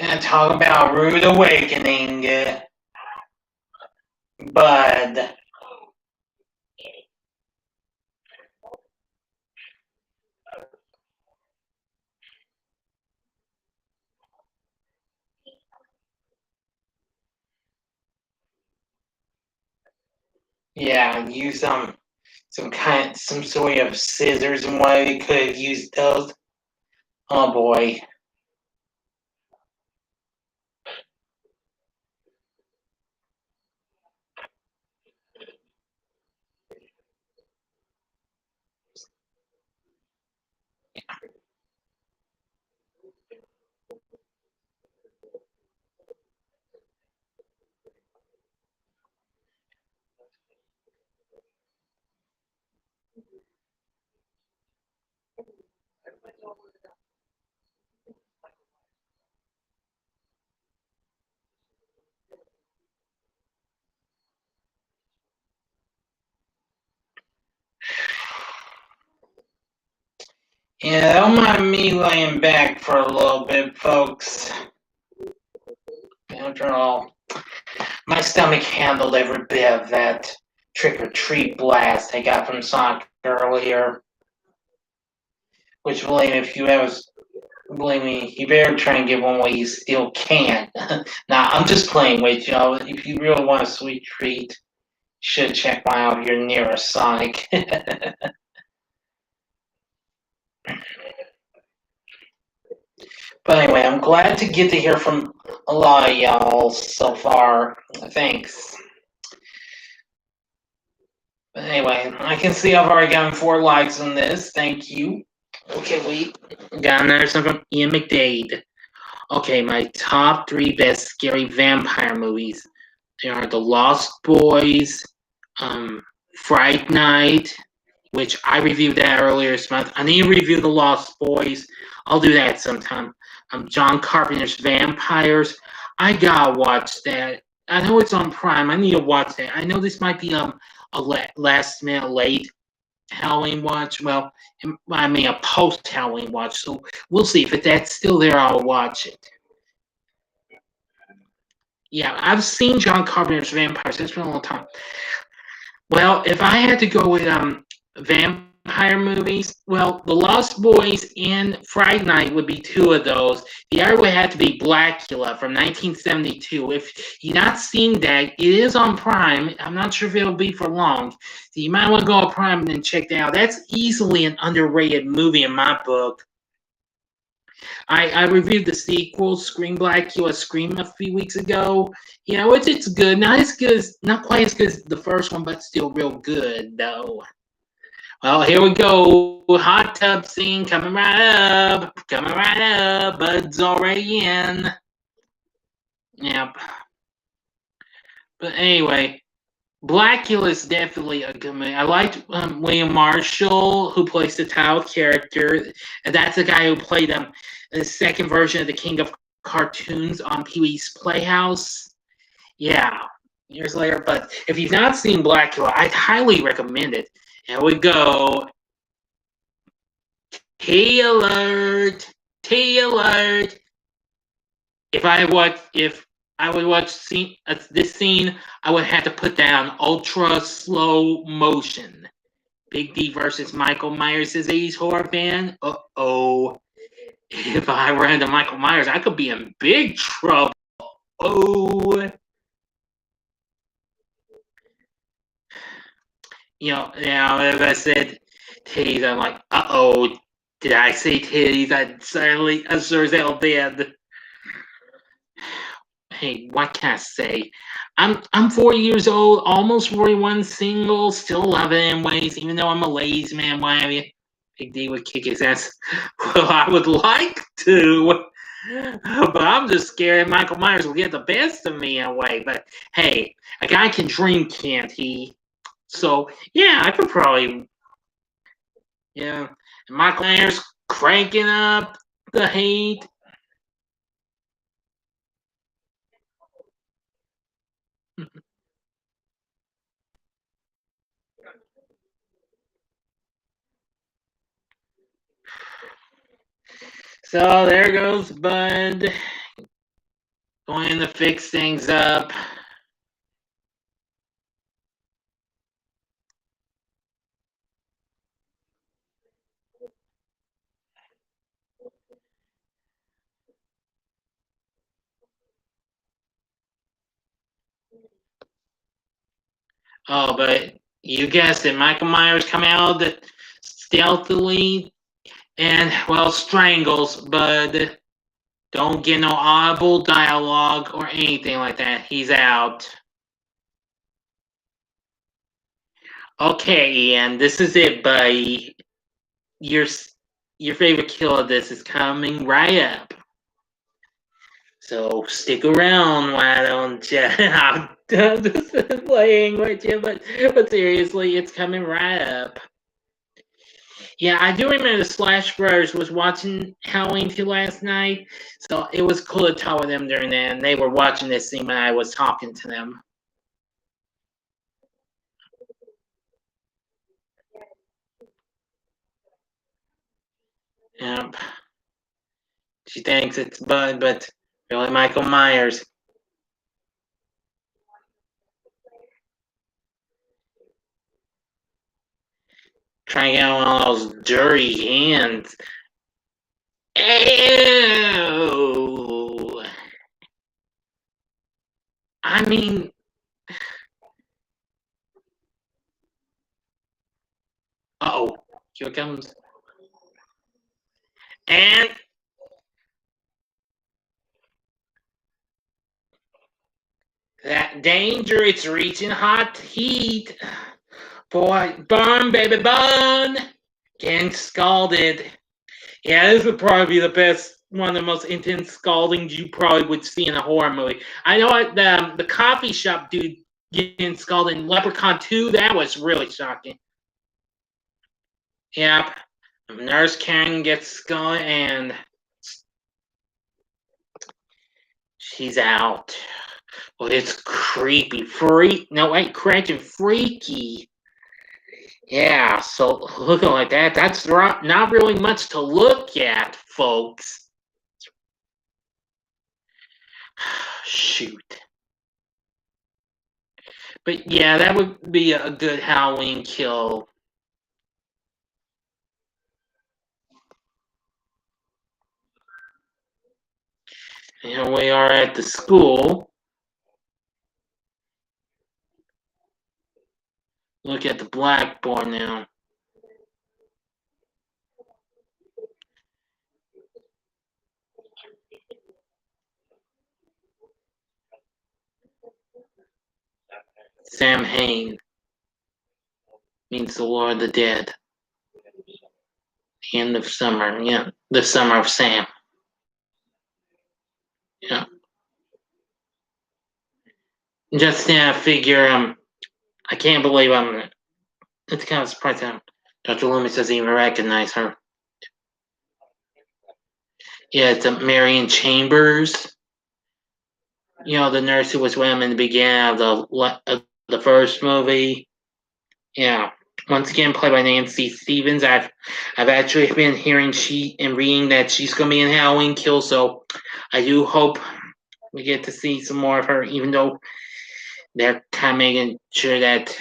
[SPEAKER 1] And talk about rude awakening, Bud. Yeah, use some sort of scissors and what they could have used those. Oh boy. Yeah, don't mind me laying back for a little bit, folks. After all, my stomach handled every bit of that trick-or-treat blast I got from Sonic earlier. Which, believe me, you better try and get one while you still can. Nah, I'm just playing with you. If you really want a sweet treat, you should check one out your nearest Sonic. But anyway, I'm glad to get to hear from a lot of y'all so far. Thanks. But anyway, I can see I've already gotten 4 likes on this. Thank you. Okay, we got another something from Ian McDade. Okay, my top 3 best scary vampire movies. They are The Lost Boys, Fright Night, which I reviewed that earlier this month. I need to review The Lost Boys. I'll do that sometime. John Carpenter's Vampires. I gotta watch that. I know it's on Prime. I need to watch that. I know this might be a last minute late Halloween watch. Well, I mean a post Halloween watch. So we'll see if that's still there. I'll watch it. Yeah, I've seen John Carpenter's Vampires. It's been a long time. Well, if I had to go with vampires vampire movies, well, The Lost Boys and Fright Night would be two of those. The other would have to be Blackula from 1972. If you've not seen that, it is on Prime. I'm not sure if it'll be for long. So you might want to go on Prime and check that out. That's easily an underrated movie in my book. I reviewed the sequel, Scream Blackula Scream, a few weeks ago. You know, it's good. Not as good as, not quite as good as the first one, but still real good though. Well, here we go. Hot tub scene coming right up. Coming right up. Bud's already in. Yep. But anyway, Blackula is definitely a good movie. I liked William Marshall, who plays the title character. And that's the guy who played the second version of the King of Cartoons on Pee-wee's Playhouse. Yeah, years later. But if you've not seen Blackula, I'd highly recommend it. Here we go. Tea alert! Tea alert! If I would watch this scene, I would have to put down ultra slow motion. Big D versus Michael Myers is 80s horror fan. Uh-oh. If I ran into Michael Myers, I could be in big trouble. Oh. As I said titties, I'm like, uh-oh. Did I say titties? I suddenly, I sure as hell did. Hey, what can I say? I'm 40 years old, almost 41, single, still loving in ways, even though I'm a lazy man. Why have you? Big D would kick his ass. Well, I would like to, but I'm just scared Michael Myers will get the best of me in a way. But hey, a guy can dream, can't he? So yeah, I could probably, yeah. And Michael Myers cranking up the hate. So there goes Bud, going to fix things up. Oh, but you guessed it, Michael Myers come out stealthily and, well, strangles Bud. Don't get no audible dialogue or anything like that. He's out. Okay, Ian, this is it, buddy. Your your favorite kill of this is coming right up. So stick around, why don't you? I'm just playing with you, but seriously, it's coming right up. Yeah, I do remember the Slash Brothers was watching Halloween 2 last night, so it was cool to talk with them during that, and they were watching this scene when I was talking to them. Yep. She thinks it's Bud, but really Michael Myers. Trying to get one of those dirty hands. Ew. I mean, uh-oh, here it comes. And that danger, it's reaching hot heat. Boy, burn, baby, burn. Getting scalded. Yeah, this would probably be the best, one of the most intense scaldings you probably would see in a horror movie. I know the coffee shop dude getting scalded in Leprechaun 2, that was really shocking. Yep. Nurse Karen gets scalded and she's out. Well, it's creepy. Cracking freaky. Yeah, so looking like that, that's not really much to look at, folks. Shoot. But yeah, that would be a good Halloween kill. Here we are at the school. Look at the blackboard now. Samhain means the Lord of the Dead. End of summer, yeah. The summer of Sam. Yeah. Just figure, I can't believe it's kind of surprising. Dr. Loomis doesn't even recognize her. Yeah, it's Marion Chambers. The nurse who was with him in the beginning of the first movie. Yeah. Once again, played by Nancy Stevens. I've actually been hearing and reading that she's going to be in Halloween Kills, so I do hope we get to see some more of her, even though they're kind of making sure that,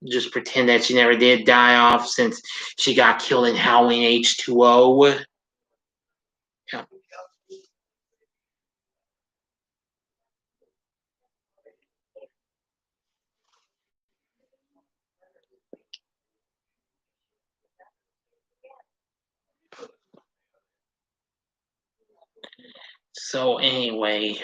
[SPEAKER 1] just pretend that she never did die off since she got killed in Halloween H2O. Yeah. So anyway.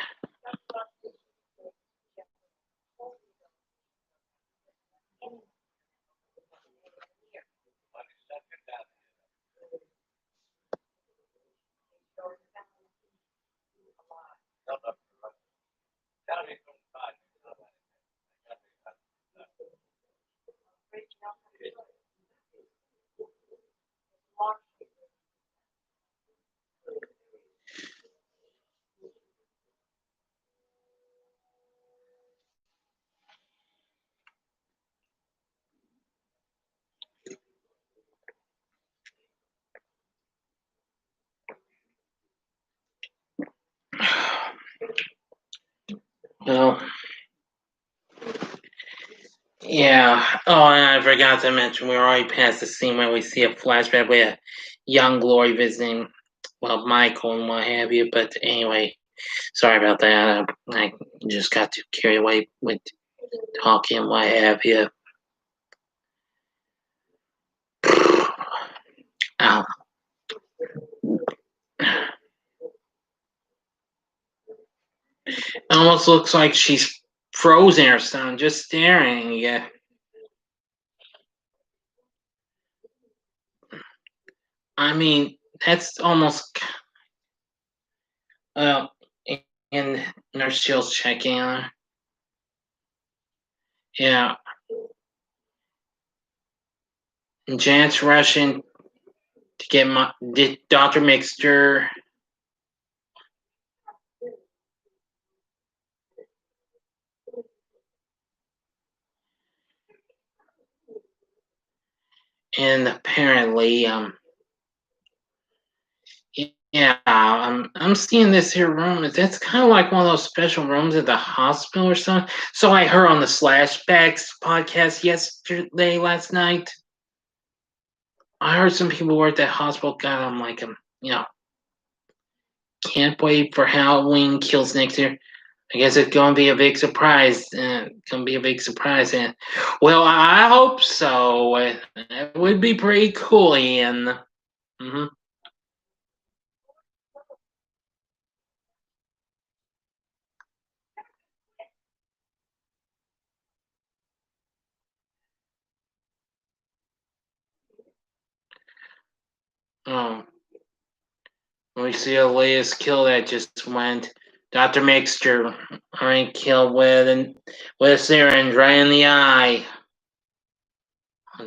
[SPEAKER 1] Well, yeah. Oh, and I forgot to mention, we're already past the scene where we see a flashback with young Glory visiting, Michael and what have you. But anyway, sorry about that. I just got too carried away with talking and what have you. Ow. It almost looks like she's frozen or something, just staring. Yeah. I mean, that's almost. Uh, and Nurse Jill's checking on her. Yeah. And Janet's rushing to get Dr. Mixter. And apparently, yeah, I'm seeing this here room. That's kind of like one of those special rooms at the hospital or something. So I heard on the Slashbacks podcast last night. I heard some people were at that hospital. God, I'm like, can't wait for Halloween Kills next year. I guess it's gonna be a big surprise. Gonna be a big surprise, and I hope so. It would be pretty cool, Ian. Mm-hmm. Oh, we see a latest kill that just went. Dr. Mixture, already killed with a syringe right in the eye.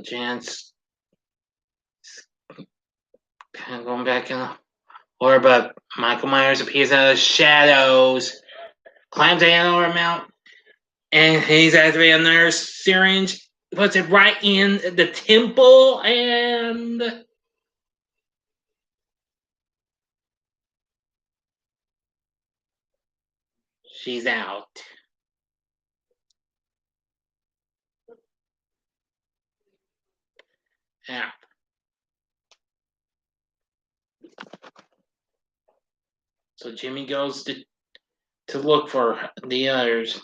[SPEAKER 1] Jan's kind of going back in the or but Michael Myers appears out of the shadows, climbs down over a mountain, and he's activating another syringe, puts it right in the temple, and she's out. Yeah. So Jimmy goes to to look for the others.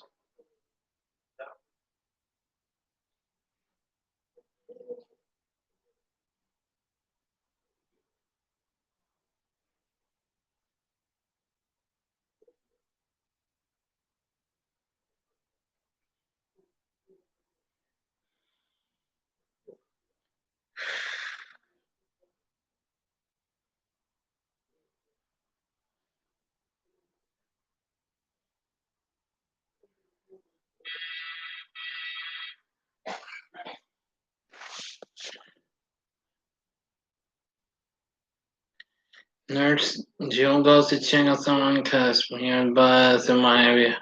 [SPEAKER 1] Nurse Jill goes to check on someone because we hear buzz in my area.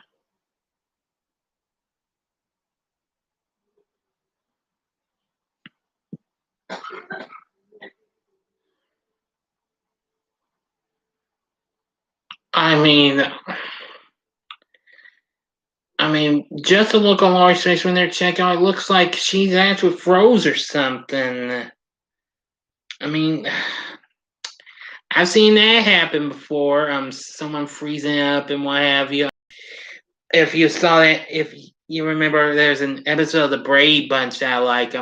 [SPEAKER 1] I mean, just to look on Laurie's face when they're checking out, it looks like she's actually froze or something. I mean, I've seen that happen before. Someone freezing up and what have you. If you saw that, if you remember, there's an episode of the Brady Bunch that I like.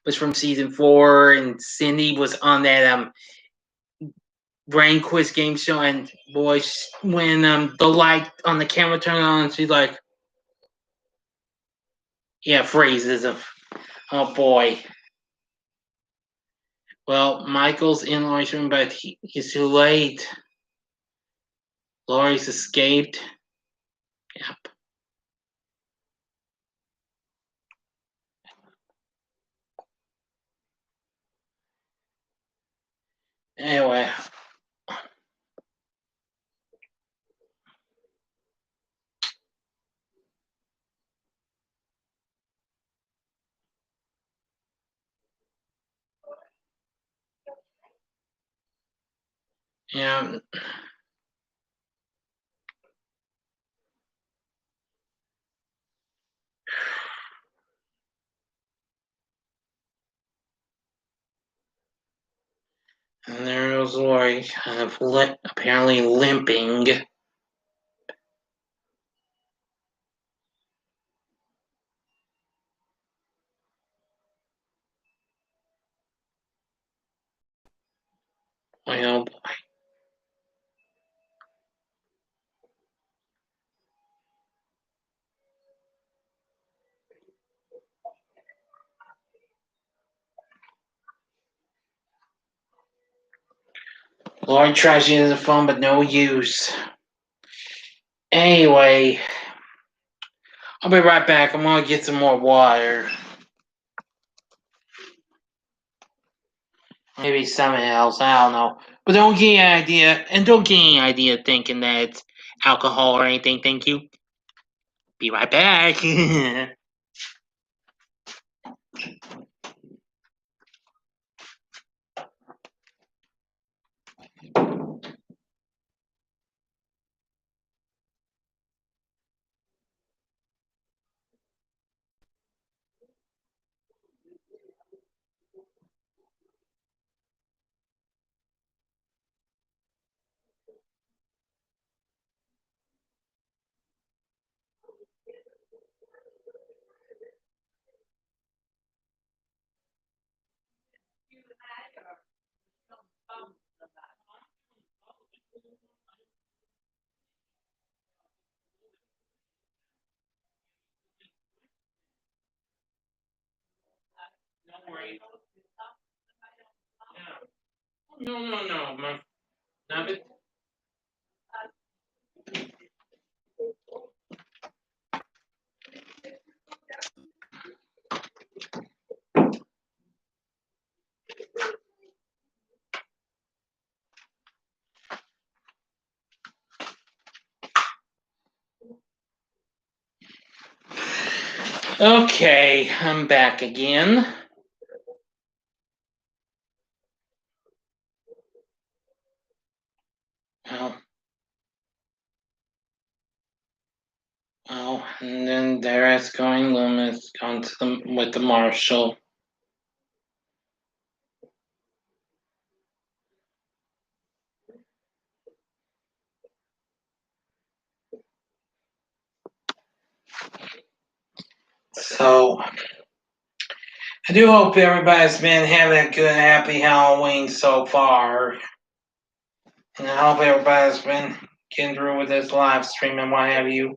[SPEAKER 1] Was from season 4, and Cindy was on that brain quiz game show, and boy, when the light on the camera turned on, she's like, yeah, phrases of, oh boy. Well, Michael's in Laurie's room, but he's too late. Laurie's escaped. Yep. Anyway. Yeah. And there was Laurie, kind of apparently limping. Oh boy. Laurie tries using the phone, but no use. Anyway, I'll be right back. I'm gonna get some more water. Maybe something else. I don't know. But don't get any idea, and don't get any idea thinking that it's alcohol or anything. Thank you. Be right back. No. Not it. Okay, I'm back again. And then there's going Loomis gone to with the marshal. So I do hope everybody's been having a good, happy Halloween so far. And I hope everybody's been getting through with this live stream and what have you.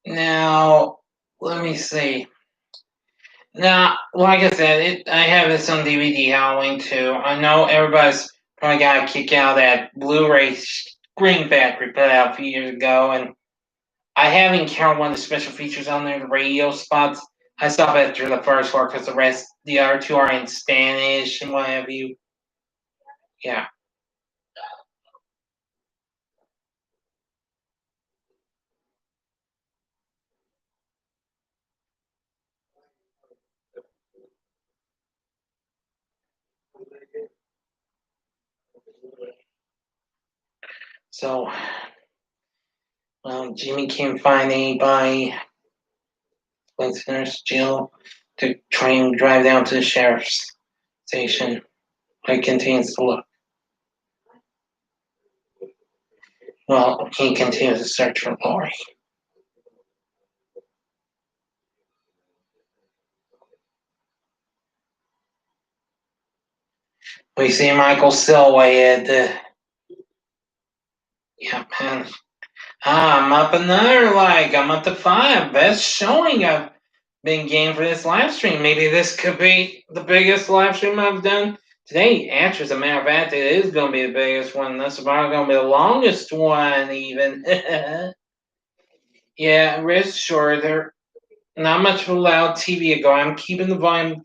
[SPEAKER 1] Now, let me see. Now, like I said, I have this on DVD Halloween too. I know everybody's probably got a kick out of that Blu-ray Screen Factory put out a few years ago, and I haven't encountered one of the special features on there, the radio spots. I stopped after the first one because the other two are in Spanish and what have you. Yeah. So, Jimmy can't find anybody. Listeners, Jill, to try and drive down to the sheriff's station. It continues to look. Well, he continues to search for Lori. We see Michael Silway at the. Yeah, man. I'm up another like. I'm up to 5. Best showing I've been getting for this live stream. Maybe this could be the biggest live stream I've done today. Actually, as a matter of fact, it is going to be the biggest one. This is probably going to be the longest one, even. Yeah, rest assured, there not much of a loud TV ago. I'm keeping the volume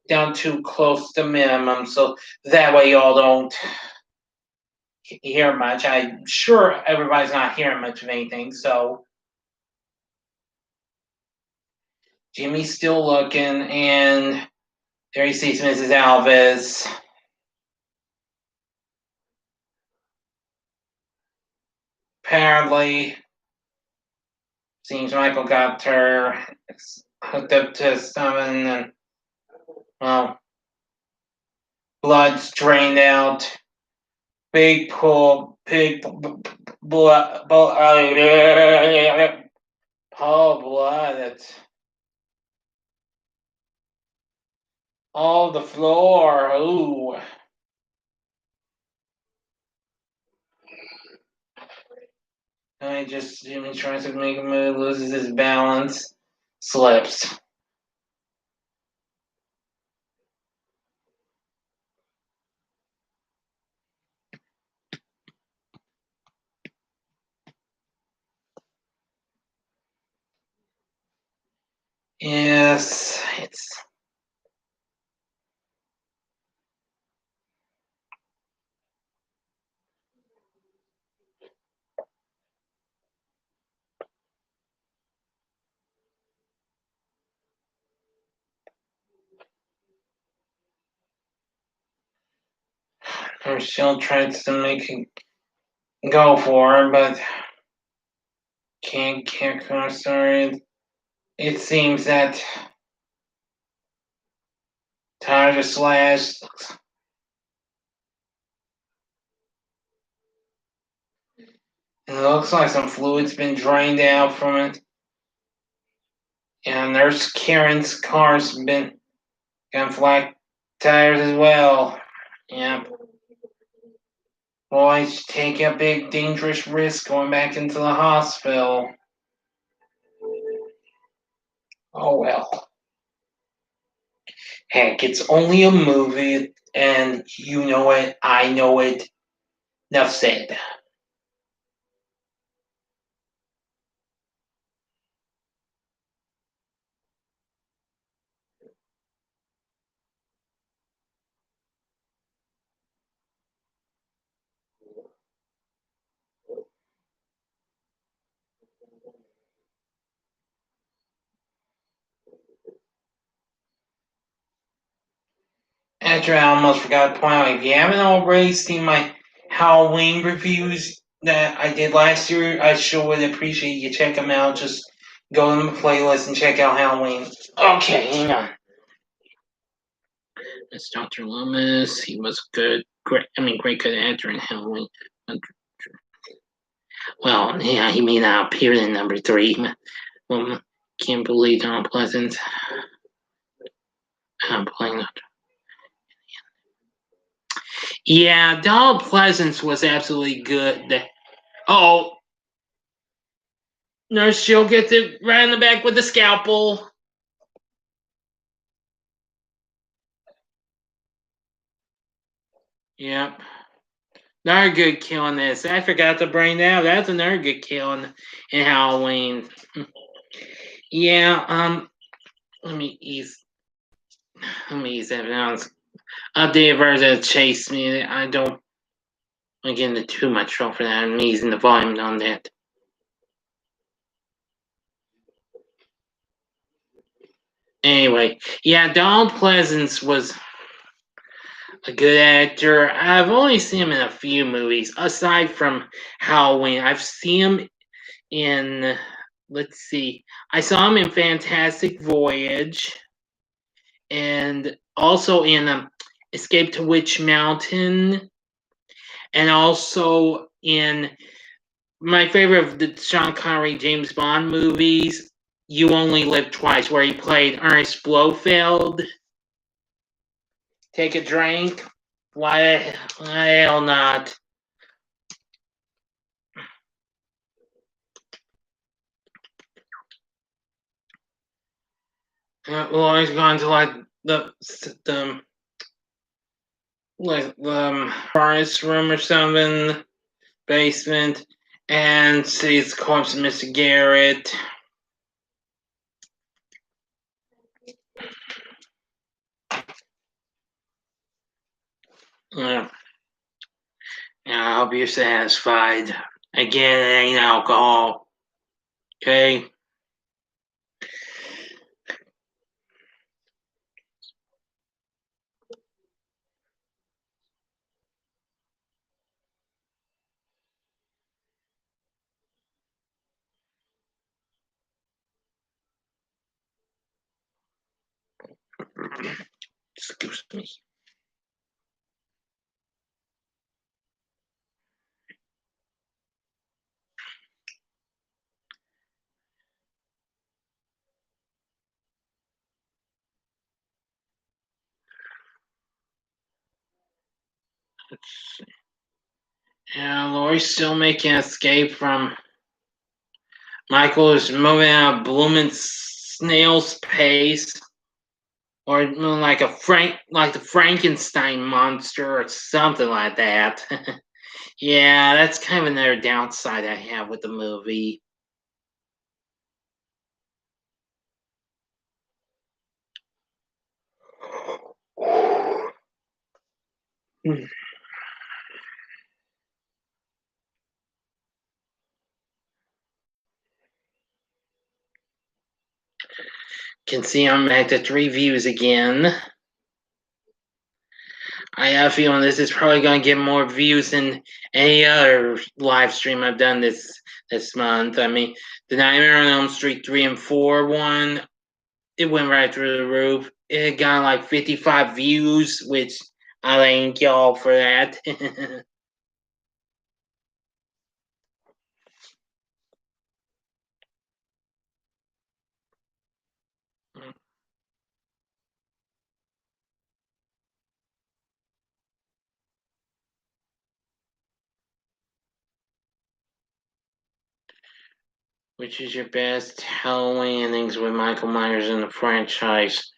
[SPEAKER 1] down to close to minimum, so that way y'all don't hear much. I'm sure everybody's not hearing much of anything, so Jimmy's still looking, and there he sees Mrs. Alves. Apparently, seems Michael got her hooked up to something, and well, blood's drained out. Big pool, big blood, oh, blood. It's all the floor. Ooh. Jimmy tries to make a move, loses his balance, slips. Yes, it's. Michelle tries to make it go for her, but can't get her. It seems that tires are slashed. It looks like some fluid's been drained out from it. And Nurse Karen's car's been got flat tires as well. Yep. Boys take a big dangerous risk going back into the hospital. Oh well. Heck, it's only a movie, and you know it, I know it. Enough said. Actually, I almost forgot to point out, if you haven't already seen my Halloween reviews that I did last year, I sure would appreciate you check them out. Just go to the playlist and check out Halloween. Okay, hang on. It's Dr. Loomis. He was great good actor in Halloween. Well, yeah, he may not appear in number 3. Well, can't believe Donald Pleasant. I'm playing that. Yeah, Donald Pleasance was absolutely good. Oh, Nurse Jill gets it right in the back with the scalpel. Yep. Another good kill in this. I forgot to bring that up. That's another good kill in Halloween. Yeah, let me ease that down. Updated version of Chase Me. I don't get into too much trouble for that. I'm easing the volume on that. Anyway, yeah, Donald Pleasance was a good actor. I've only seen him in a few movies, aside from Halloween. I've seen him in, let's see, I saw him in Fantastic Voyage, and also in Escape to Witch Mountain, and also in my favorite of the Sean Connery James Bond movies, You Only Live Twice, where he played Ernest Blofeld. Take a drink. Why the hell not? Laurie's gone to like the furnace room or something, basement, and sees the corpse of Mr. Garrett. Yeah. I hope you're satisfied. Again, it ain't alcohol. Okay? Excuse me. Let's see. Yeah, Laurie's still making an escape from Michael is moving at a blooming snail's pace, or like the Frankenstein monster, or something like that. Yeah, that's kind of another downside I have with the movie. Can see I'm at the 3 views again. I have a feeling this is probably going to get more views than any other live stream I've done this month. I mean, the Nightmare on Elm Street 3 and 4 one, it went right through the roof. It got like 55 views, which I thank y'all for that. Which is your best Halloween endings with Michael Myers in the franchise?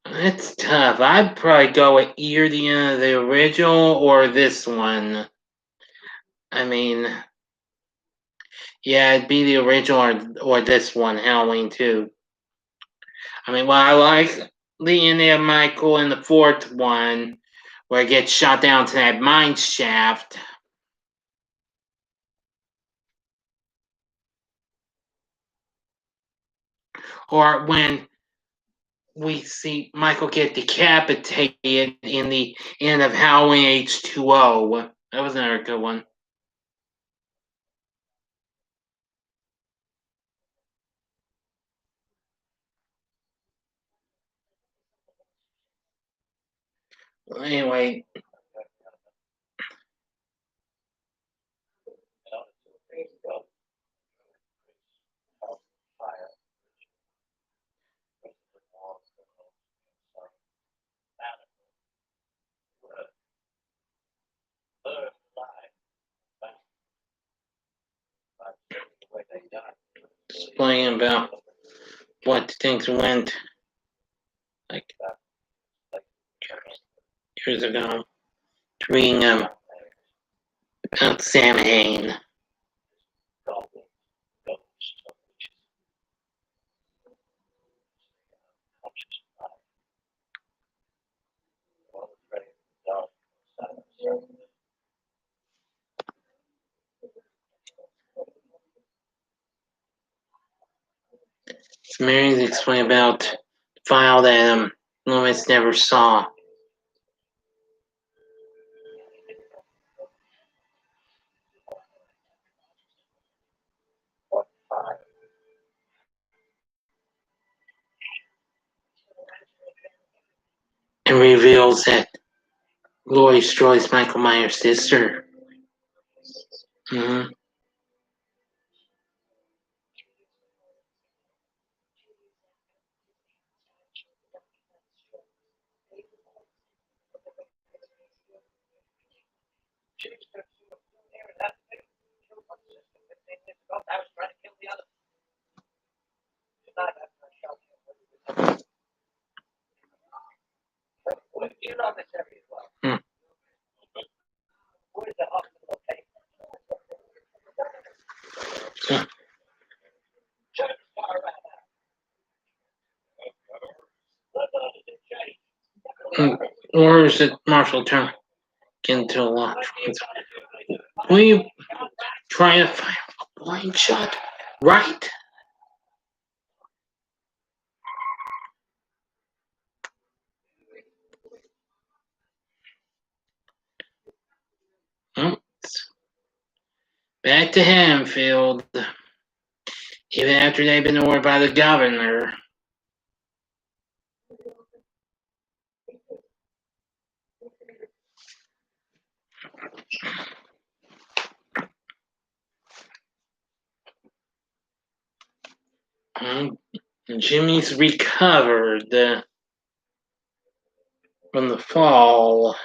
[SPEAKER 1] That's tough. I'd probably go with either the end of the original or this one. I mean, Yeah, it'd be the original or this one, Halloween 2. I mean, well, I like the ending of Michael in the fourth one, where he gets shot down to that mine shaft. Or when we see Michael get decapitated in the end of Halloween H2O. That was another good one. Anyway. Explain about what things went like years ago. Reading about Sam Hain. Mary's explain about the file that Loomis never saw. And reveals that Laurie Strode's Michael Myers' sister. Mm-hmm. Hmm. Or is it Marshall turn into a lot? Will you try to fire a blind shot? Right? Hmm. Back to Hanfield. Even after they've been ordered by the governor. Jimmy's recovered from the fall.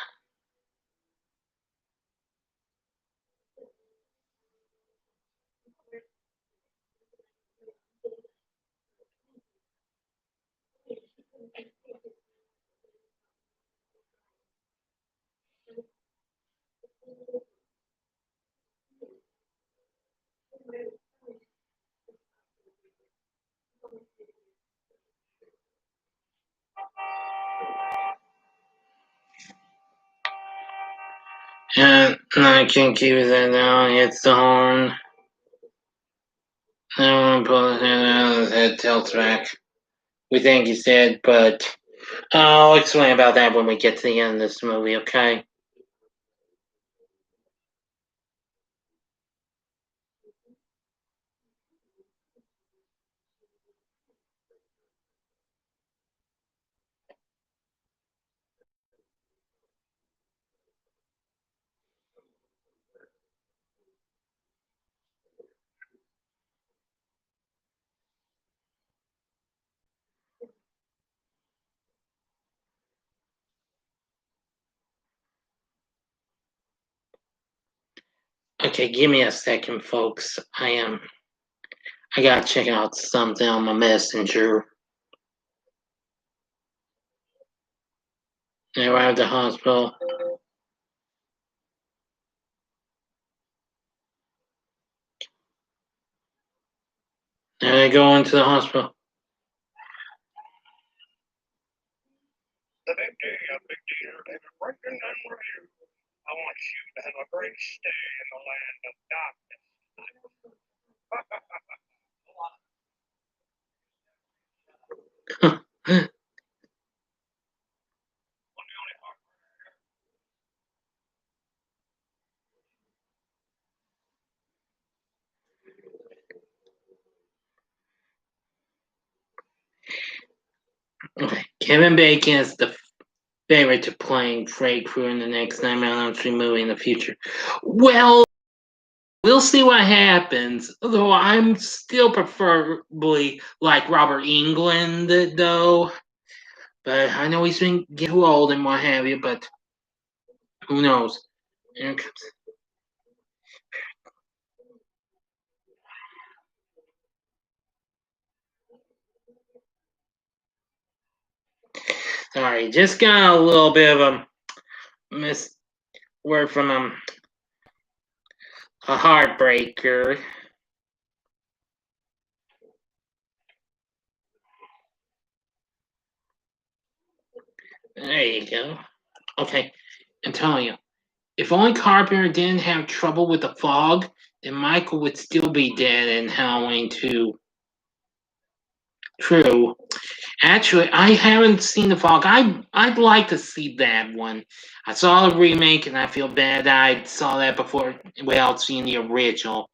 [SPEAKER 1] And I can't keep that down. It's the horn. Everyone pull his hand out of his head, tilts back. We think he's dead, but I'll explain about that when we get to the end of this movie, okay? Okay, give me a second, folks. I gotta check out something on my messenger. I arrived at the hospital. And I go into the hospital.
[SPEAKER 2] The big D, a big dealer, David Breaking and Review. I want you to have a great stay in the land of darkness.
[SPEAKER 1] Okay. Kevin Bacon is the favorite to playing Freddy Krueger in the next Nightmare on Elm Street movie in the future. Well, we'll see what happens. Although I'm still preferably like Robert Englund, though. But I know he's been getting too old and what have you. But who knows? Here comes. Sorry, just got a little bit of a miss word from a heartbreaker. There you go. Okay, I'm telling you, if only Carpenter didn't have trouble with the fog, then Michael would still be dead in Halloween 2. True. Actually, I haven't seen the fog. I'd like to see that one. I saw the remake and I feel bad I saw that before without seeing the original.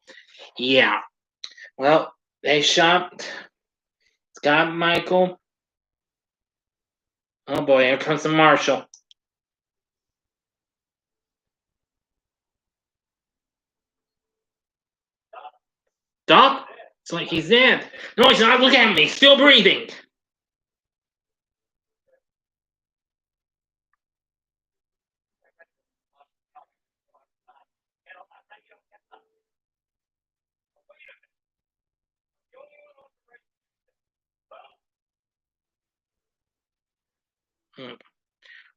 [SPEAKER 1] Yeah. Well, they shot Scott Michael. Oh boy, here comes the marshal. Stop! It's like he's dead. No, he's not. Look at me. Still breathing.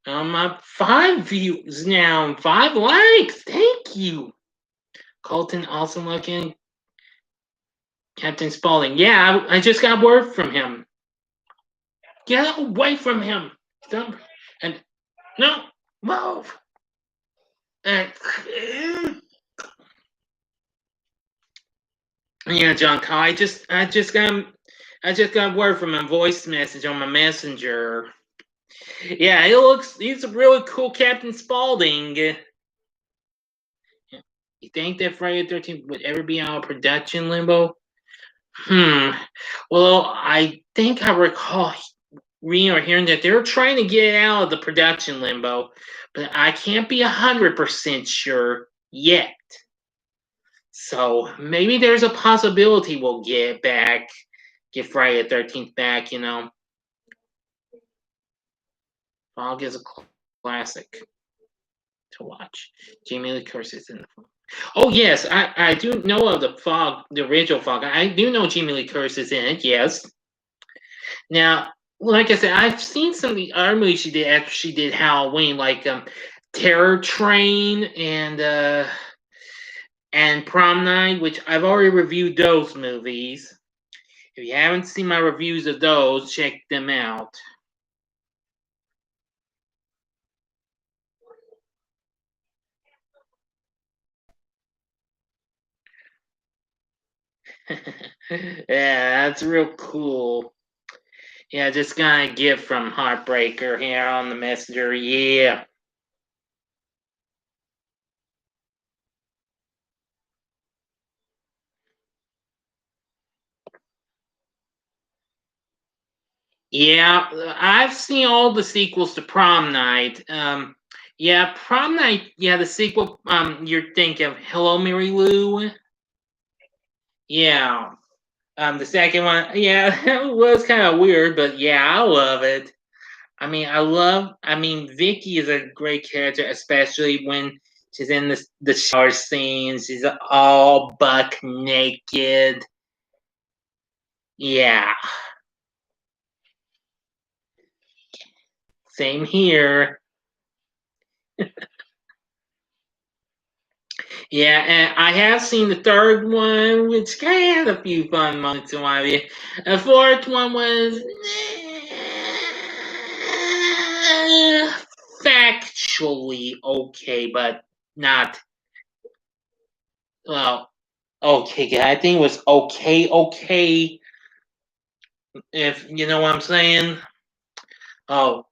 [SPEAKER 1] I'm up 5 views now, 5 likes. Thank you. Colton also looking. Captain Spaulding. Yeah, I just got word from him. Get away from him. Stop. And no, move. And yeah, John Kyle. I just got word from him. Voice message on my messenger. Yeah, he's a really cool Captain Spaulding. You think that Friday the 13th would ever be out of production limbo? Well, I think I recall reading or hearing that they're trying to get it out of the production limbo, but I can't be 100% sure yet. So maybe there's a possibility we'll get Friday the 13th back, Fog is a classic to watch. Jamie Lee Curtis in the film. Oh yes, I do know of the Fog, the original Fog. I do know Jamie Lee Curtis is in it. Yes. Now, like I said, I've seen some of the other movies she did after she did Halloween, like Terror Train and Prom Night, which I've already reviewed those movies. If you haven't seen my reviews of those, check them out. Yeah, that's real cool. Yeah, just got a gift from Heartbreaker here on the messenger. Yeah. Yeah, I've seen all the sequels to Prom Night. Yeah, Prom Night. Yeah, the sequel. You're thinking of Hello, Mary Lou. Yeah. The second one. Yeah, it was kind of weird, but yeah, I love it. I mean, Vicky is a great character, especially when she's in the shower scene. She's all buck naked. Yeah, same here. Yeah, and I have seen the third one, which kind of had a few fun moments in my view. The fourth one was factually okay, but not well. Okay, I think it was okay. If you know what I'm saying. Oh,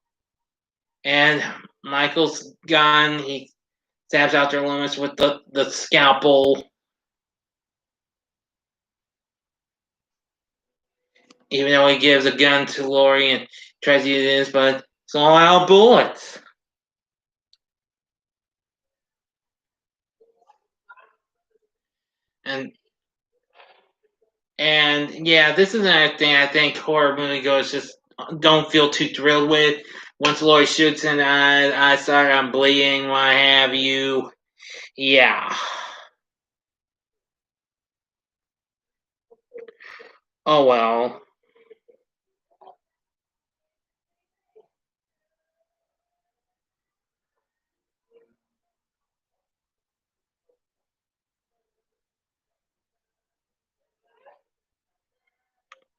[SPEAKER 1] and Michael's gun. He stabs out their limits with the scalpel. Even though he gives a gun to Lori and tries to use this, but it's all out bullets. And yeah, this is another thing I think horror movie goes just don't feel too thrilled with. Once Lori shoots and I start I'm bleeding, what have you. Yeah. Oh well.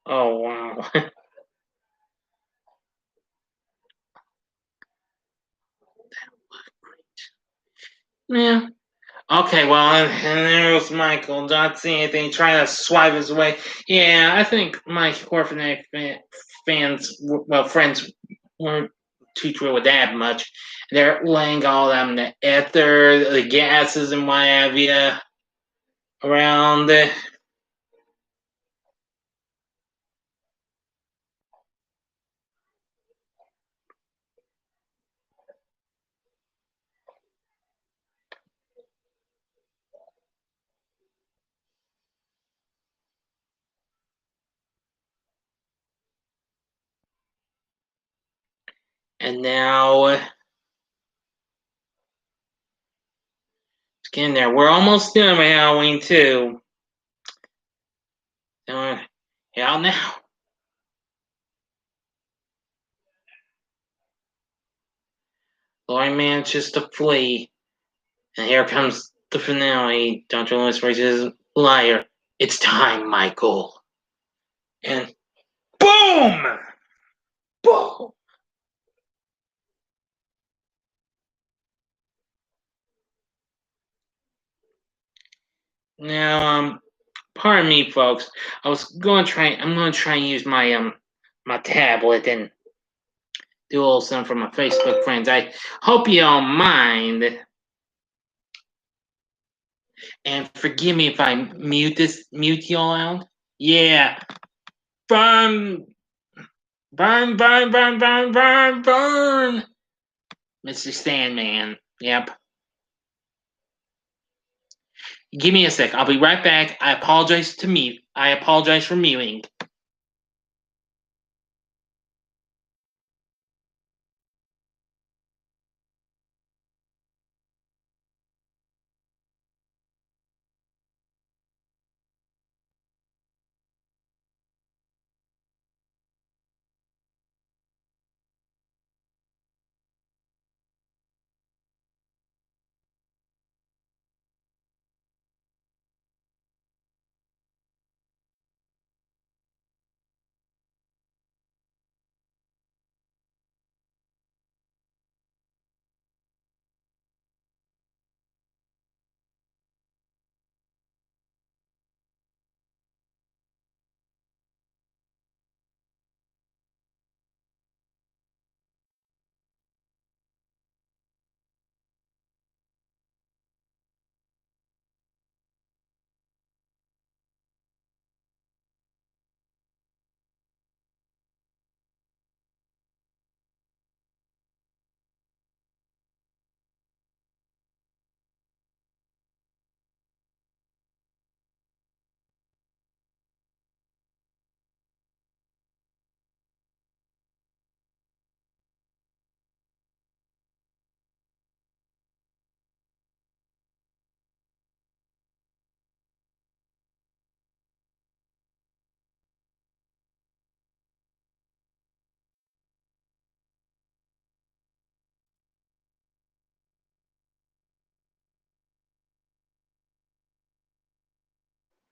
[SPEAKER 1] Oh wow. Yeah. Okay, well, and there was Michael, not seeing anything, trying to swipe his way. Yeah, I think my horror fanatic fans, well, friends, weren't too thrilled with that much. They're laying all them the ether, the gases, and what have you around. And now it's getting there. We're almost done with Halloween too. Yeah, now. Laurie manages to flee. And here comes the finale. Dr. Lewis says, liar. It's time, Michael. And boom! Boom! Now, pardon me, folks. I'm going to try and use my tablet and do a little something for my Facebook friends. I hope you don't mind. And forgive me if I mute y'all out. Yeah. Burn, burn. Mr. Sandman. Yep. Give me a sec. I'll be right back. I apologize to mute. I apologize for muting.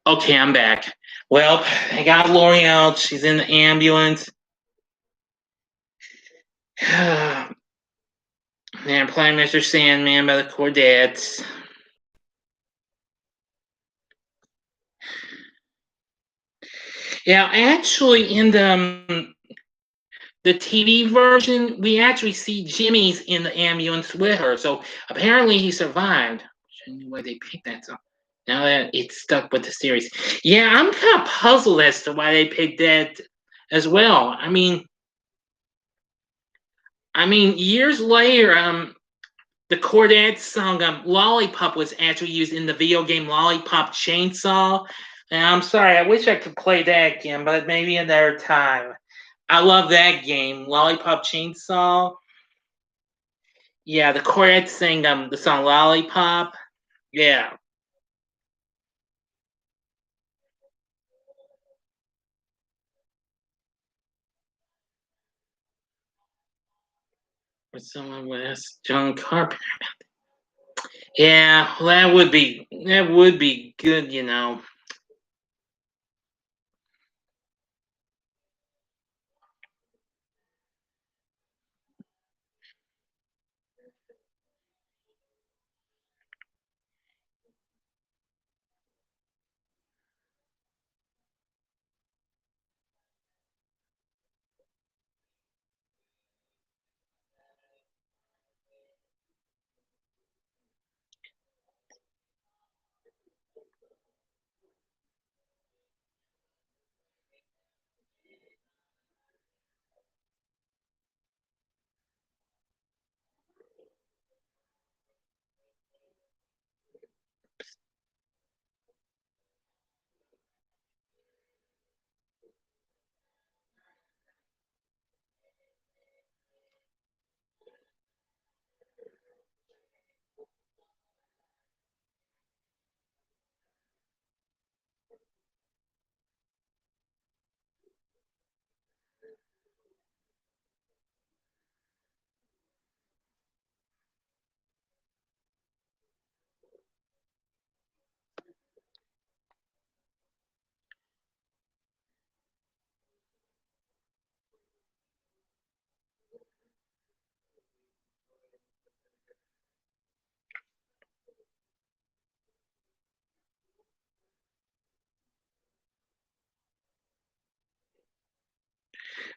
[SPEAKER 1] Okay, I'm back. Well, I got Lori out. She's in the ambulance. And I'm playing Mr. Sandman by the Chordettes. Yeah, actually, in the TV version, we actually see Jimmy's in the ambulance with her. So apparently he survived. I don't know why they picked that song. Now that it's stuck with the series. Yeah, I'm kind of puzzled as to why they picked that as well. I mean, years later, the Chordettes song "Lollipop" was actually used in the video game Lollipop Chainsaw. And I'm sorry, I wish I could play that again, but maybe another time. I love that game, Lollipop Chainsaw. Yeah, the Chordettes sang the song "Lollipop." Yeah. Or someone would ask John Carpenter. Yeah, well, that would be good.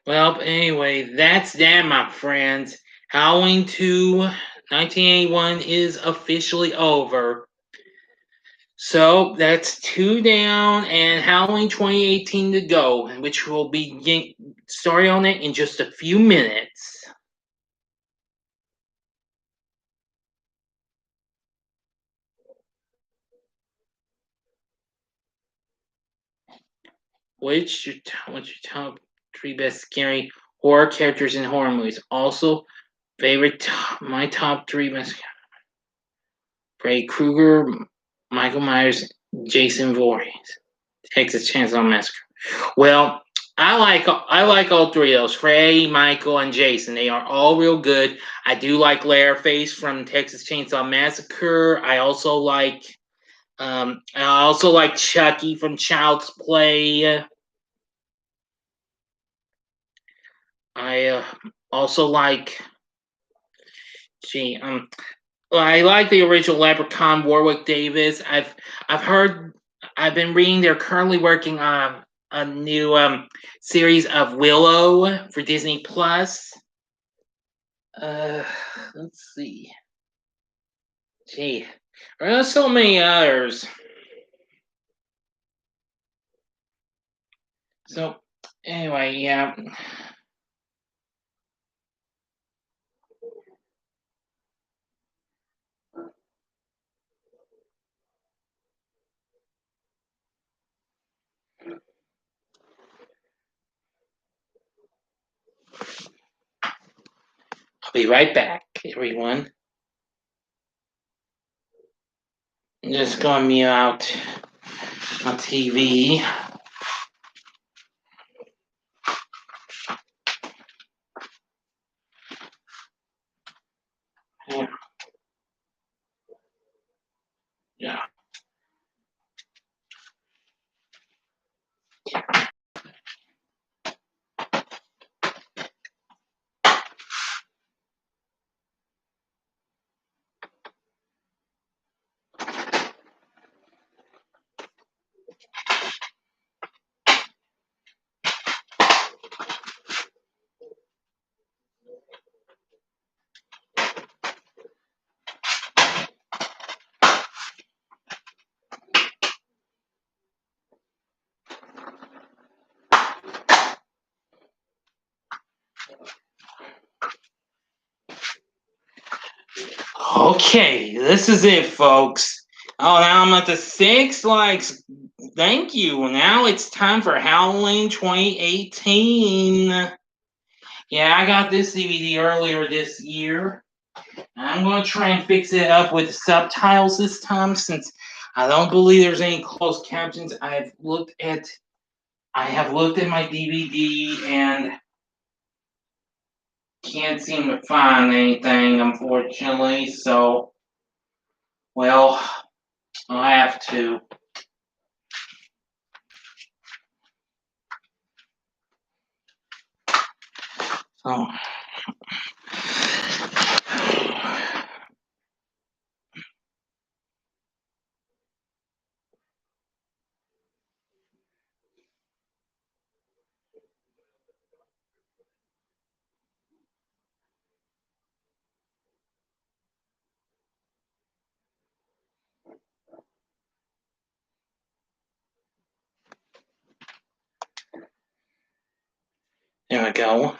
[SPEAKER 1] Well, anyway, that's that, my friends. Halloween 2 1981 is officially over. So that's two down and Halloween 2018 to go, which will be starting on it in just a few minutes. What's your top three best scary horror characters in horror movies? Also, my top three best: Freddy Krueger, Michael Myers, Jason Voorhees, Texas Chainsaw Massacre. Well, I like all three of those: Freddy, Michael, and Jason. They are all real good. I do like Leatherface from Texas Chainsaw Massacre. I also like Chucky from Child's Play. I also like gee I like the original Leprechaun Warwick Davis. I've been reading they're currently working on a new series of Willow for Disney Plus. Uh let's see. Gee. There are so many others. So anyway, yeah. I'll be right back, everyone. I'm just going to mute out my TV. Yeah. Yeah. Okay, this is it, folks. Oh, now I'm at the 6 likes. Thank you. Now it's time for Halloween 2018. Yeah, I got this DVD earlier this year. I'm going to try and fix it up with subtitles this time since I don't believe there's any closed captions. I have looked at my DVD and can't seem to find anything, unfortunately. So, well, I'll have to. Oh. There we go.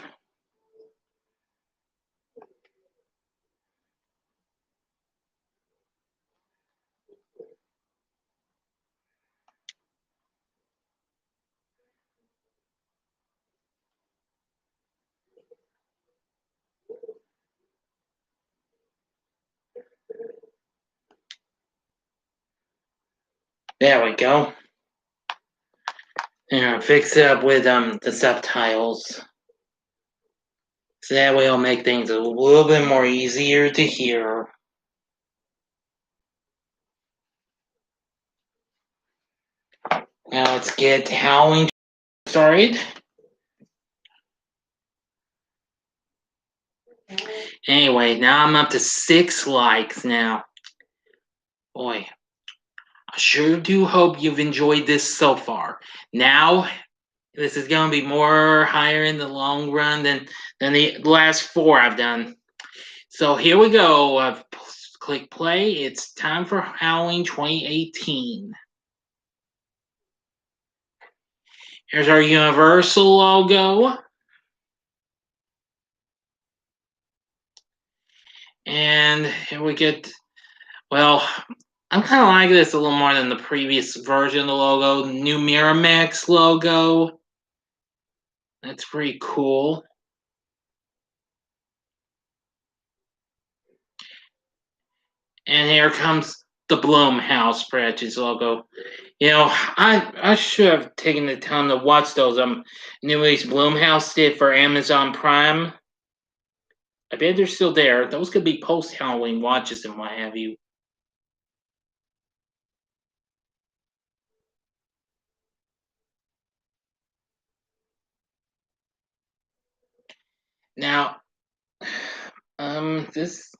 [SPEAKER 1] There we go. And I'll fix it up with the subtitles. So that way it'll make things a little bit more easier to hear. Now let's get Howling started. Anyway, now I'm up to 6 likes now. Boy, I sure do hope you've enjoyed this so far. Now, this is going to be more higher in the long run than the last 4 I've done. So here we go. I've clicked play. It's time for Halloween 2018. Here's our Universal logo. And here we get, well, I'm kind of like this a little more than the previous version of the logo. New Miramax logo. That's pretty cool. And here comes the Blumhouse Scratches logo. You know, I should have taken the time to watch those new movies Blumhouse did for Amazon Prime. I bet they're still there. Those could be post Halloween watches and what have you. Now, this.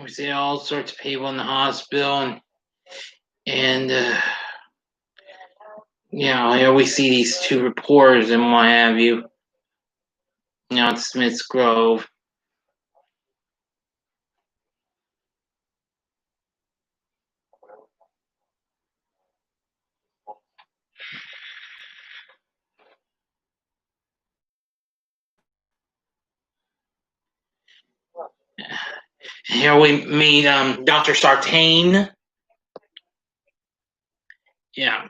[SPEAKER 1] We see all sorts of people in the hospital, and here we see these 2 reporters and what have you. Now it's Smith's Grove. Here we meet Dr. Sartain. Yeah.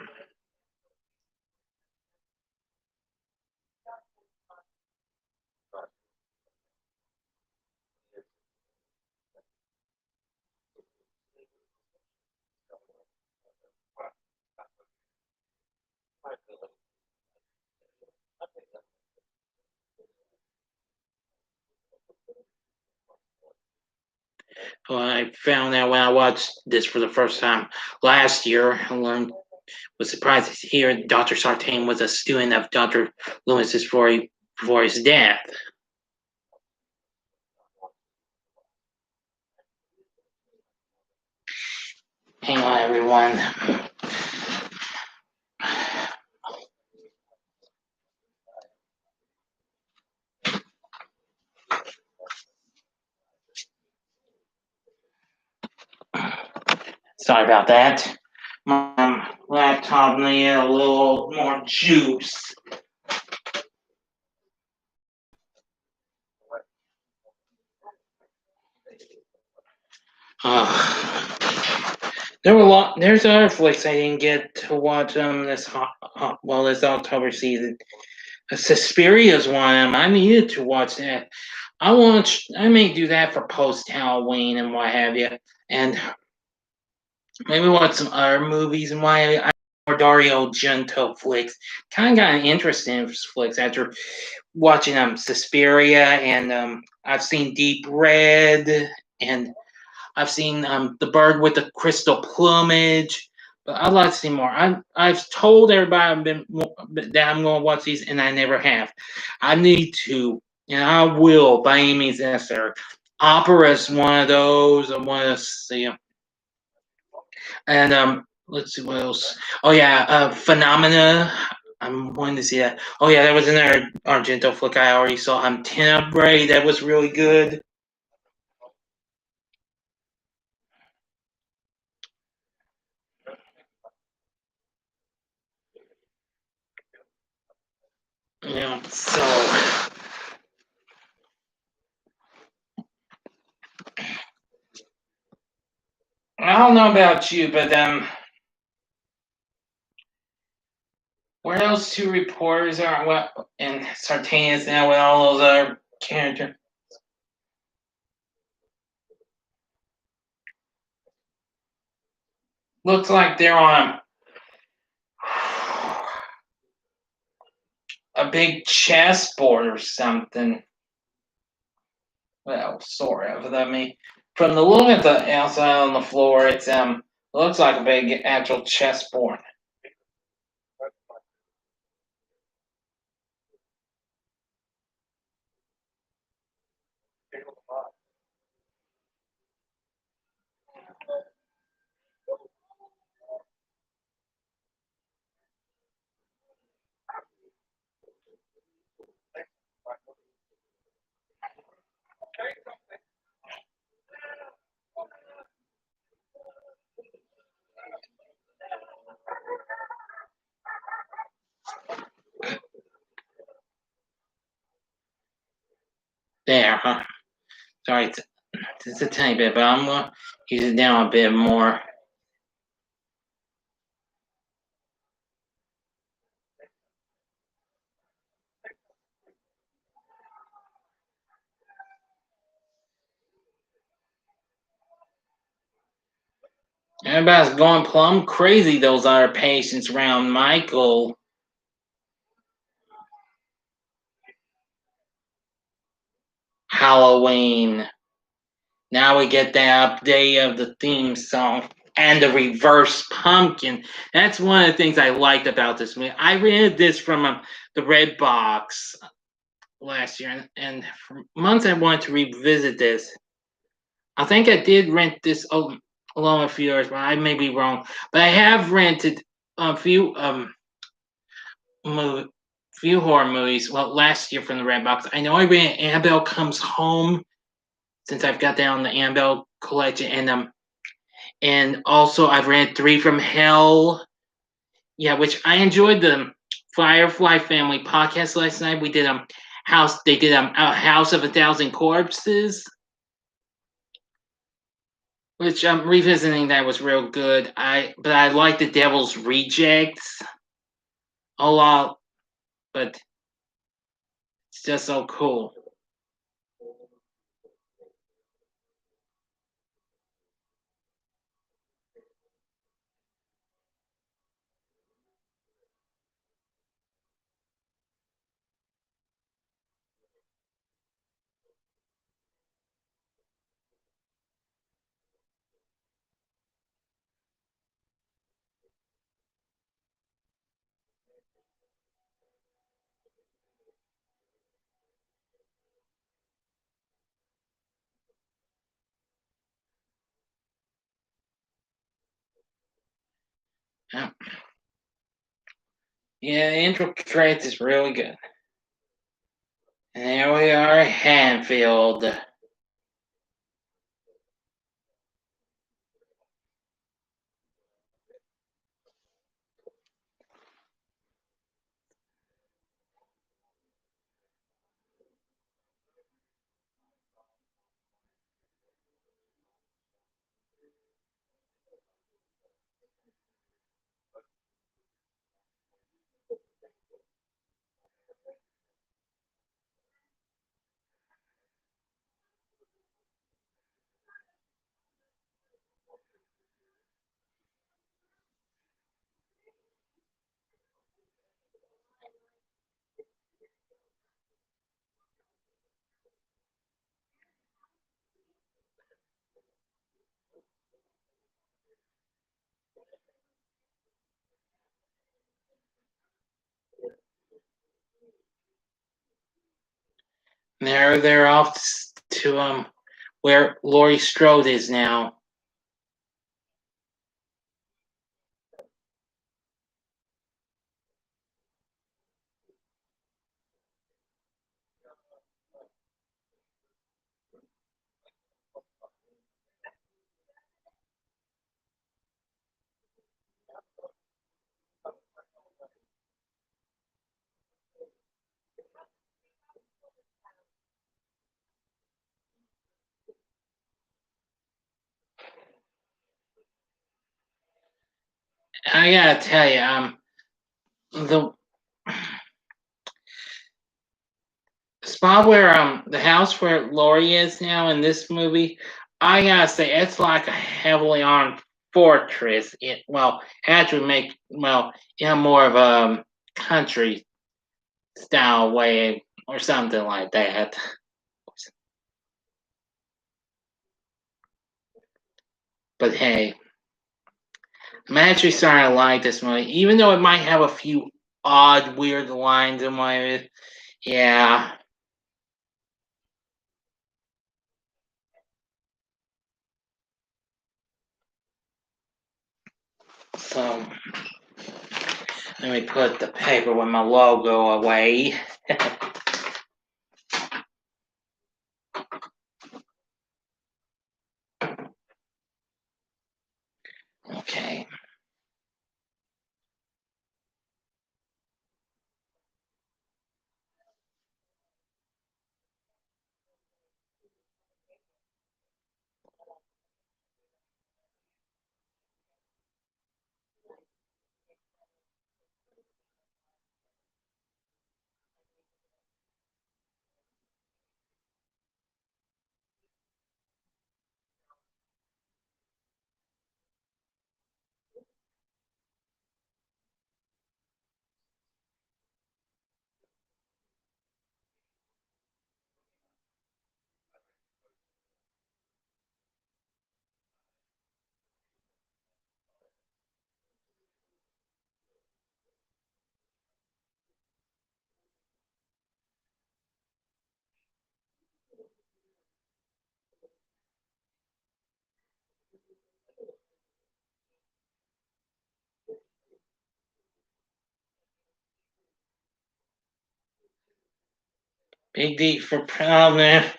[SPEAKER 1] Well, I found out when I watched this for the first time last year. I learned was surprised to hear Dr. Sartain was a student of Dr. Lewis's before his death. Hang on, everyone. Sorry about that. My laptop needed a little more juice. There were a lot. There's other flicks I didn't get to watch this October season. Suspiria is one of them. I needed to watch that. I may do that for post Halloween and what have you, and maybe watch some other movies and what have you. Or Dario Argento flicks. Kind of got an interest in flicks after watching Suspiria, and I've seen Deep Red, and I've seen The Bird with the Crystal Plumage. But I'd like to see more. I've told everybody that I'm going to watch these, and I never have. I need to, and I will by any means necessary. Opera is one of those. I want to see them. And let's see what else. Oh yeah, Phenomena. I'm wanting to see that. Oh yeah, that was another Argento flick I already saw. Tenebrae. That was really good. Yeah. So I don't know about you, but where those two reporters are, what and Sartanius now with all those other characters. Looks like they're on a big chessboard or something. Well, sort of. I mean, from the look at the outside on the floor, it's looks like a big actual chessboard. There, huh? Sorry, it's a tiny bit, but I'm gonna use it down a bit more. Everybody's going plumb crazy. Those other patients around Michael. Halloween. Now we get the update of the theme song and the reverse pumpkin. That's one of the things I liked about this movie. I rented this from the Red Box last year, and for months I wanted to revisit this. I think I did rent this along a few years, but I may be wrong. But I have rented a few horror movies. Well, last year from the Red Box. I know I rented Annabelle Comes Home, since I've got that on the Annabelle collection, and also I've rented Three from Hell. Yeah, which I enjoyed the Firefly Family podcast last night. We did house. They did a House of a Thousand Corpses, which revisiting that was real good. But I like the Devil's Rejects a lot, but it's just so cool. Yeah, yeah, the intro credits is really good. And there we are at Hanfield. They're off to where Laurie Strode is now. I gotta tell you, the spot where the house where Laurie is now in this movie, I gotta say it's like a heavily armed fortress. It actually make in more of a country style way or something like that. But hey, I'm actually starting to like this movie, even though it might have a few odd, weird lines in my yeah. So let me put the paper with my logo away. Okay. Big D for president.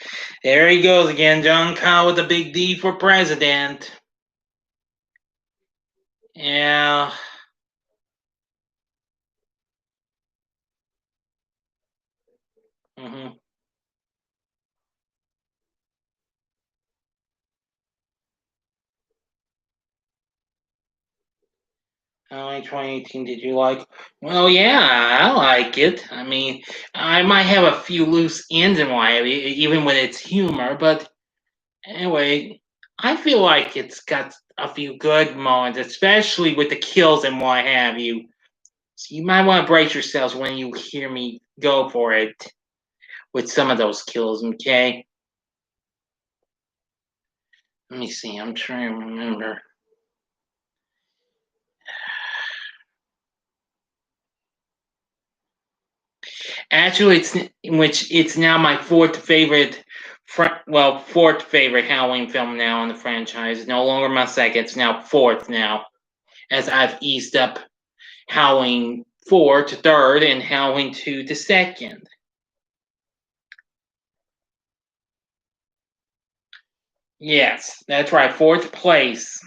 [SPEAKER 1] There he goes again, John Kyle with the big D for president. Yeah. Mm-hmm. How many 2018 did you like? Well, yeah, I like it. I mean, I might have a few loose ends in why, even when it's humor, but anyway, I feel like it's got a few good moments, especially with the kills and what have you. So you might want to brace yourselves when you hear me go for it with some of those kills, okay? Let me see, I'm trying to remember. Actually, it's now my fourth favorite Halloween film now in the franchise. No longer my second, it's now fourth now. as I've eased up Halloween 4 to 3rd and Halloween 2 to 2nd. Yes, that's right, 4th place.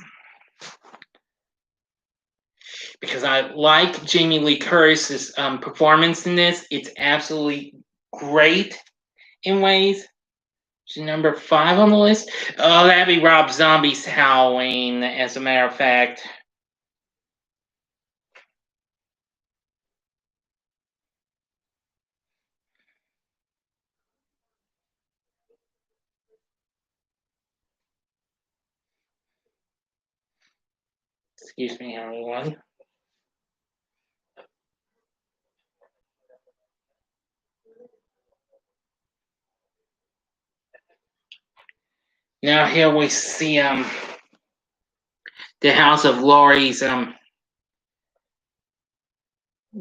[SPEAKER 1] Because I like Jamie Lee Curtis's performance in this. It's absolutely great in ways. She's number 5 on the list. Oh, that'd be Rob Zombie's Halloween, as a matter of fact. Excuse me, everyone. Now here we see the house of Laurie's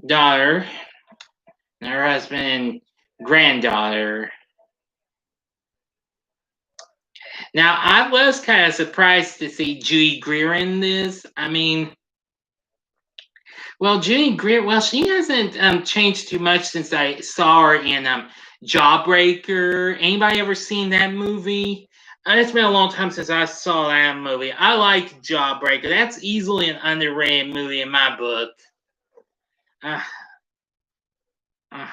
[SPEAKER 1] daughter, and her husband and granddaughter. Now I was kind of surprised to see Judy Greer in this. I mean, well, Judy Greer, well, she hasn't changed too much since I saw her in Jawbreaker. Anybody ever seen that movie? It's been a long time since I saw that movie. I like Jawbreaker. That's easily an underrated movie in my book. Uh, uh,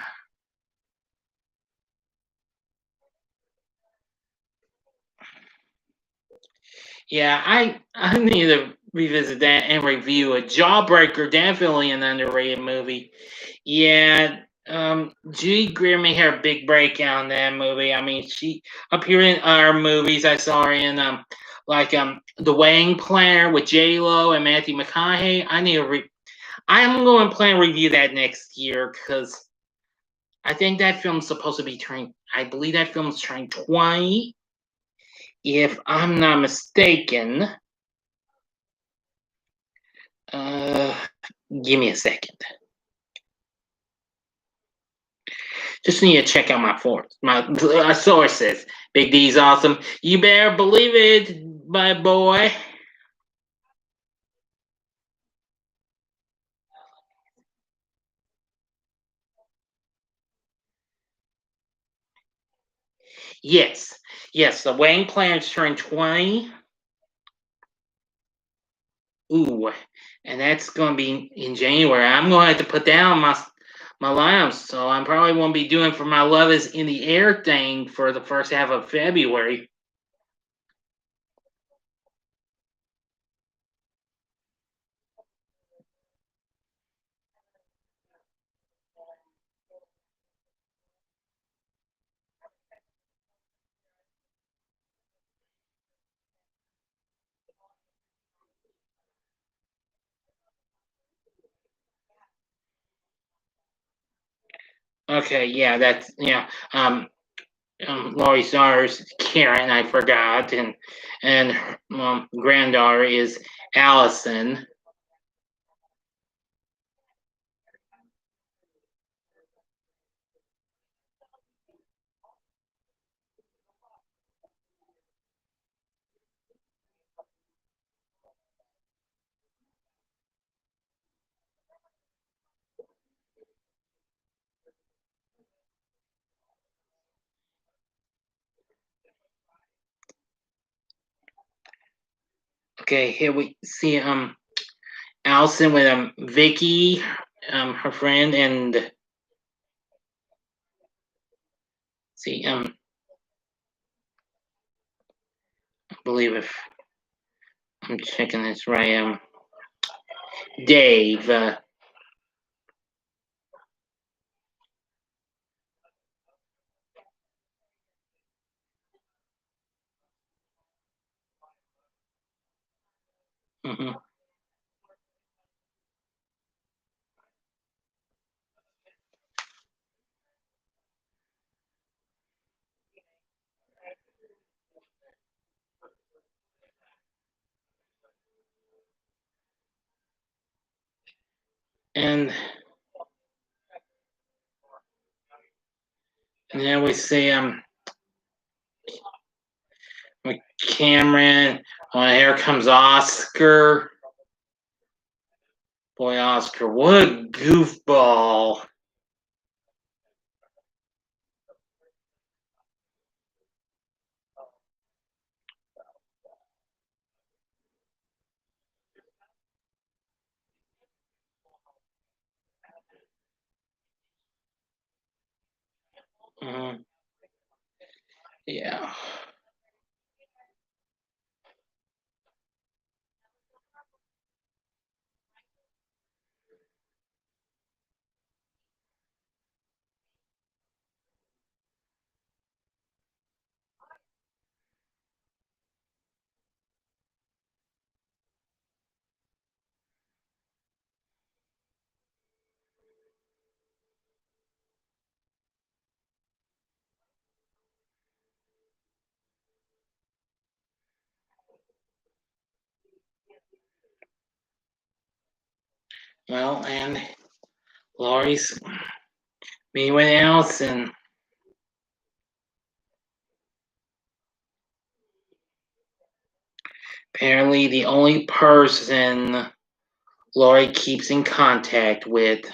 [SPEAKER 1] yeah, I need to revisit that and review it. Jawbreaker, definitely an underrated movie. Yeah, Judy Greer made her big breakout in that movie. I mean, she appeared in other movies. I saw her in The Wedding Planner with J Lo and Matthew McConaughey. I'm going to plan to review that next year because I think that film's supposed to be turning. I believe that film's turning 20, if I'm not mistaken. Uh, Give me a second. Just need to check out my sources. Big D's awesome. You better believe it, my boy. Yes, yes. The wedding planner's turned 20. Ooh, and that's gonna be in January. I'm gonna have to put down my lineup, so I probably won't be doing for my Love Is in the Air thing for the first half of February. Okay, yeah, that's yeah. Laurie's daughter is Karen, I forgot, and her, granddaughter is Allison. Okay, here we see Allison with Vicky, her friend, and see I believe if I'm checking this right, Dave. Mhm. And then we see with Cameron. Here comes Oscar. Boy, Oscar, what a goofball. Mhm. Yeah. Well, and Laurie's anyone else, and apparently the only person Laurie keeps in contact with.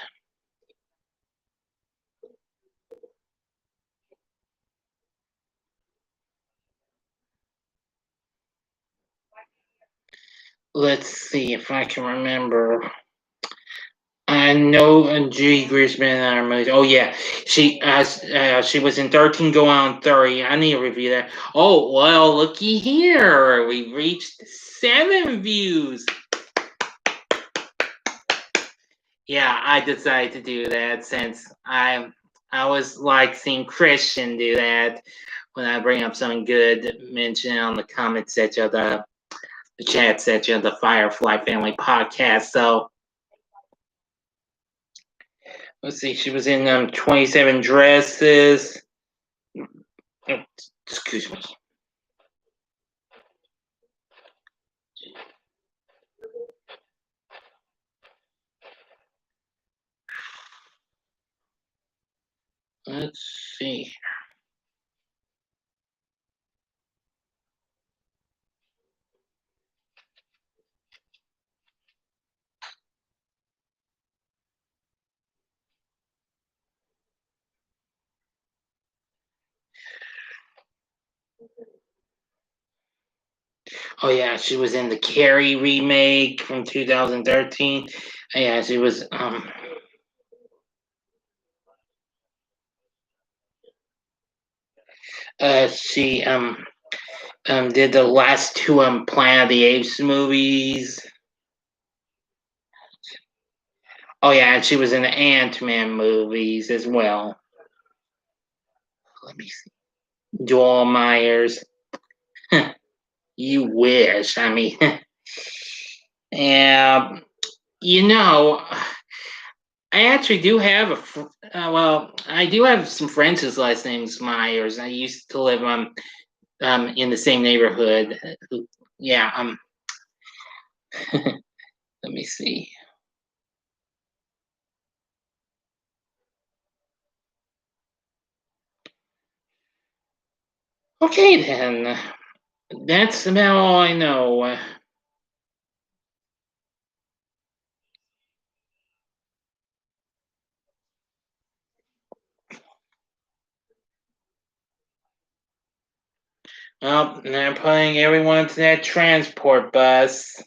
[SPEAKER 1] Let's see if I can remember. I know Judy Greaseman in our movies. Oh yeah, she was in 13 Go on 30. I need to review that. Oh well, looky here, we reached 7 views. Yeah, I decided to do that since I was like seeing Christian do that when I bring up something good. Mention on the comment section of the chat section of the Firefly Family podcast. So let's see, she was in 27 Dresses. Oh, excuse me. Let's see. Oh yeah, she was in the Carrie remake from 2013. Yeah, she was she did the last two Planet of the Apes movies. Oh yeah, and she was in the Ant-Man movies as well. Let me see. Joel Myers. You wish. I mean, yeah. You know, I actually do have well, I do have some friends whose last name's Myers. I used to live in the same neighborhood. Yeah. Let me see. Okay then. That's about all I know. Well, they're putting everyone to that transport bus.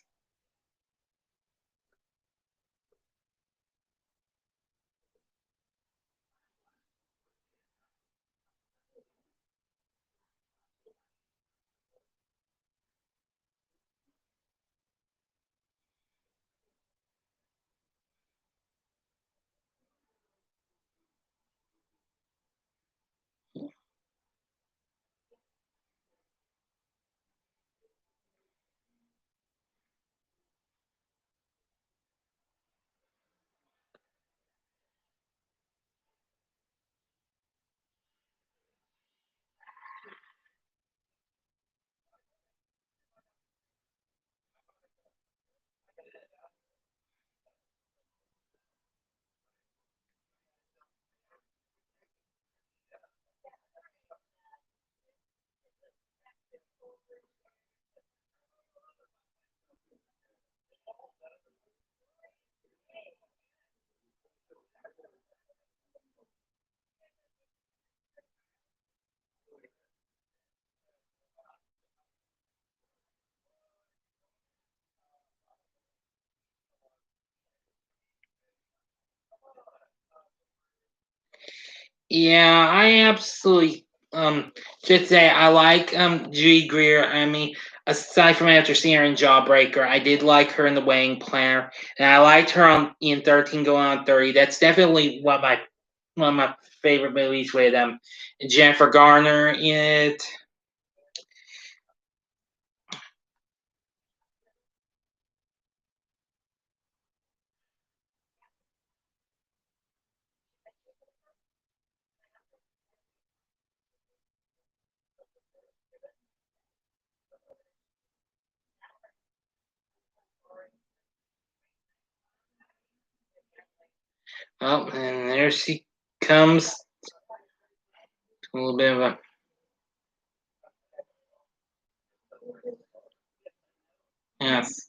[SPEAKER 1] Yeah, I absolutely should say I like Judy Greer. I mean, aside from after seeing her in Jawbreaker, I did like her in The Wedding Planner, and I liked her on in 13 Going on 30. That's definitely one of my favorite movies with Jennifer Garner in it. Oh, and there she comes. A little bit of a yes.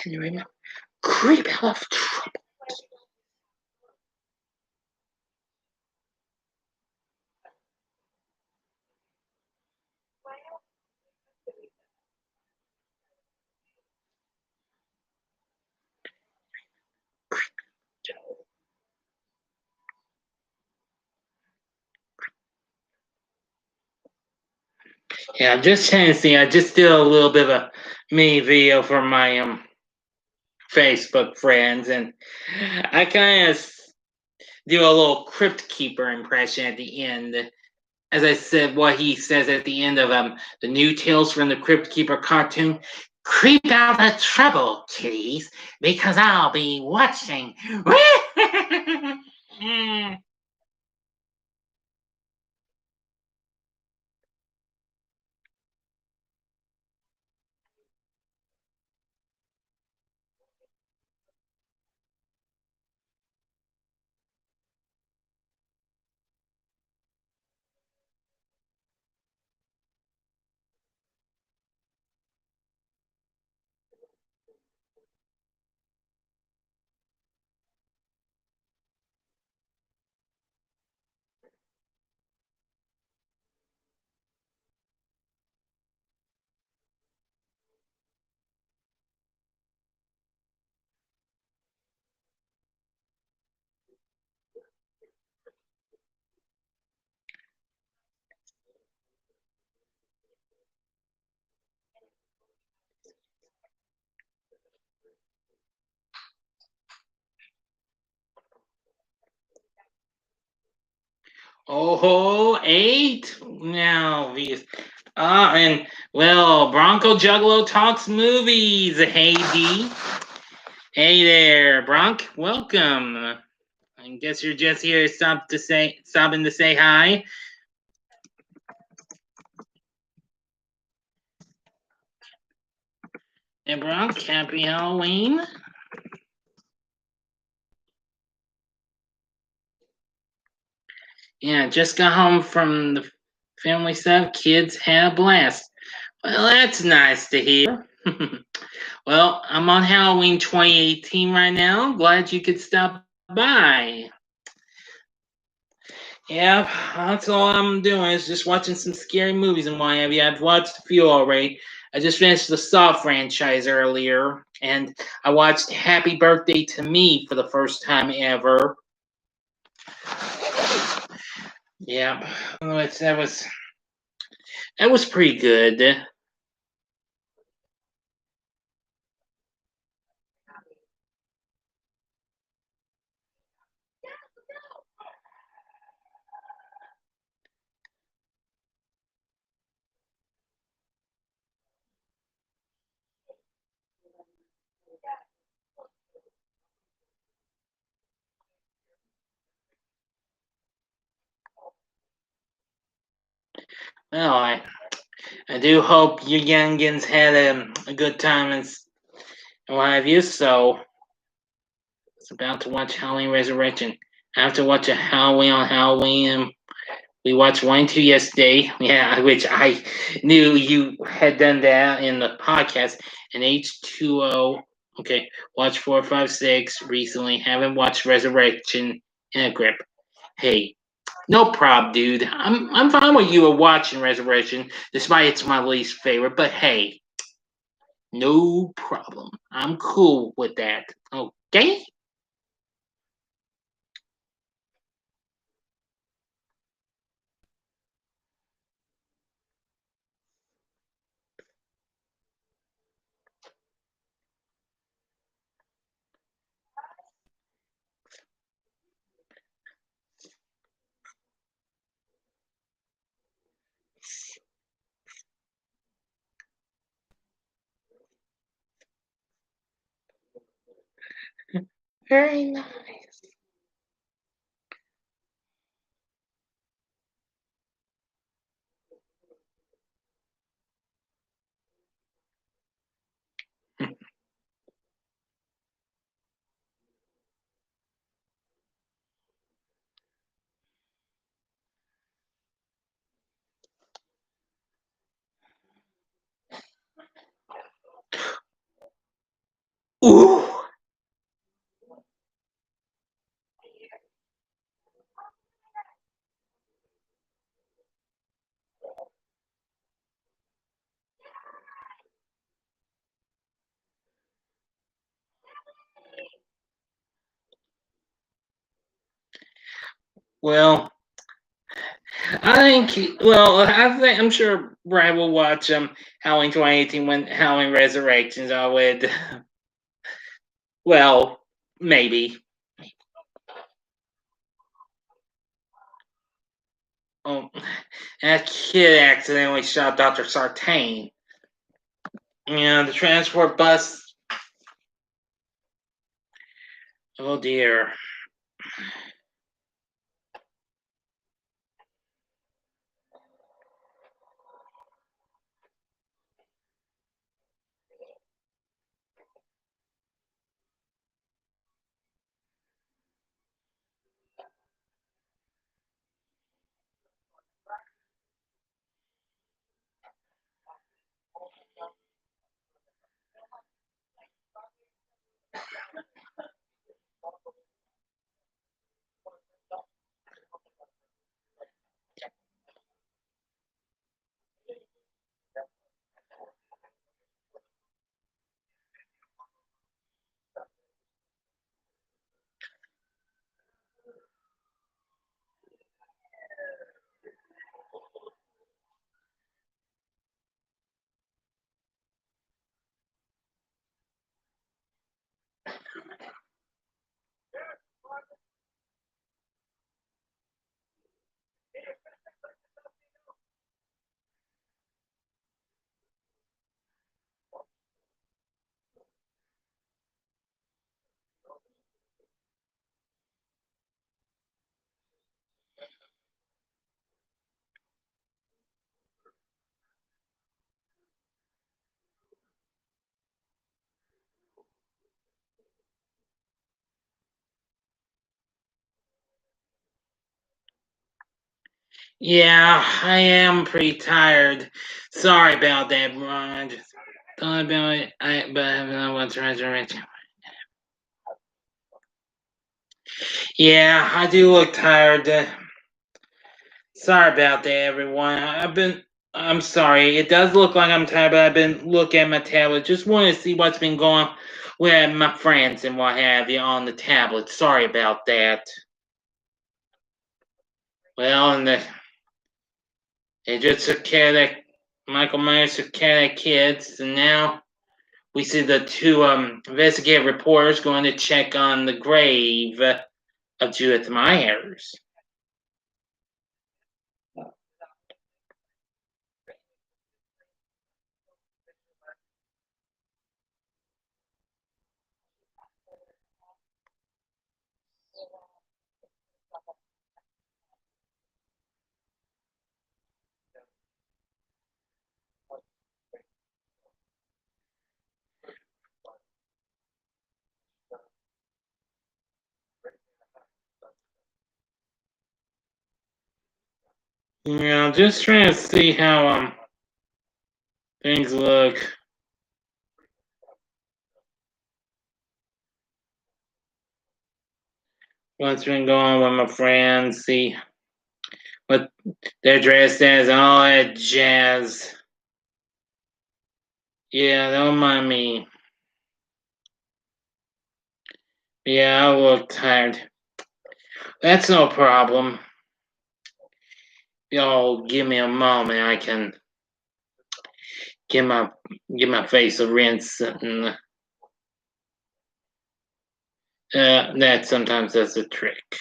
[SPEAKER 1] And remember, creep out of trouble. Yeah, I'm just trying to see. I just did a little bit of a mini video for my Facebook friends, and I kind of do a little Crypt Keeper impression at the end. As I said, what he says at the end of the new Tales from the Crypt Keeper cartoon. Creep out of trouble, kiddies, because I'll be watching. Oh, eight now. And well, Bronco Juggalo talks movies. Hey D, hey there, Bronk. Welcome. I guess you're just here stopping to say hi. Hey, Bronk, happy Halloween. Yeah, just got home from the family stuff. Kids had a blast. Well, that's nice to hear. Well, I'm on Halloween 2018 right now. Glad you could stop by. Yeah, that's all I'm doing is just watching some scary movies and what have you. I've watched a few already. I just finished the Saw franchise earlier, and I watched Happy Birthday to Me for the first time ever. Yeah, that was pretty good. Well, I do hope you youngins had a good time and what have you. So it's about to watch Halloween Resurrection. I have to watch a Halloween on Halloween. We watched 1 and 2 yesterday. Yeah, which I knew you had done that in the podcast. And H2O. Okay, watch 4, 5, 6 recently. Haven't watched Resurrection and a grip. Hey, no problem, dude. I'm fine with you watching Resurrection, despite it's my least favorite. But hey, no problem. I'm cool with that. Okay? Very nice. Ooh. Well, I'm sure Brad will watch Halloween 2018 when Halloween Resurrections. I would, well, maybe. Oh, that kid accidentally shot Dr. Sartain. And the transport bus. Oh dear. Yeah, I am pretty tired. Sorry about that, Ron. I just thought about it. But I don't know what's resurrection. Yeah, I do look tired. Sorry about that, everyone. I'm sorry. It does look like I'm tired, but I've been looking at my tablet. Just wanted to see what's been going on with my friends and what have you on the tablet. Sorry about that. Well, they just took care of that. Michael Myers took care of the kids, and now we see the two investigative reporters going to check on the grave of Judith Myers. Yeah, I'm just trying to see how things look. what's been going on with my friends, see what they're dressed as, and all that jazz. Yeah, don't mind me. Yeah, I look tired. That's no problem. Y'all give me a moment. I can give my face a rinse, and that sometimes does a trick.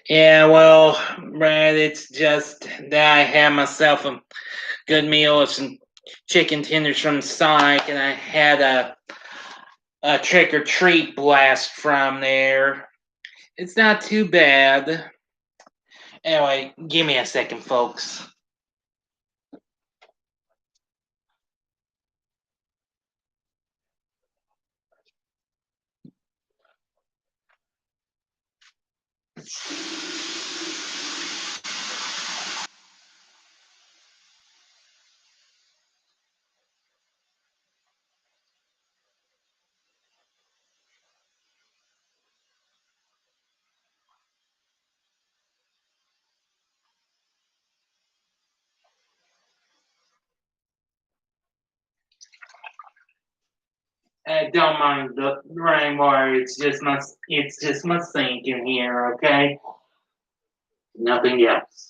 [SPEAKER 1] Yeah, well, Brad, it's just that I had myself a good meal of some chicken tenders from Sonic, and I had a trick or treat blast from there. It's not too bad. Anyway, give me a second, folks. Don't mind the rainwater. It's just my sink in here. Okay, nothing else.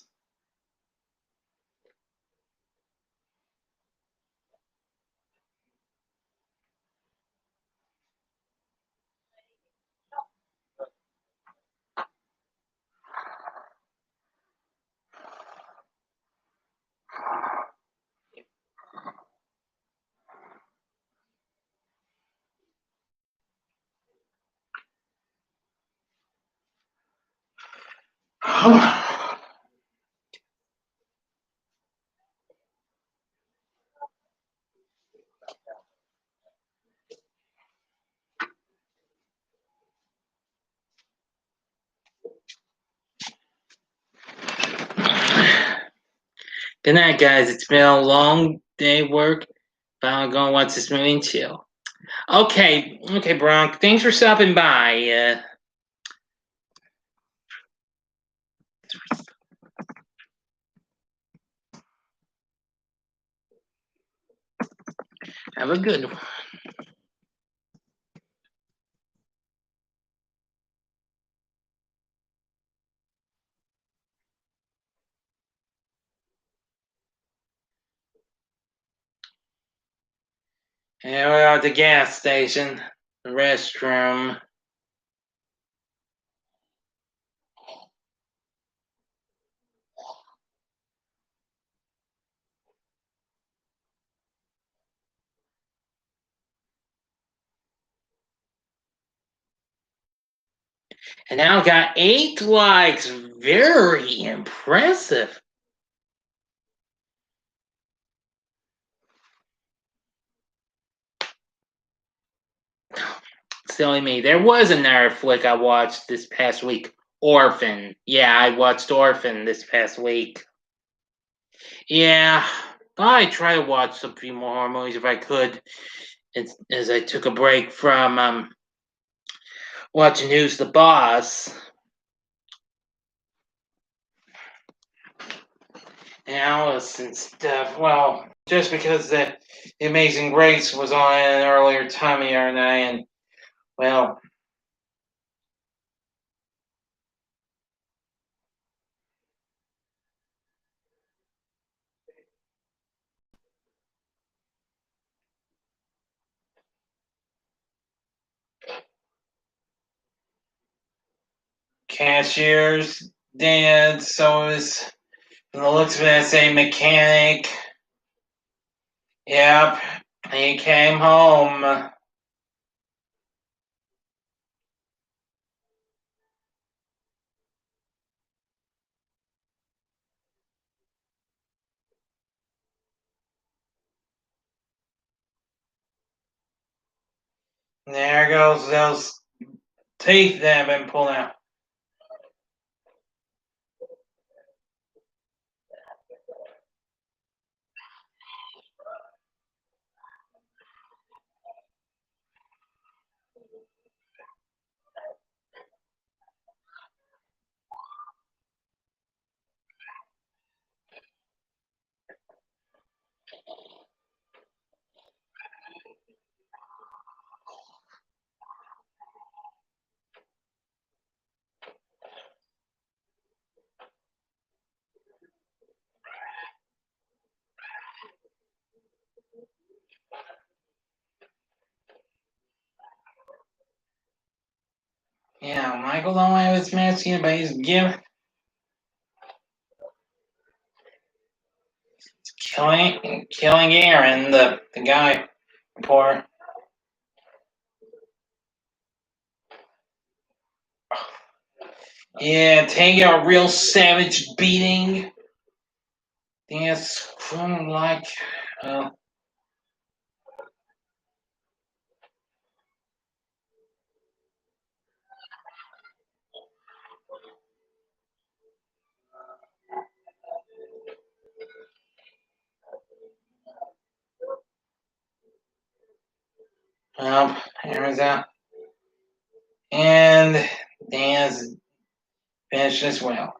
[SPEAKER 1] Good night, guys. It's been a long day of work. But I'm gonna watch this movie and chill. Okay, Bronk. Thanks for stopping by. Have a good one. Here we are at the gas station, the restroom. And now got 8 likes. Very impressive. Silly me. There was another flick I watched this past week. Orphan. Yeah, I watched Orphan this past week. Yeah, I try to watch a few more horror movies if I could, as I took a break from watching Who's the Boss. And Alice and stuff. Well, just because the Amazing Grace was on at an earlier time of year night, and well, cashier's dead, so is, from the looks of it, a mechanic. Yep, he came home. There goes those teeth that have been pulled out. Yeah, Michael don't have his mask yet, but he's killing Aaron, the guy, poor. Yeah, taking a real savage beating. That's like, uh, Aaron's out. And Dan's finished as well.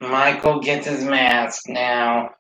[SPEAKER 1] Michael gets his mask now.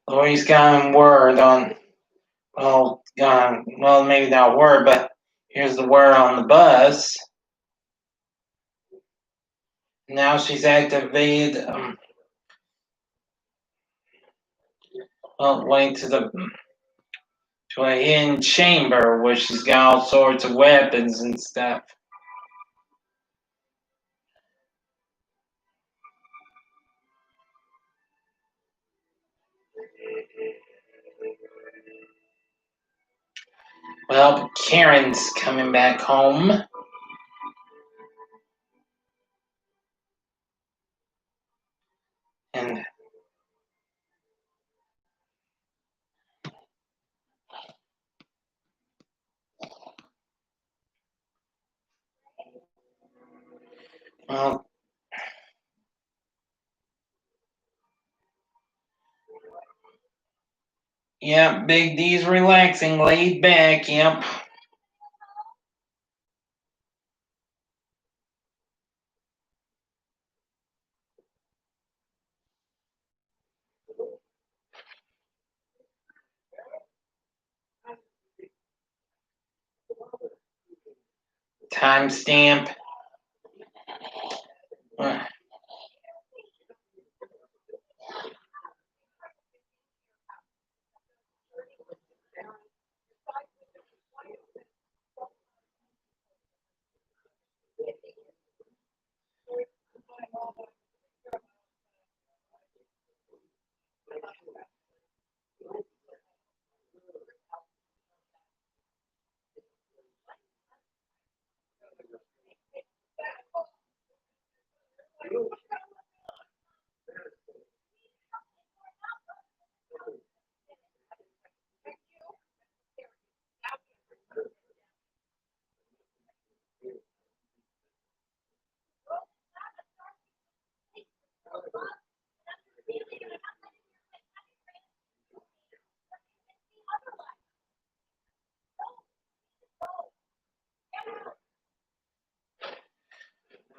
[SPEAKER 1] Lori's gotten word on, well, maybe not word, but here's the word on the bus. Now she's activated, went to a hidden chamber where she's got all sorts of weapons and stuff. Well, Karen's coming back home. And well, yep, Big D's relaxing, laid back, yep. Timestamp.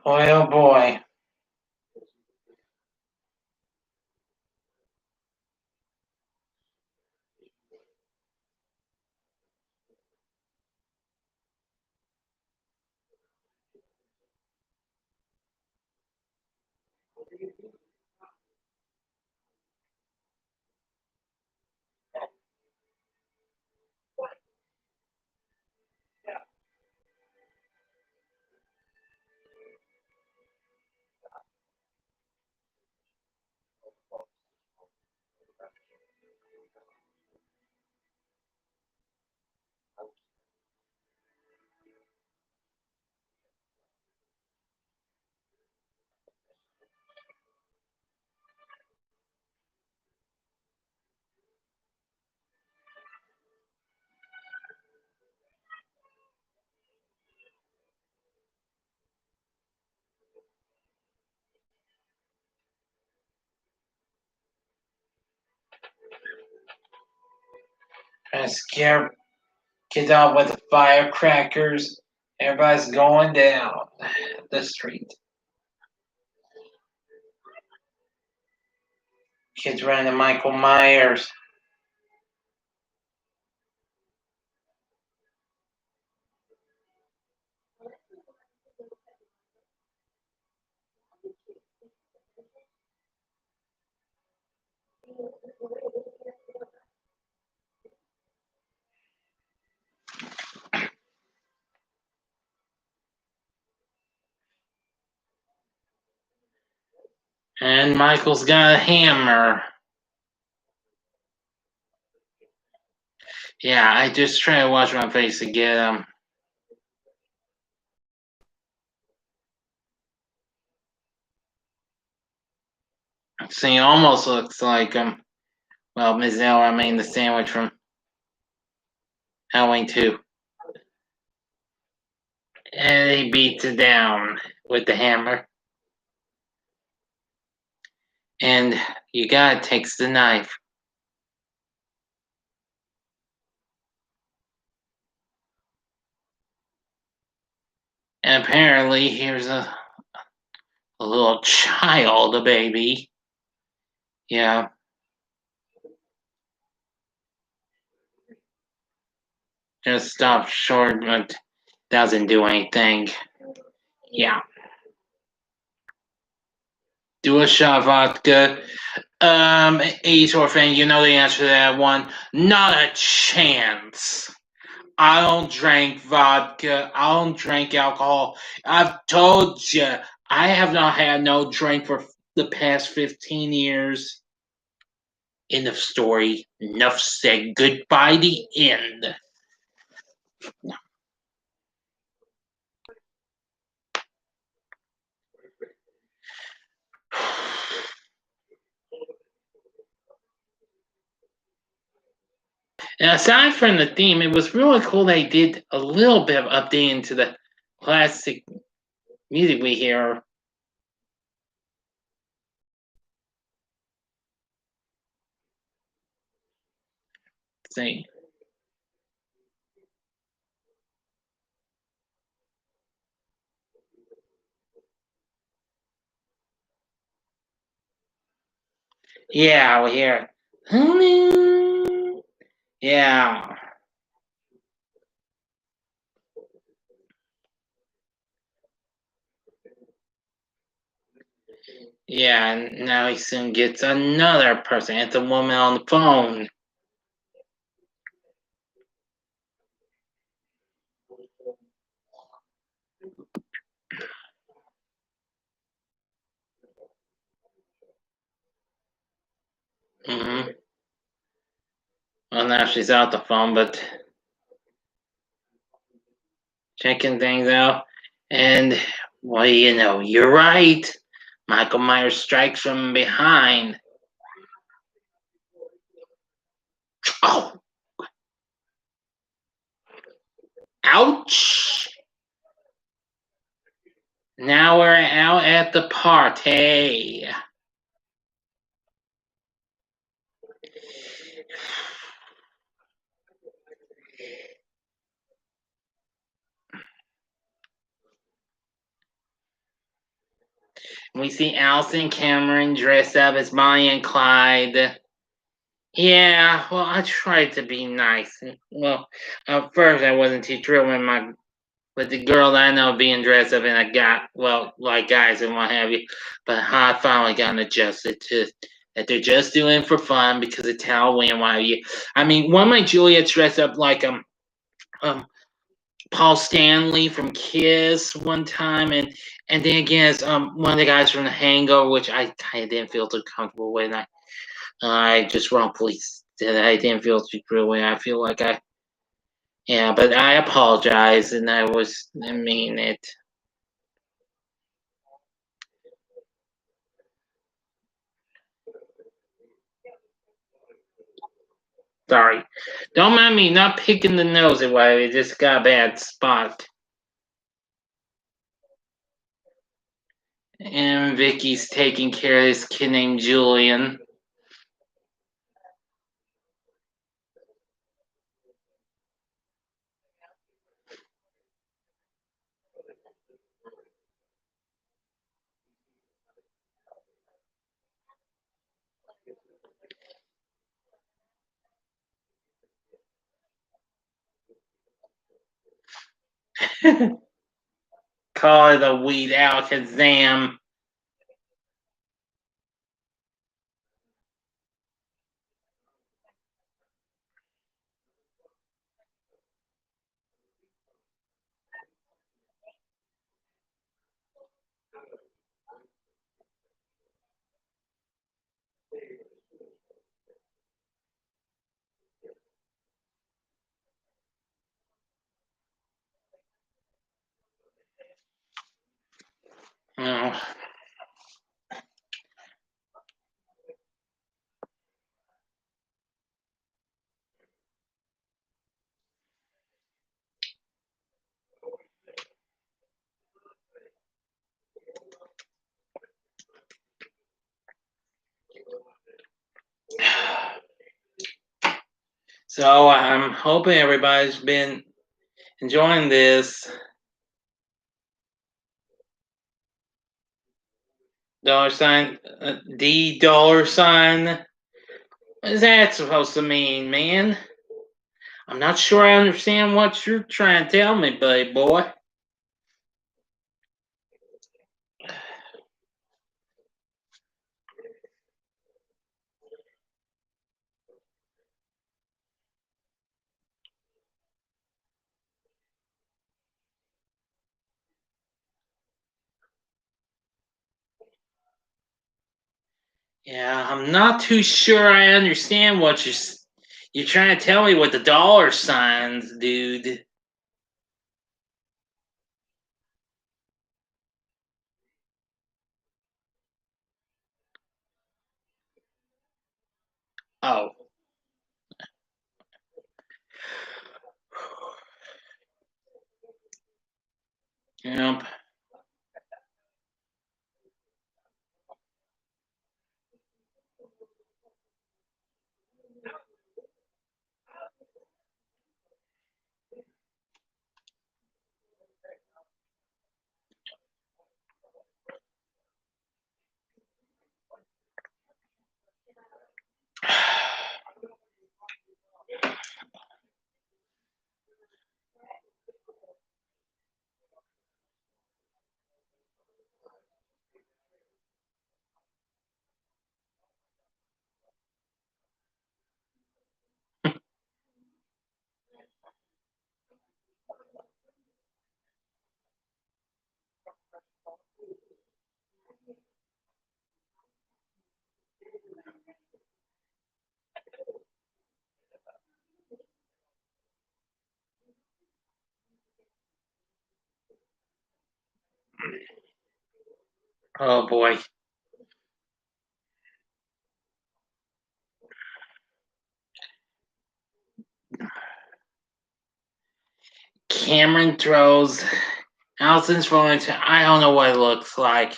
[SPEAKER 1] Boy, oh boy. Trying to scare kids out with the firecrackers. Everybody's going down the street. Kids running to Michael Myers. And Michael's got a hammer. Yeah, I just try to wash my face to get him. See, almost looks like well, Ms. L, I mean the sandwich from Halloween 2. And he beats it down with the hammer. And you gotta takes the knife. And apparently here's a little child, a baby. Yeah. Just stops short, but doesn't do anything. Yeah. Do a shot vodka. Azor fan, you know the answer to that one. Not a chance. I don't drink vodka. I don't drink alcohol. I've told you, I have not had no drink for the past 15 years. End of story. Enough said. Goodbye, the end. And aside from the theme, it was really cool they did a little bit of updating to the classic music we hear. See. Yeah, we hear. Yeah. Yeah, and now he soon gets another person. It's a woman on the phone. Mm-hmm. Well, now she's out the phone, but checking things out. And what do you know? You're right. Michael Myers strikes from behind. Oh, ouch. Now we're out at the party. We see Allison Cameron dressed up as Bonnie and Clyde. Yeah, well, I tried to be nice. Well, at first I wasn't too thrilled with the girl that I know being dressed up in a guy, well, like guys and what have you. But I finally got adjusted to that they're just doing it for fun because it's Halloween and what have you. I mean, one of my Juliet's dressed up like Paul Stanley from Kiss one time, and then again as one of the guys from The Hangover, which I kind of didn't feel too comfortable with. And I just wrongfully said I didn't feel too good with. I feel like yeah, but I apologize, and I mean it. Sorry. Don't mind me not picking the nose away. It just got a bad spot. And Vicky's taking care of this kid named Julian. Call it a weed alakazam. Oh. So I'm hoping everybody's been enjoying this $, $. What is that supposed to mean, man? I'm not sure I understand what you're trying to tell me, buddy boy. Yeah, I'm not too sure I understand what you're trying to tell me with the $, dude. Oh. Yep. Oh boy. Cameron throws Allison's phone into I don't know what it looks like.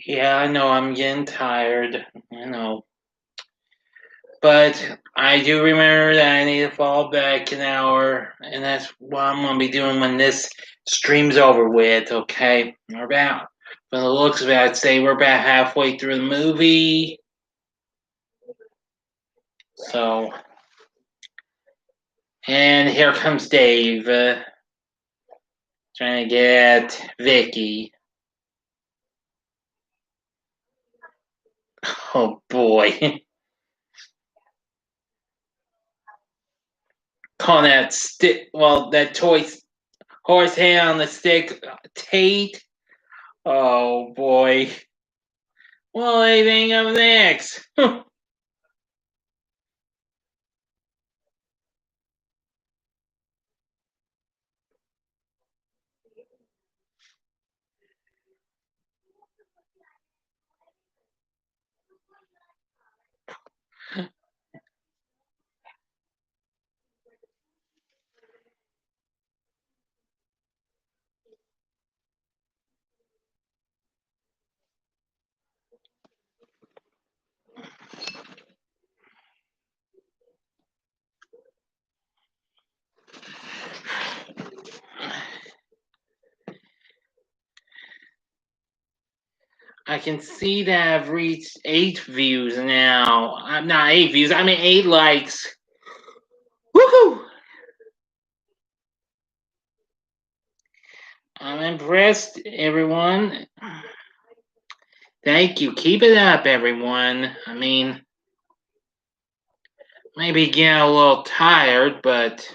[SPEAKER 1] Yeah, I know I'm getting tired. I know. But I do remember that I need to fall back an hour, and that's what I'm gonna be doing when this stream's over with. Okay, we're about, from the looks of it, I'd say we're about halfway through the movie. So, and here comes Dave, trying to get Vicky. Oh boy, calling that stick. Well, that toy horse head on the stick, Tate. Oh boy. Well, anything up next? I can see that I've reached 8 views now. I'm not 8 views, I mean 8 likes. Woohoo! I'm impressed, everyone. Thank you. Keep it up, everyone. I mean, maybe getting a little tired, but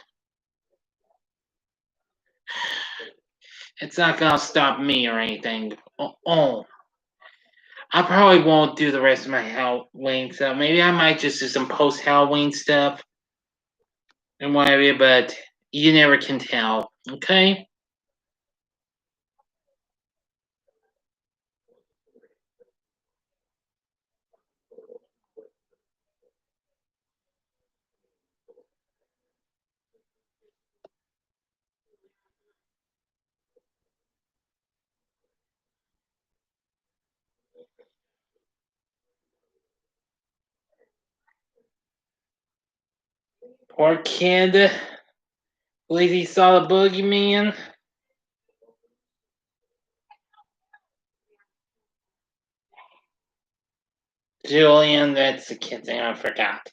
[SPEAKER 1] it's not gonna stop me or anything. Oh, I probably won't do the rest of my Halloween stuff. Maybe I might just do some post Halloween stuff and whatever, but you never can tell. Okay? Poor kid. Believe he saw the boogeyman. Julian, that's the kid's name. I forgot.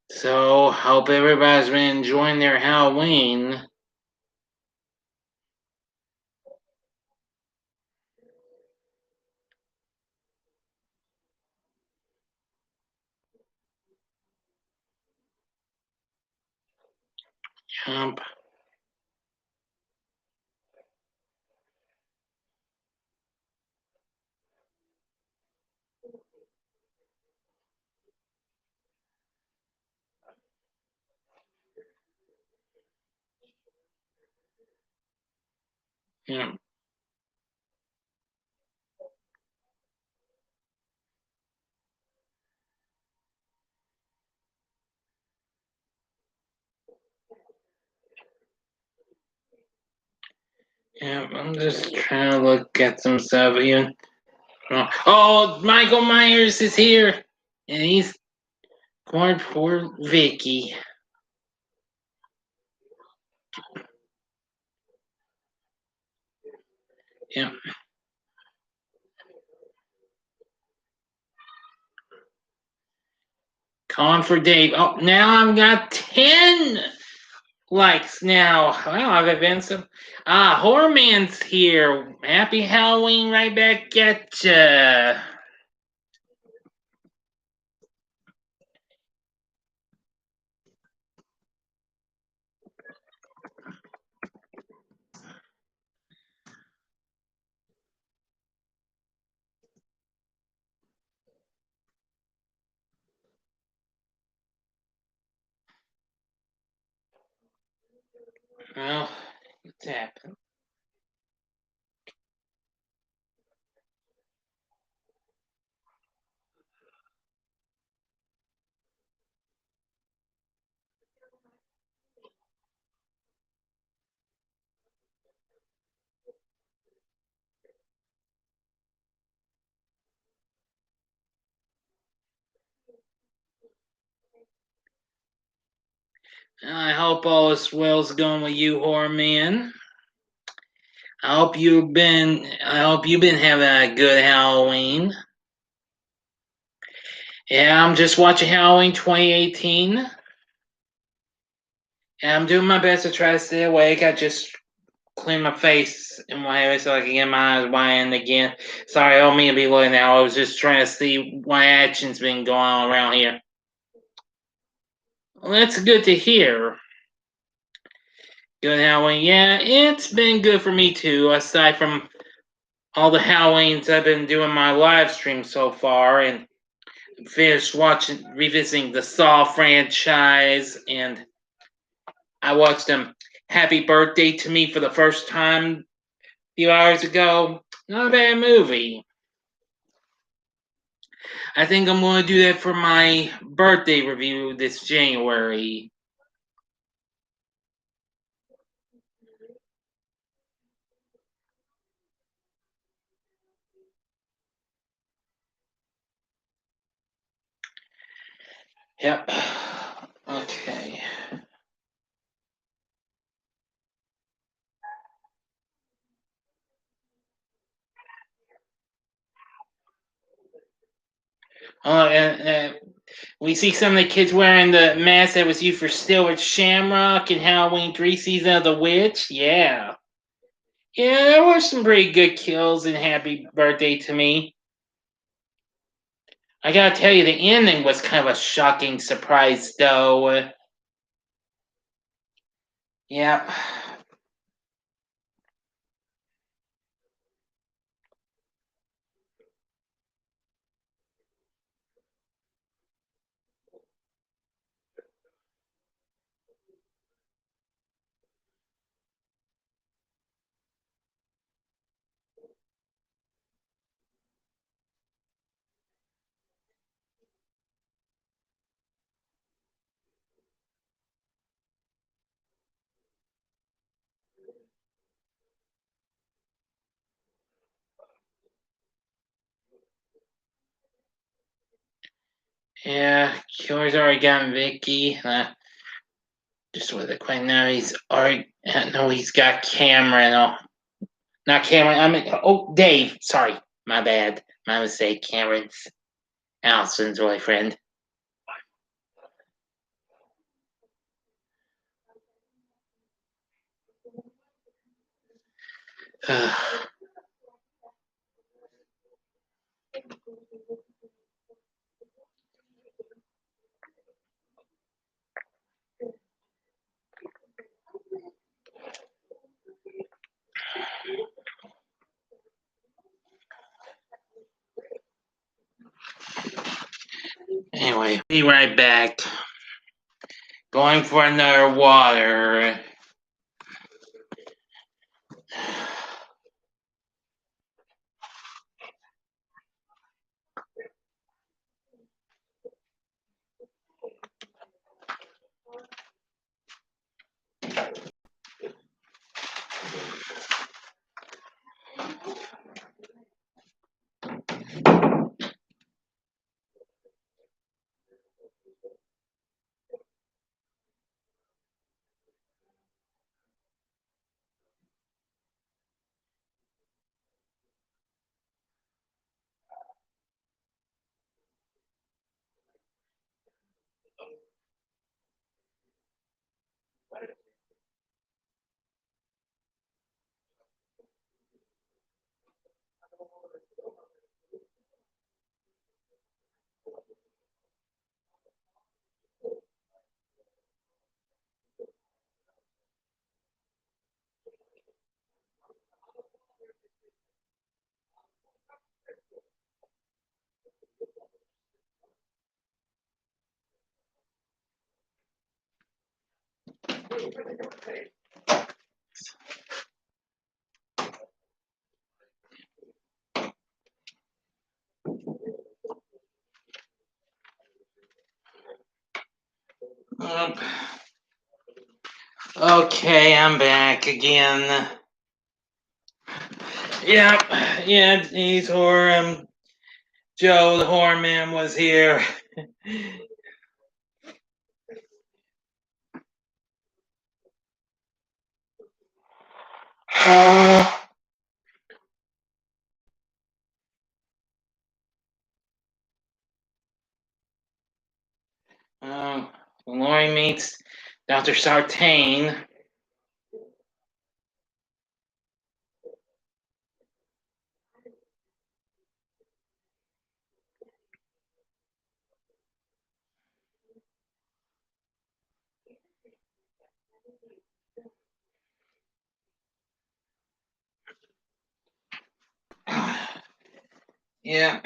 [SPEAKER 1] So, hope everybody's been enjoying their Halloween. Yep. Yep. Yep. I'm just trying to look at some stuff here. Oh, Michael Myers is here, and he's going for Vicky. Yep. Calling for Dave. Oh, now I've got 10 likes now. Wow, I've advanced some. Horror Man's here. Happy Halloween right back at ya. Well, it's happened. I hope all is well's going with you, Horror Man. I hope you've been having a good Halloween. Yeah, I'm just watching Halloween 2018. And I'm doing my best to try to stay awake. I just clean my face and whatever so I can get my eyes wide again. Sorry, I don't mean to be looking now. I was just trying to see what action's been going on around here. Well, that's good to hear. Doing Halloween. Yeah, it's been good for me too, aside from all the Halloweens I've been doing my live stream so far and finished revisiting the Saw franchise, and I watched Happy Birthday to Me for the first time a few hours ago. Not a bad movie. I think I'm going to do that for my birthday review this January. Yep. Okay. And we see some of the kids wearing the mask that was used for Stillward Shamrock in Halloween 3 Season of the Witch. Yeah. Yeah, there were some pretty good kills in Happy Birthday to Me. I gotta tell you, the ending was kind of a shocking surprise, though. Yep. Yeah, Killer's already gotten Vicky. Just with a quick now, he's already. No, he's got Cameron. Oh, not Cameron. I mean, oh, Dave. Sorry, my bad. My mistake. Cameron's Allison's boyfriend. Anyway, be right back. Going for another water. Okay, I'm back again. Yep, yeah, he's horror. Joe the horror man was here. Laurie meets Dr. Sartain. Yeah.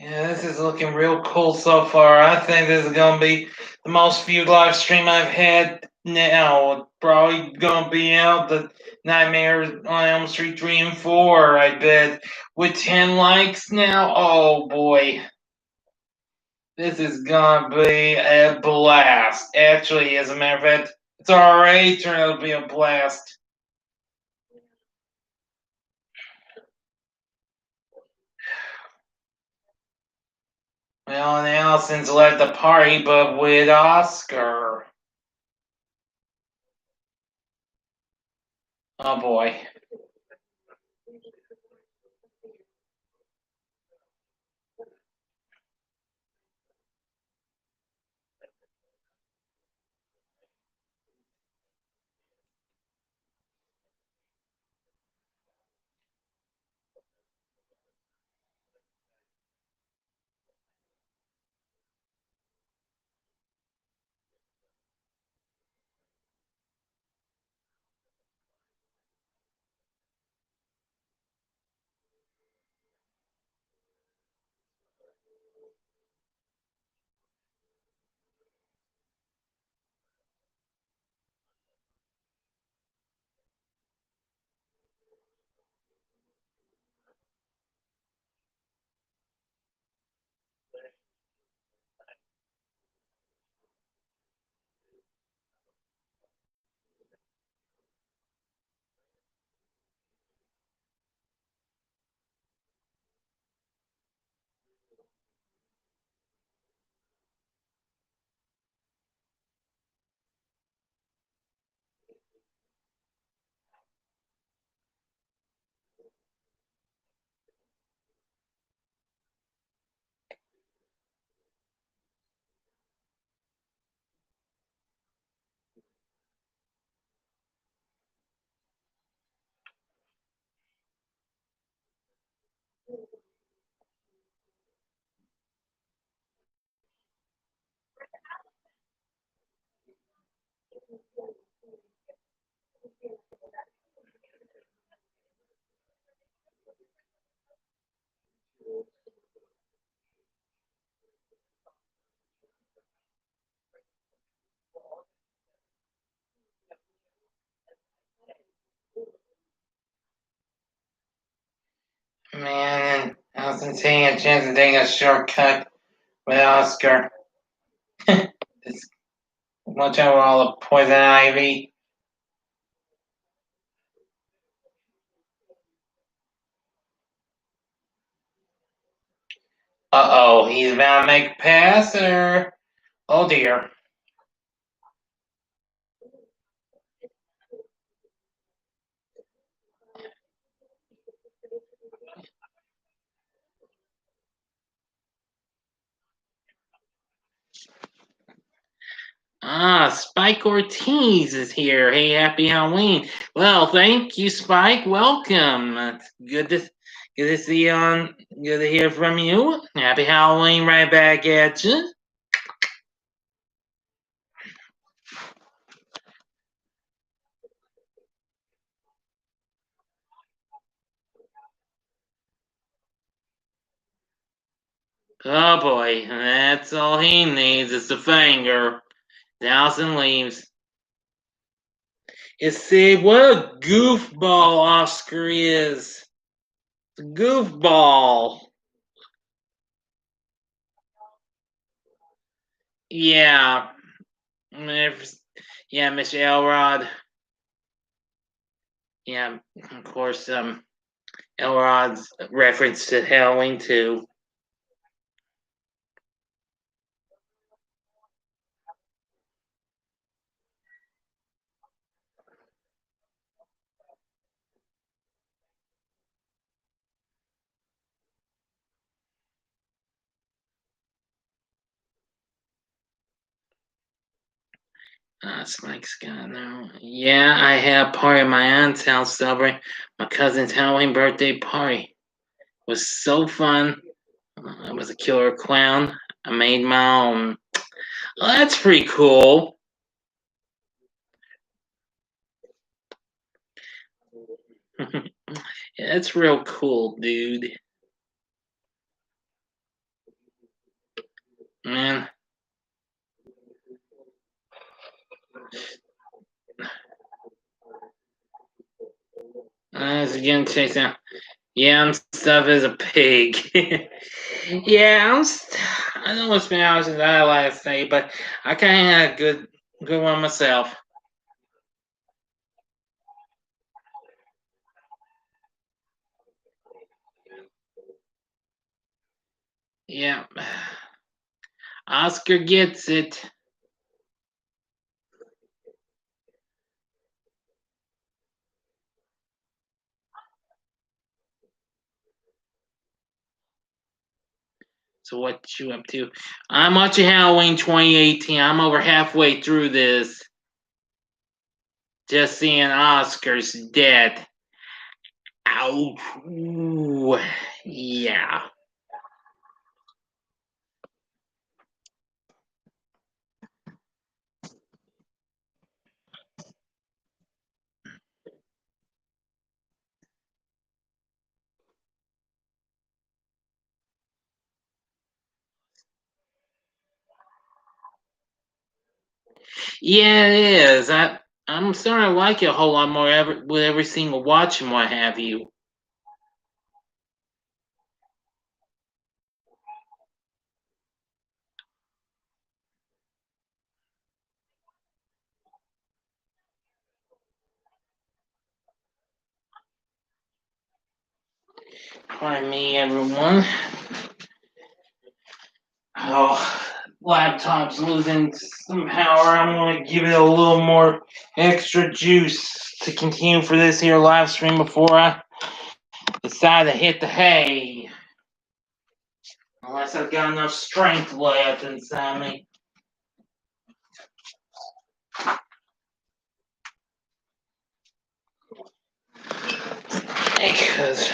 [SPEAKER 1] Yeah, this is looking real cool so far. I think this is gonna be the most viewed live stream I've had now. Probably gonna be out the Nightmare on Elm Street 3 and 4, I bet. With 10 likes now. Oh boy. This is gonna be a blast. Actually, as a matter of fact, it's already turned out to be a blast. Well, and Allison's led the party, but with Oscar. Oh boy. Man, Allison taking a chance of taking a shortcut with Oscar. Just watch out for all the poison ivy. Uh-oh, he's about to make a pass, or... Oh dear. Ah, Spike Ortiz is here. Hey, happy Halloween. Well, thank you, Spike. Welcome. It's good to see you on. Good to hear from you. Happy Halloween, right back at you. Oh boy, that's all he needs is the finger. Dawson leaves. It's see what a goofball Oscar is. Goofball. Yeah. Yeah, Mr. Elrod. Yeah, of course, Elrod's reference to Halloween too. Spike's got no. Yeah, I had a party at my aunt's house celebrating my cousin's Halloween birthday party. was so fun. I was a killer clown. I made my own. Well, that's pretty cool. Yeah, that's real cool, dude. Man, I was again chasing. Yeah, I'm stuff as a pig. Yeah, I know it's been hours since I last night, but I kind of had a good one myself. Yeah, Oscar gets it. So what you up to? I'm watching Halloween 2018. I'm over halfway through this. Just seeing Oscar's dead. Ow. Ooh. Yeah. Yeah, it is. I'm starting to like it a whole lot more with every single watch and what have you. Pardon me, everyone. Oh, laptop's losing some power. I'm gonna give it a little more extra juice to continue for this here live stream before I decide to hit the hay. Unless I've got enough strength left inside me. Because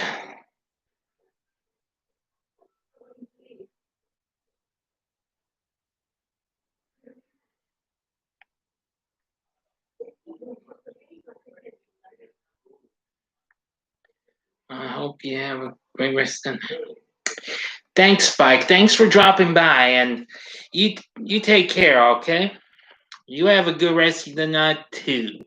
[SPEAKER 1] I hope you have a great rest. Thanks, Spike. Thanks for dropping by, and you take care. Okay. You have a good rest of the night too.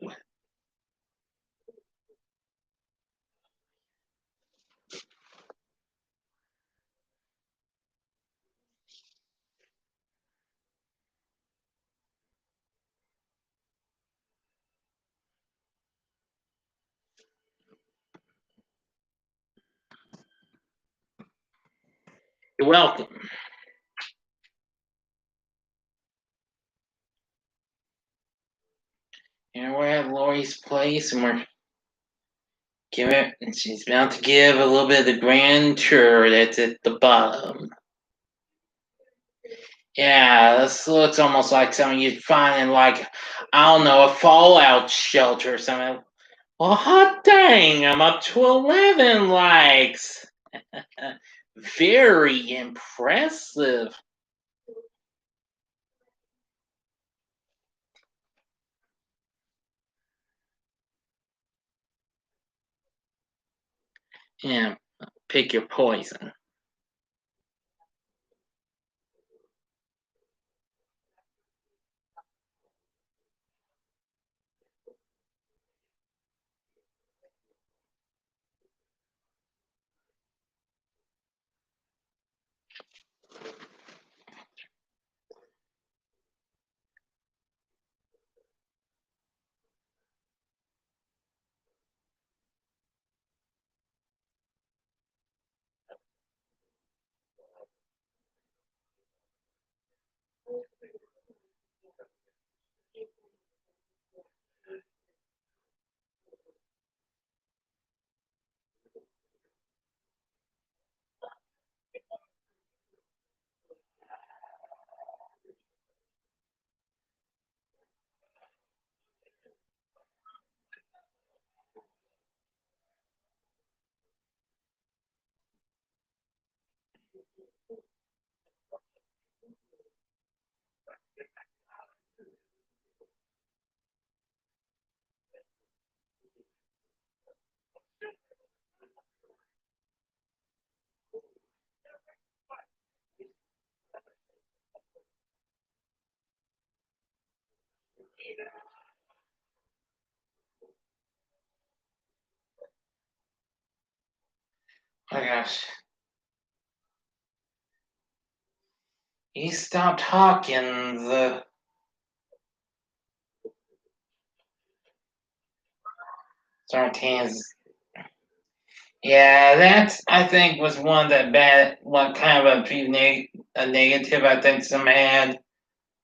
[SPEAKER 1] You're welcome. And we're at Lori's place, and we're giving. She's about to give a little bit of the grand tour that's at the bottom. Yeah, this looks almost like something you'd find in, like, I don't know, a fallout shelter or something. Well, hot dang, I'm up to 11 likes. Very impressive. Yeah, pick your poison. Oh my gosh. He stopped talking. The Sartain's. Yeah, that I think was one that bad. What kind of a negative I think some had.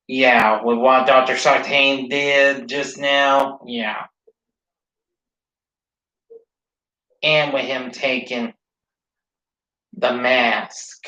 [SPEAKER 1] Yeah, with what Dr. Sartain did just now. Yeah, and with him taking the mask.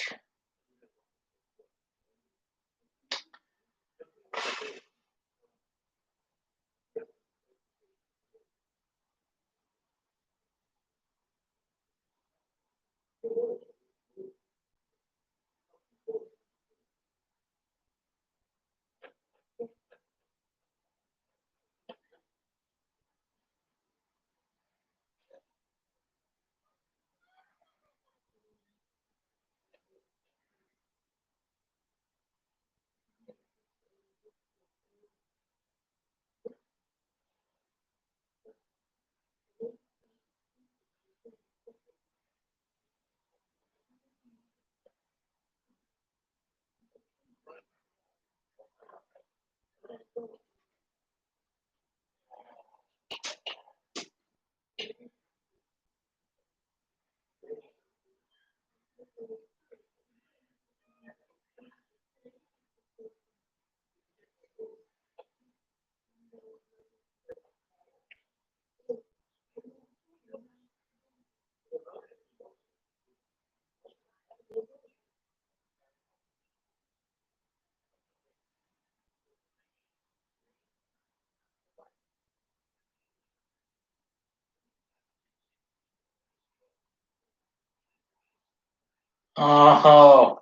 [SPEAKER 1] Oh,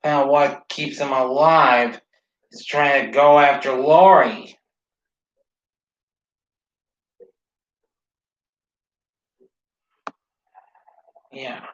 [SPEAKER 1] now what keeps him alive is trying to go after Lori. Yeah.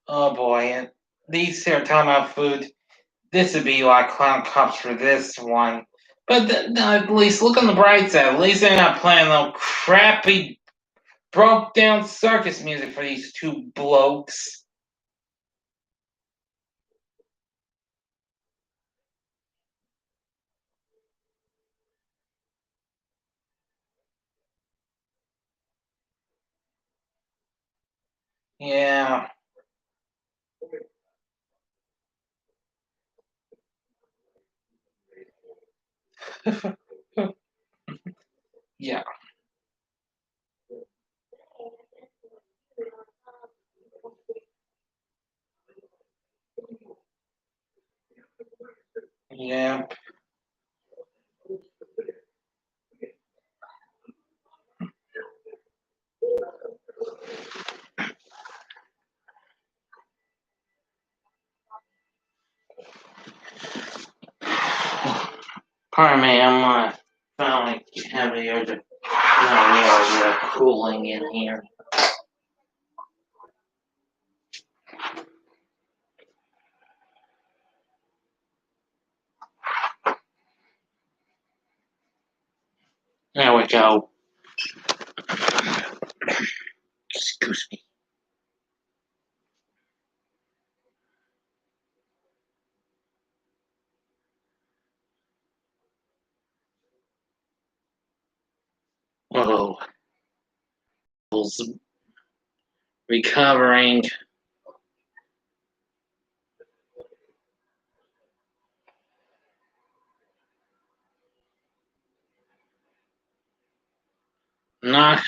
[SPEAKER 1] Oh boy, and these here talking about food. This would be like clown cops for this one. But at least look on the bright side. At least they're not playing no crappy, broke down circus music for these two blokes. Yeah. Yeah. Yeah. Pardon me, I'm finally having the urge of cooling in here. There we go. Excuse me. Oh, recovering. Not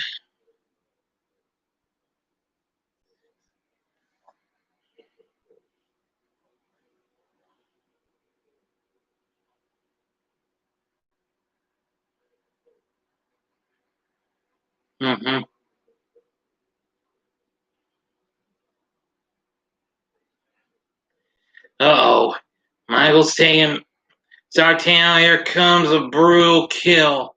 [SPEAKER 1] Mm-hmm. Uh-oh. Michael's saying, Zartan, here comes a brutal kill.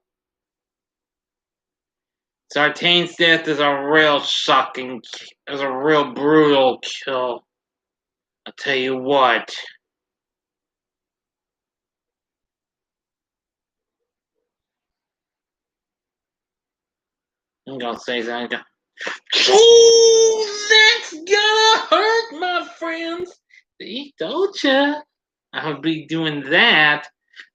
[SPEAKER 1] Zartan's death is a real shocking, is a real brutal kill. I'll tell you what. I'm gonna say that. Oh, that's gonna hurt, my friends. See, told ya. I'll be doing that.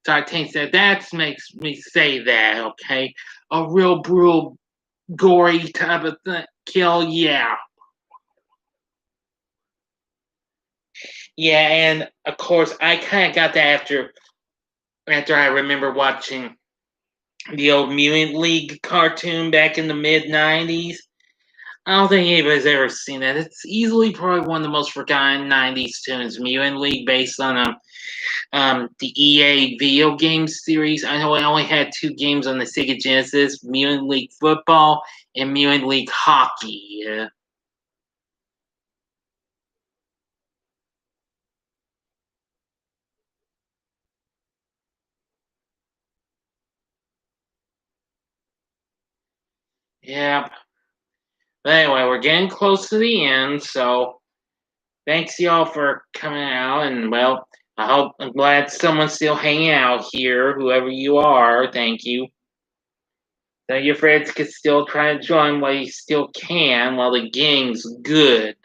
[SPEAKER 1] Zartan said that makes me say that, okay? A real brutal, gory type of kill, yeah. Yeah, and of course, I kind of got that after I remember watching the old Mutant League cartoon back in the mid '90s. I don't think anybody's ever seen that. It's easily probably one of the most forgotten '90s tunes. Mutant League, based on the EA video game series. I know it only had two games on the Sega Genesis: Mutant League Football and Mutant League Hockey. Yeah. But anyway, we're getting close to the end, so thanks y'all for coming out, and well, I'm glad someone's still hanging out here, whoever you are. Thank you. So your friends can still try to join while you still can, while the gang's good.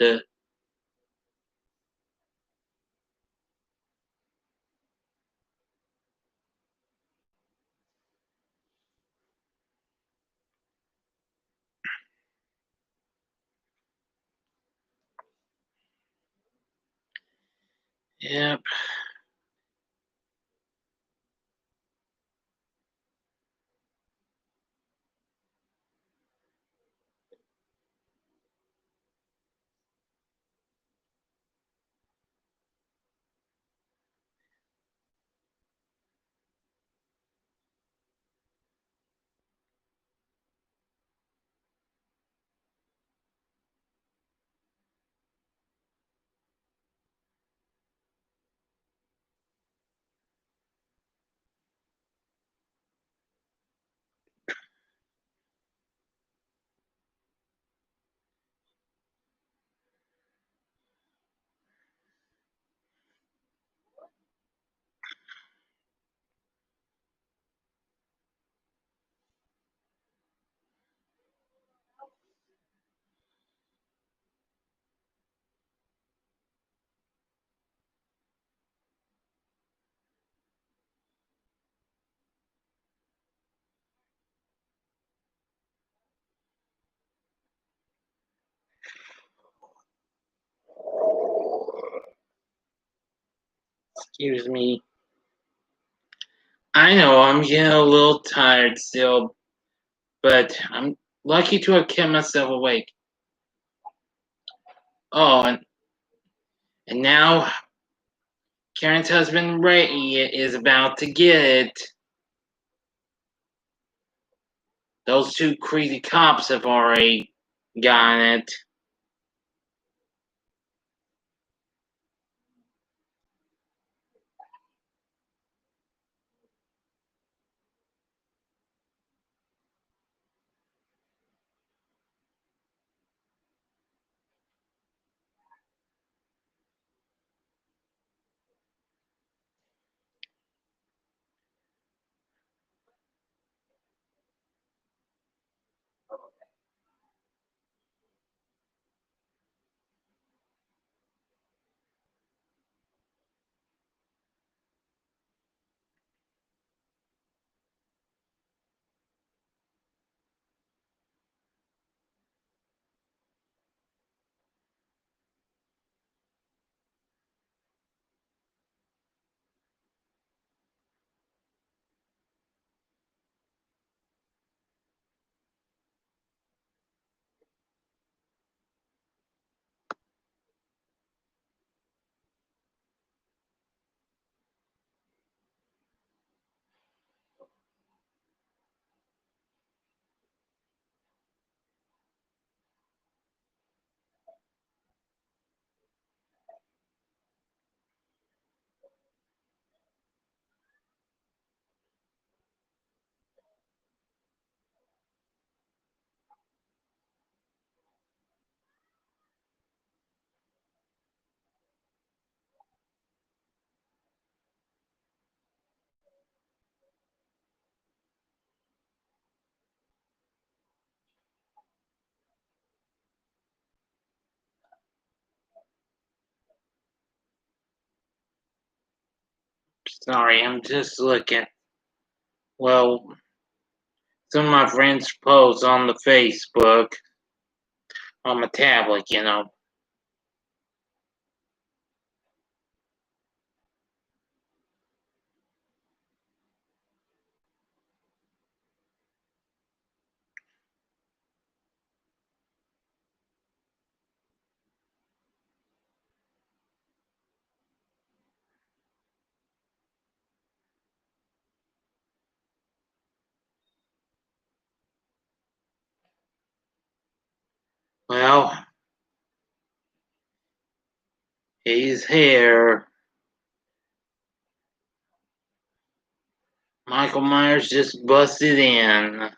[SPEAKER 1] Yep. Excuse me. I know I'm getting a little tired still, but I'm lucky to have kept myself awake. Oh, and now Karen's husband Ray is about to get it. Those two crazy cops have already gotten it. Sorry, I'm just looking. Well, some of my friends post on the Facebook on my tablet, you know. Well, he's here. Michael Myers just busted in.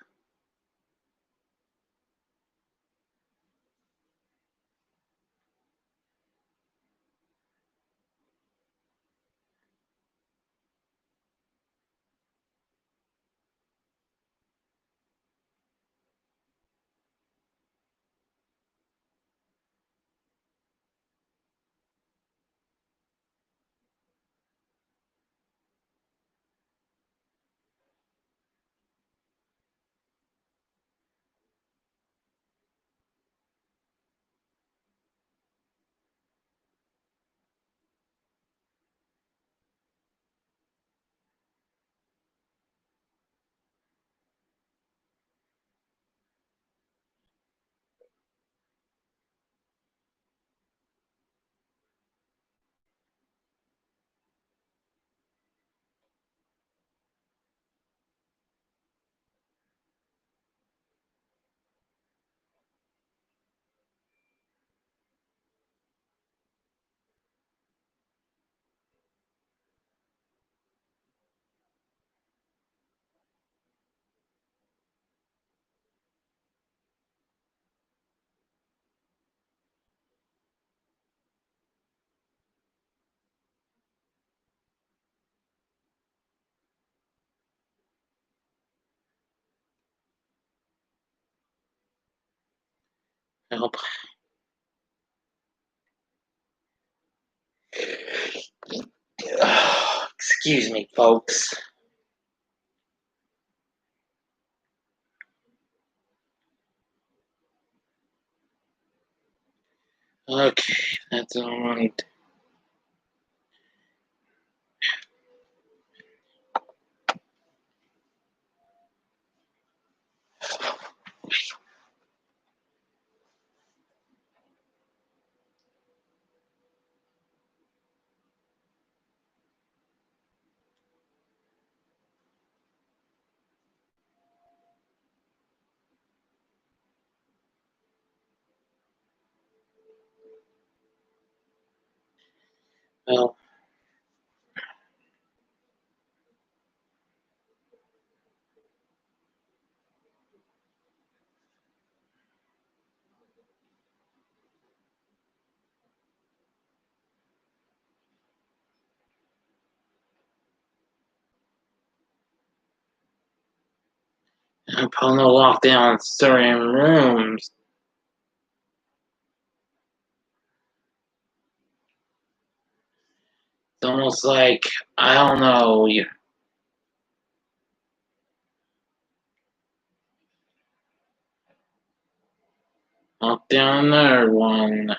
[SPEAKER 1] Help. Excuse me, folks. Okay, that's all right. Well, I'm pulling the lockdown certain rooms. It's almost like, I don't know, you lock down another one.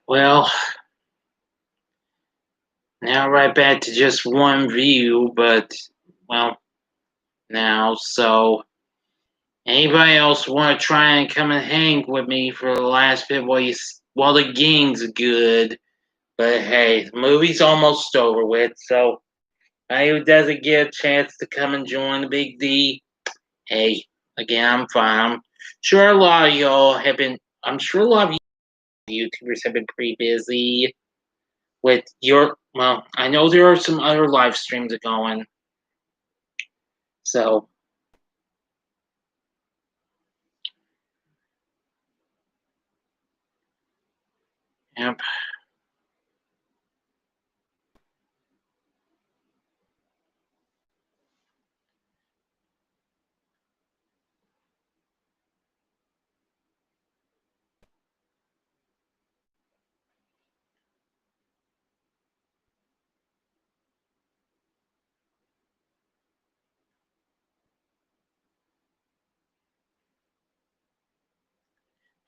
[SPEAKER 1] Well, Now right back to just one view, but well, now so anybody else want to try and come and hang with me for the last bit while the game's good? But hey, the movie's almost over with, so anybody who doesn't get a chance to come and join the Big D, hey, again, I'm fine. I'm sure a lot of you YouTubers have been pretty busy with well, I know there are some other live streams going, so yep.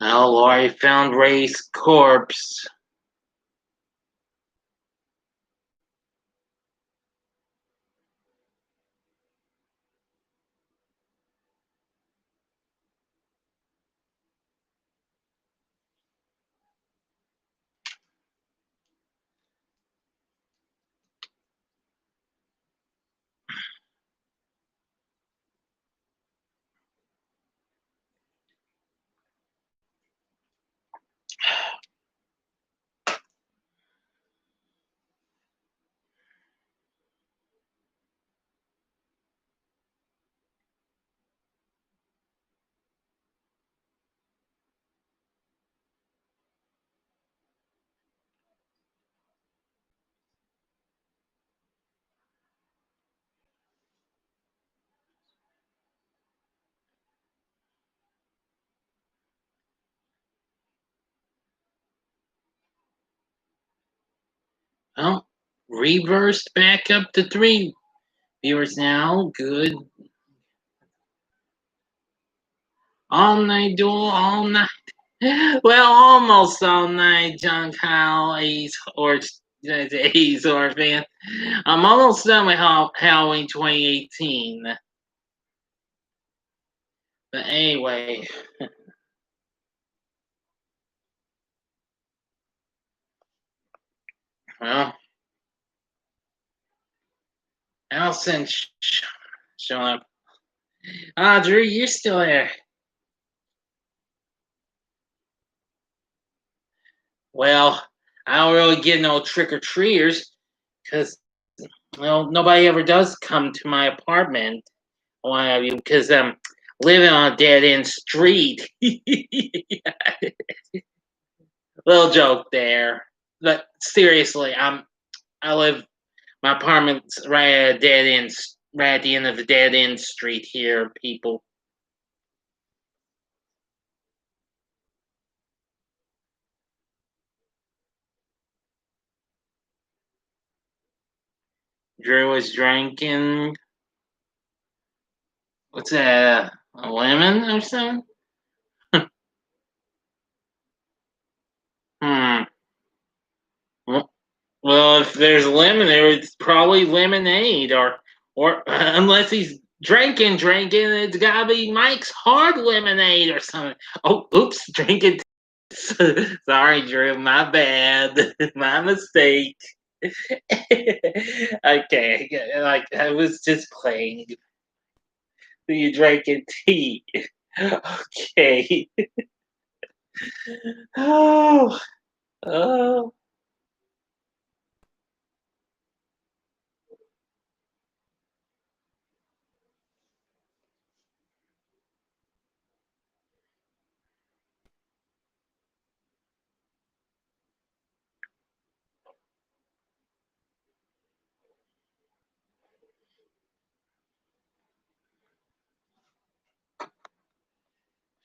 [SPEAKER 1] Oh, Lori found Ray's corpse. Well, reversed back up to 3 viewers now. Good. All night duel, all night. Well, almost all night, John Kyle, A's or fan. I'm almost done with Halloween 2018. But anyway, well, Allison showing up. Drew, you're still there. Well, I don't really get no trick or treaters because well, nobody ever does come to my apartment. Why have you? Because I'm living on a dead end street. Little joke there, but seriously, I live. My apartment's right at a dead end, right at the end of the dead end street here. People. Drew was drinking. What's that? A lemon or something? Hmm. Well, if there's lemon there, it's probably lemonade, or unless he's drinking, it's gotta be Mike's Hard Lemonade or something. Oh, oops, drinking. Sorry, Drew, my bad, my mistake. Okay, like I was just playing. So you drinking tea? Okay. Oh, oh.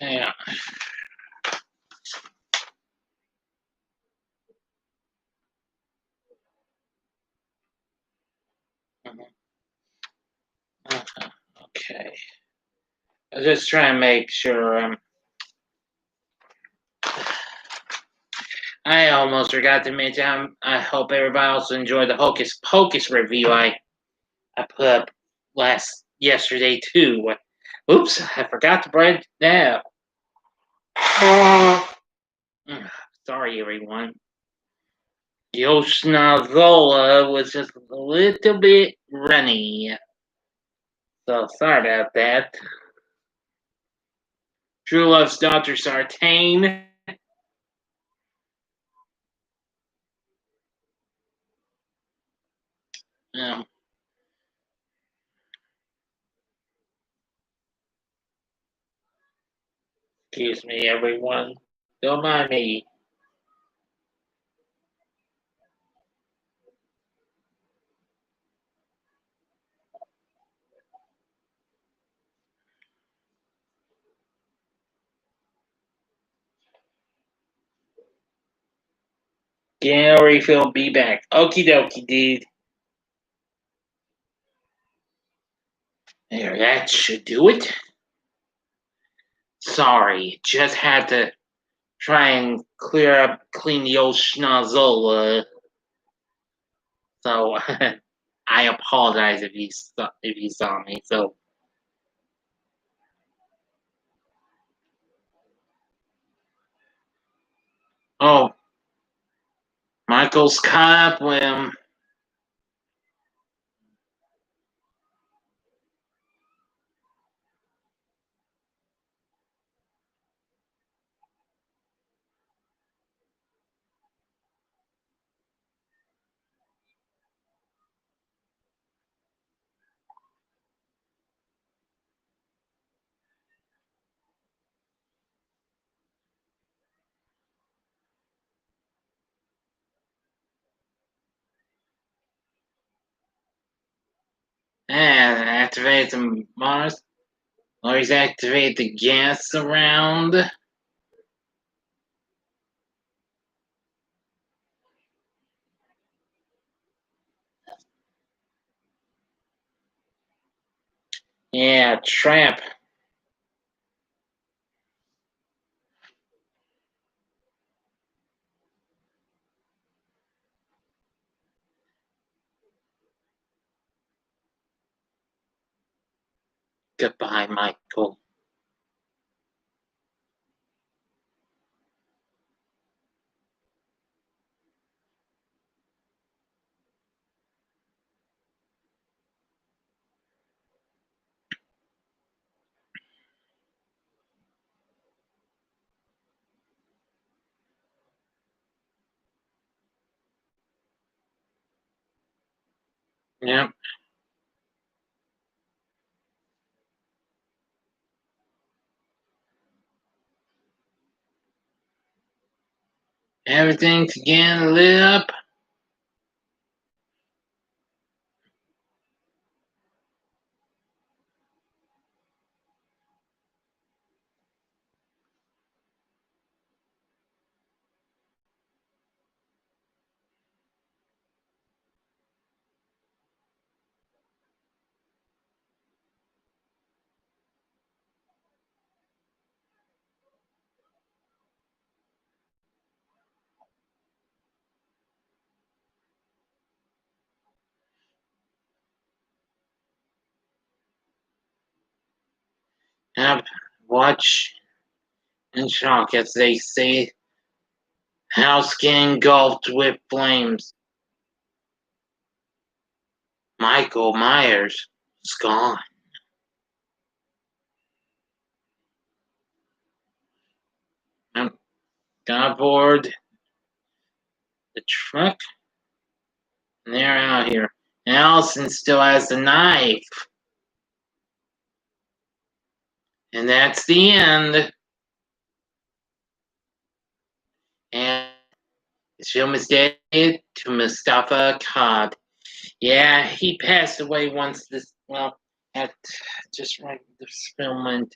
[SPEAKER 1] Yeah. Okay. I was just trying to make sure. I almost forgot to mention. I hope everybody also enjoyed the Hocus Pocus review I put up yesterday too. Oops, I forgot to break that. Sorry, everyone. Yoshnazola was just a little bit runny. So sorry about that. True Love's Dr. Sartain. Um, excuse me, everyone. Don't mind me. Gary Phil be back. Okie dokie, dude. There, that should do it. Sorry, just had to try and clean the old schnozola. So I apologize if you saw me. So, oh, Michael's caught up with him. And activate the Mars. Or he's activate the gas around. Yeah, trap. Goodbye, Michael. Yep. Everything's again lit up. Yep. Watch and shock as they say house getting engulfed with flames. Michael Myers is gone. Yep. Got aboard the truck and they're out here. And Allison still has the knife. And that's the end. And this film is dedicated to Mustafa Akkad. Yeah, he passed away once at just right this film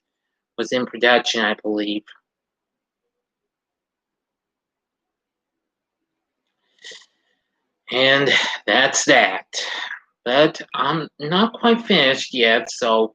[SPEAKER 1] was in production, I believe. And that's that. But I'm not quite finished yet, so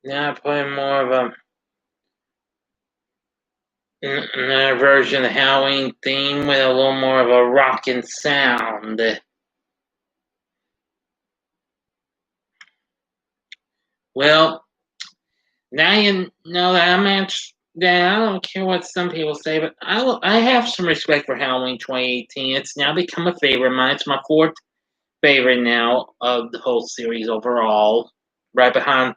[SPEAKER 1] Now putting more of another version of the Halloween theme with a little more of a rockin' sound. Well, now you know that that I don't care what some people say, but I have some respect for Halloween 2018. It's now become a favorite of mine. It's my fourth favorite now of the whole series overall, right behind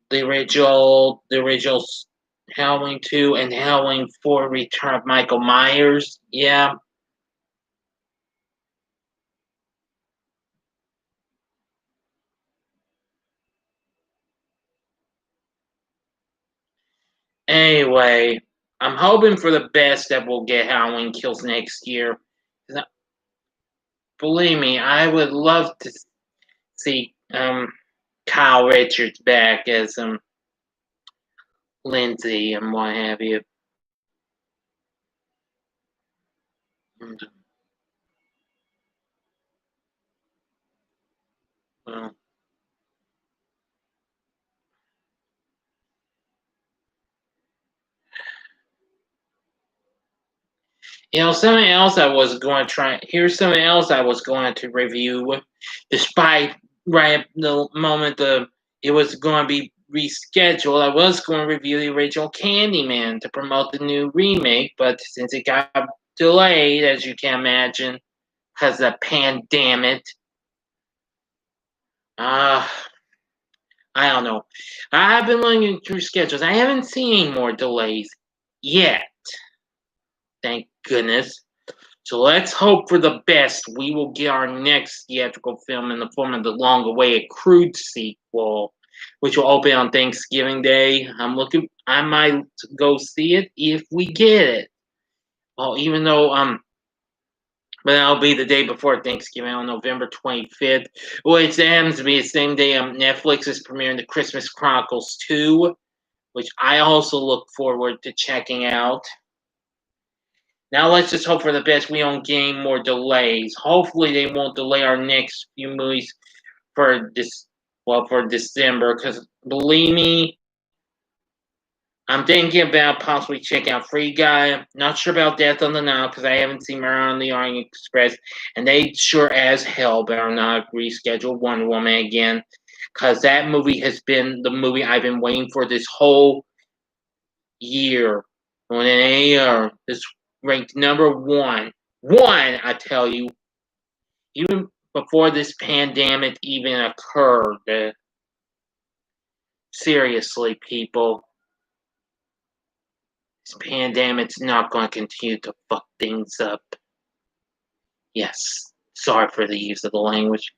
[SPEAKER 1] the original Halloween 2 and Halloween 4 Return of Michael Myers. Yeah. Anyway, I'm hoping for the best that we'll get Halloween Kills next year. Believe me, I would love to see Kyle Richards back as Lindsay and what have you. Well, something else I was going to try. Here's something else I was going to review, despite right at the moment it was going to be rescheduled. I was going to review the original Candyman to promote the new remake, but since it got delayed, as you can imagine, because of the pandemic, uh, I don't know. I've been looking through schedules. I haven't seen any more delays yet. Thank goodness. So let's hope for the best. We will get our next theatrical film in the form of the long-awaited Crude sequel, which will open on Thanksgiving Day. I might go see it if we get it. Well, even though but that'll be the day before Thanksgiving on November 25th, which happens to be the same day Netflix is premiering The Christmas Chronicles 2, which I also look forward to checking out. Now let's just hope for the best. We don't get any more delays. Hopefully they won't delay our next few movies for for December. Because believe me, I'm thinking about possibly checking out Free Guy. Not sure about Death on the Nile because I haven't seen Murder on the Orient Express, and they sure as hell better not reschedule Wonder Woman again. Because that movie has been the movie I've been waiting for this whole year. When a year, this ranked number one. One, I tell you, even before this pandemic even occurred. Seriously, people, this pandemic's not going to continue to fuck things up. Yes, sorry for the use of the language.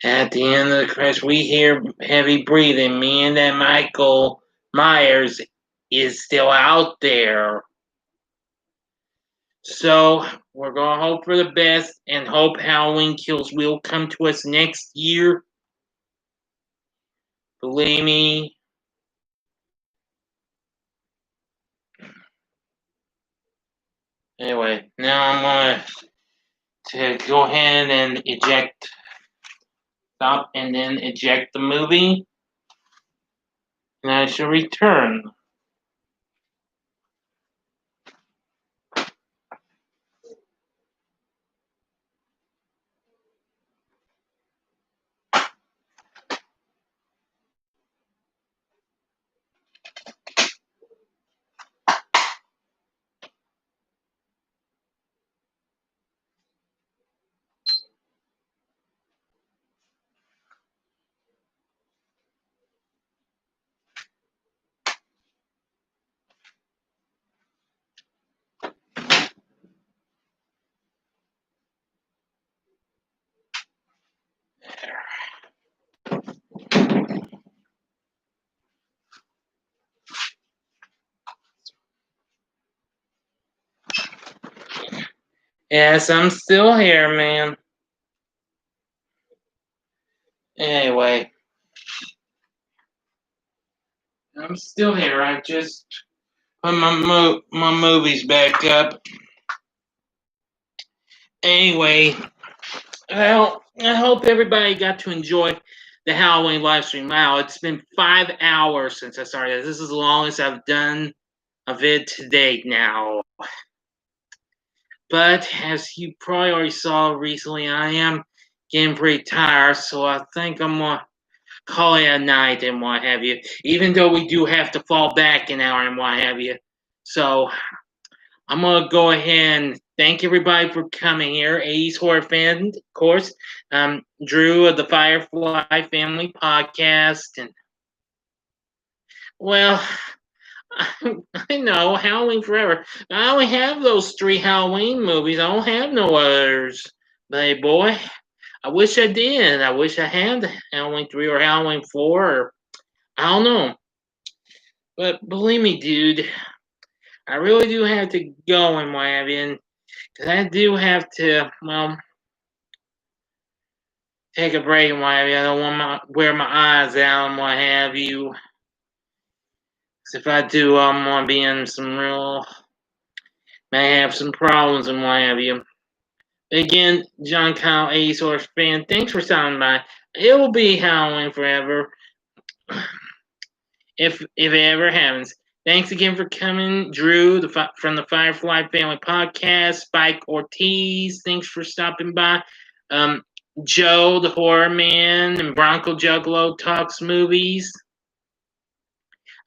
[SPEAKER 1] At the end of the credits, we hear heavy breathing, meaning that Michael Myers is still out there. So we're gonna hope for the best and hope Halloween Kills will come to us next year. Believe me. Anyway, now I'm gonna go ahead and stop and then eject the movie, and I shall return. Yes, I'm still here, man. Anyway, I'm still here. I just put my movies back up. Anyway, well, I hope everybody got to enjoy the Halloween live stream. Wow, it's been 5 hours since I started. This is the longest I've done of it to date now. But as you probably already saw recently, I am getting pretty tired, so I think I'm gonna call it a night and what have you. Even though we do have to fall back an hour and what have you. So I'm gonna go ahead and thank everybody for coming here. 80s horror fan, of course. Drew of the Firefly Family Podcast, and well, I know Halloween Forever. I only have those 3 Halloween movies. I don't have no others. But hey, boy, I wish I did. I wish I had Halloween 3 or Halloween 4 or I don't know. But believe me, dude, I really do have to go and what have you. Because I do have to, well, take a break and what have you. I don't want to wear my eyes out and what have you. Because if I do, I'm going to be in some real, may have some problems and what have you. Again, John Kyle, A Source fan, thanks for stopping by. It will be Halloween Forever. If it ever happens. Thanks again for coming, Drew, from the Firefly Family Podcast. Spike Ortiz, thanks for stopping by. Joe, the Horror Man, and Bronco Juggalo Talks Movies.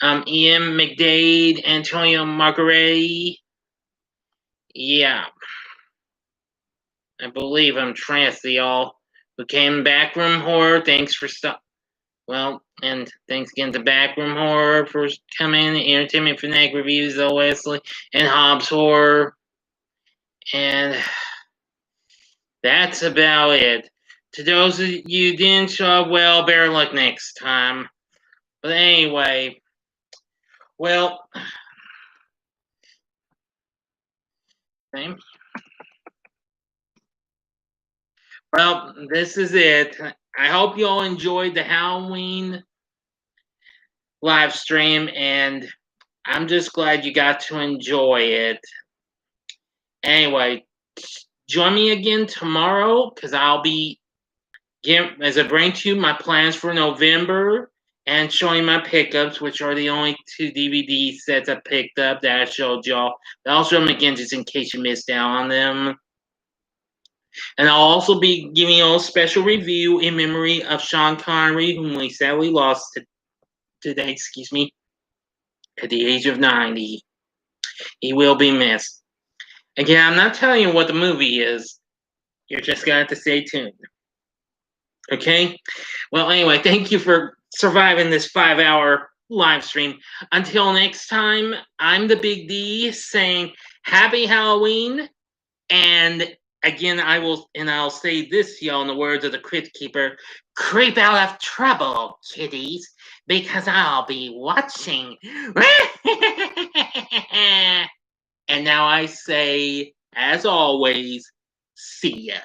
[SPEAKER 1] Ian McDade, Antonio Margaretti. Yeah. I believe I'm trans, y'all. Who came Backroom Horror, thanks for Well, and thanks again to Backroom Horror for coming, Entertainment Fanatic Reviews, though, Wesley, and Hobbs Horror. And that's about it. To those of you who didn't show up, well, better luck next time. But anyway, well, same. Well, this is it. I hope you all enjoyed the Halloween live stream, and I'm just glad you got to enjoy it. Anyway, join me again tomorrow because I'll be, as I bring to you my plans for November and showing my pickups, which are the only 2 DVD sets I picked up that I showed y'all. But I'll show them again just in case you missed out on them. And I'll also be giving you a special review in memory of Sean Connery, whom we sadly lost today, at the age of 90. He will be missed. Again, I'm not telling you what the movie is. You're just going to have to stay tuned. Okay? Well, anyway, thank you for surviving this 5-hour live stream. Until next time, I'm the Big D saying Happy Halloween. And again, I'll say this, y'all, in the words of the Crypt Keeper, creep out of trouble, kiddies, because I'll be watching. And now I say, as always, see ya.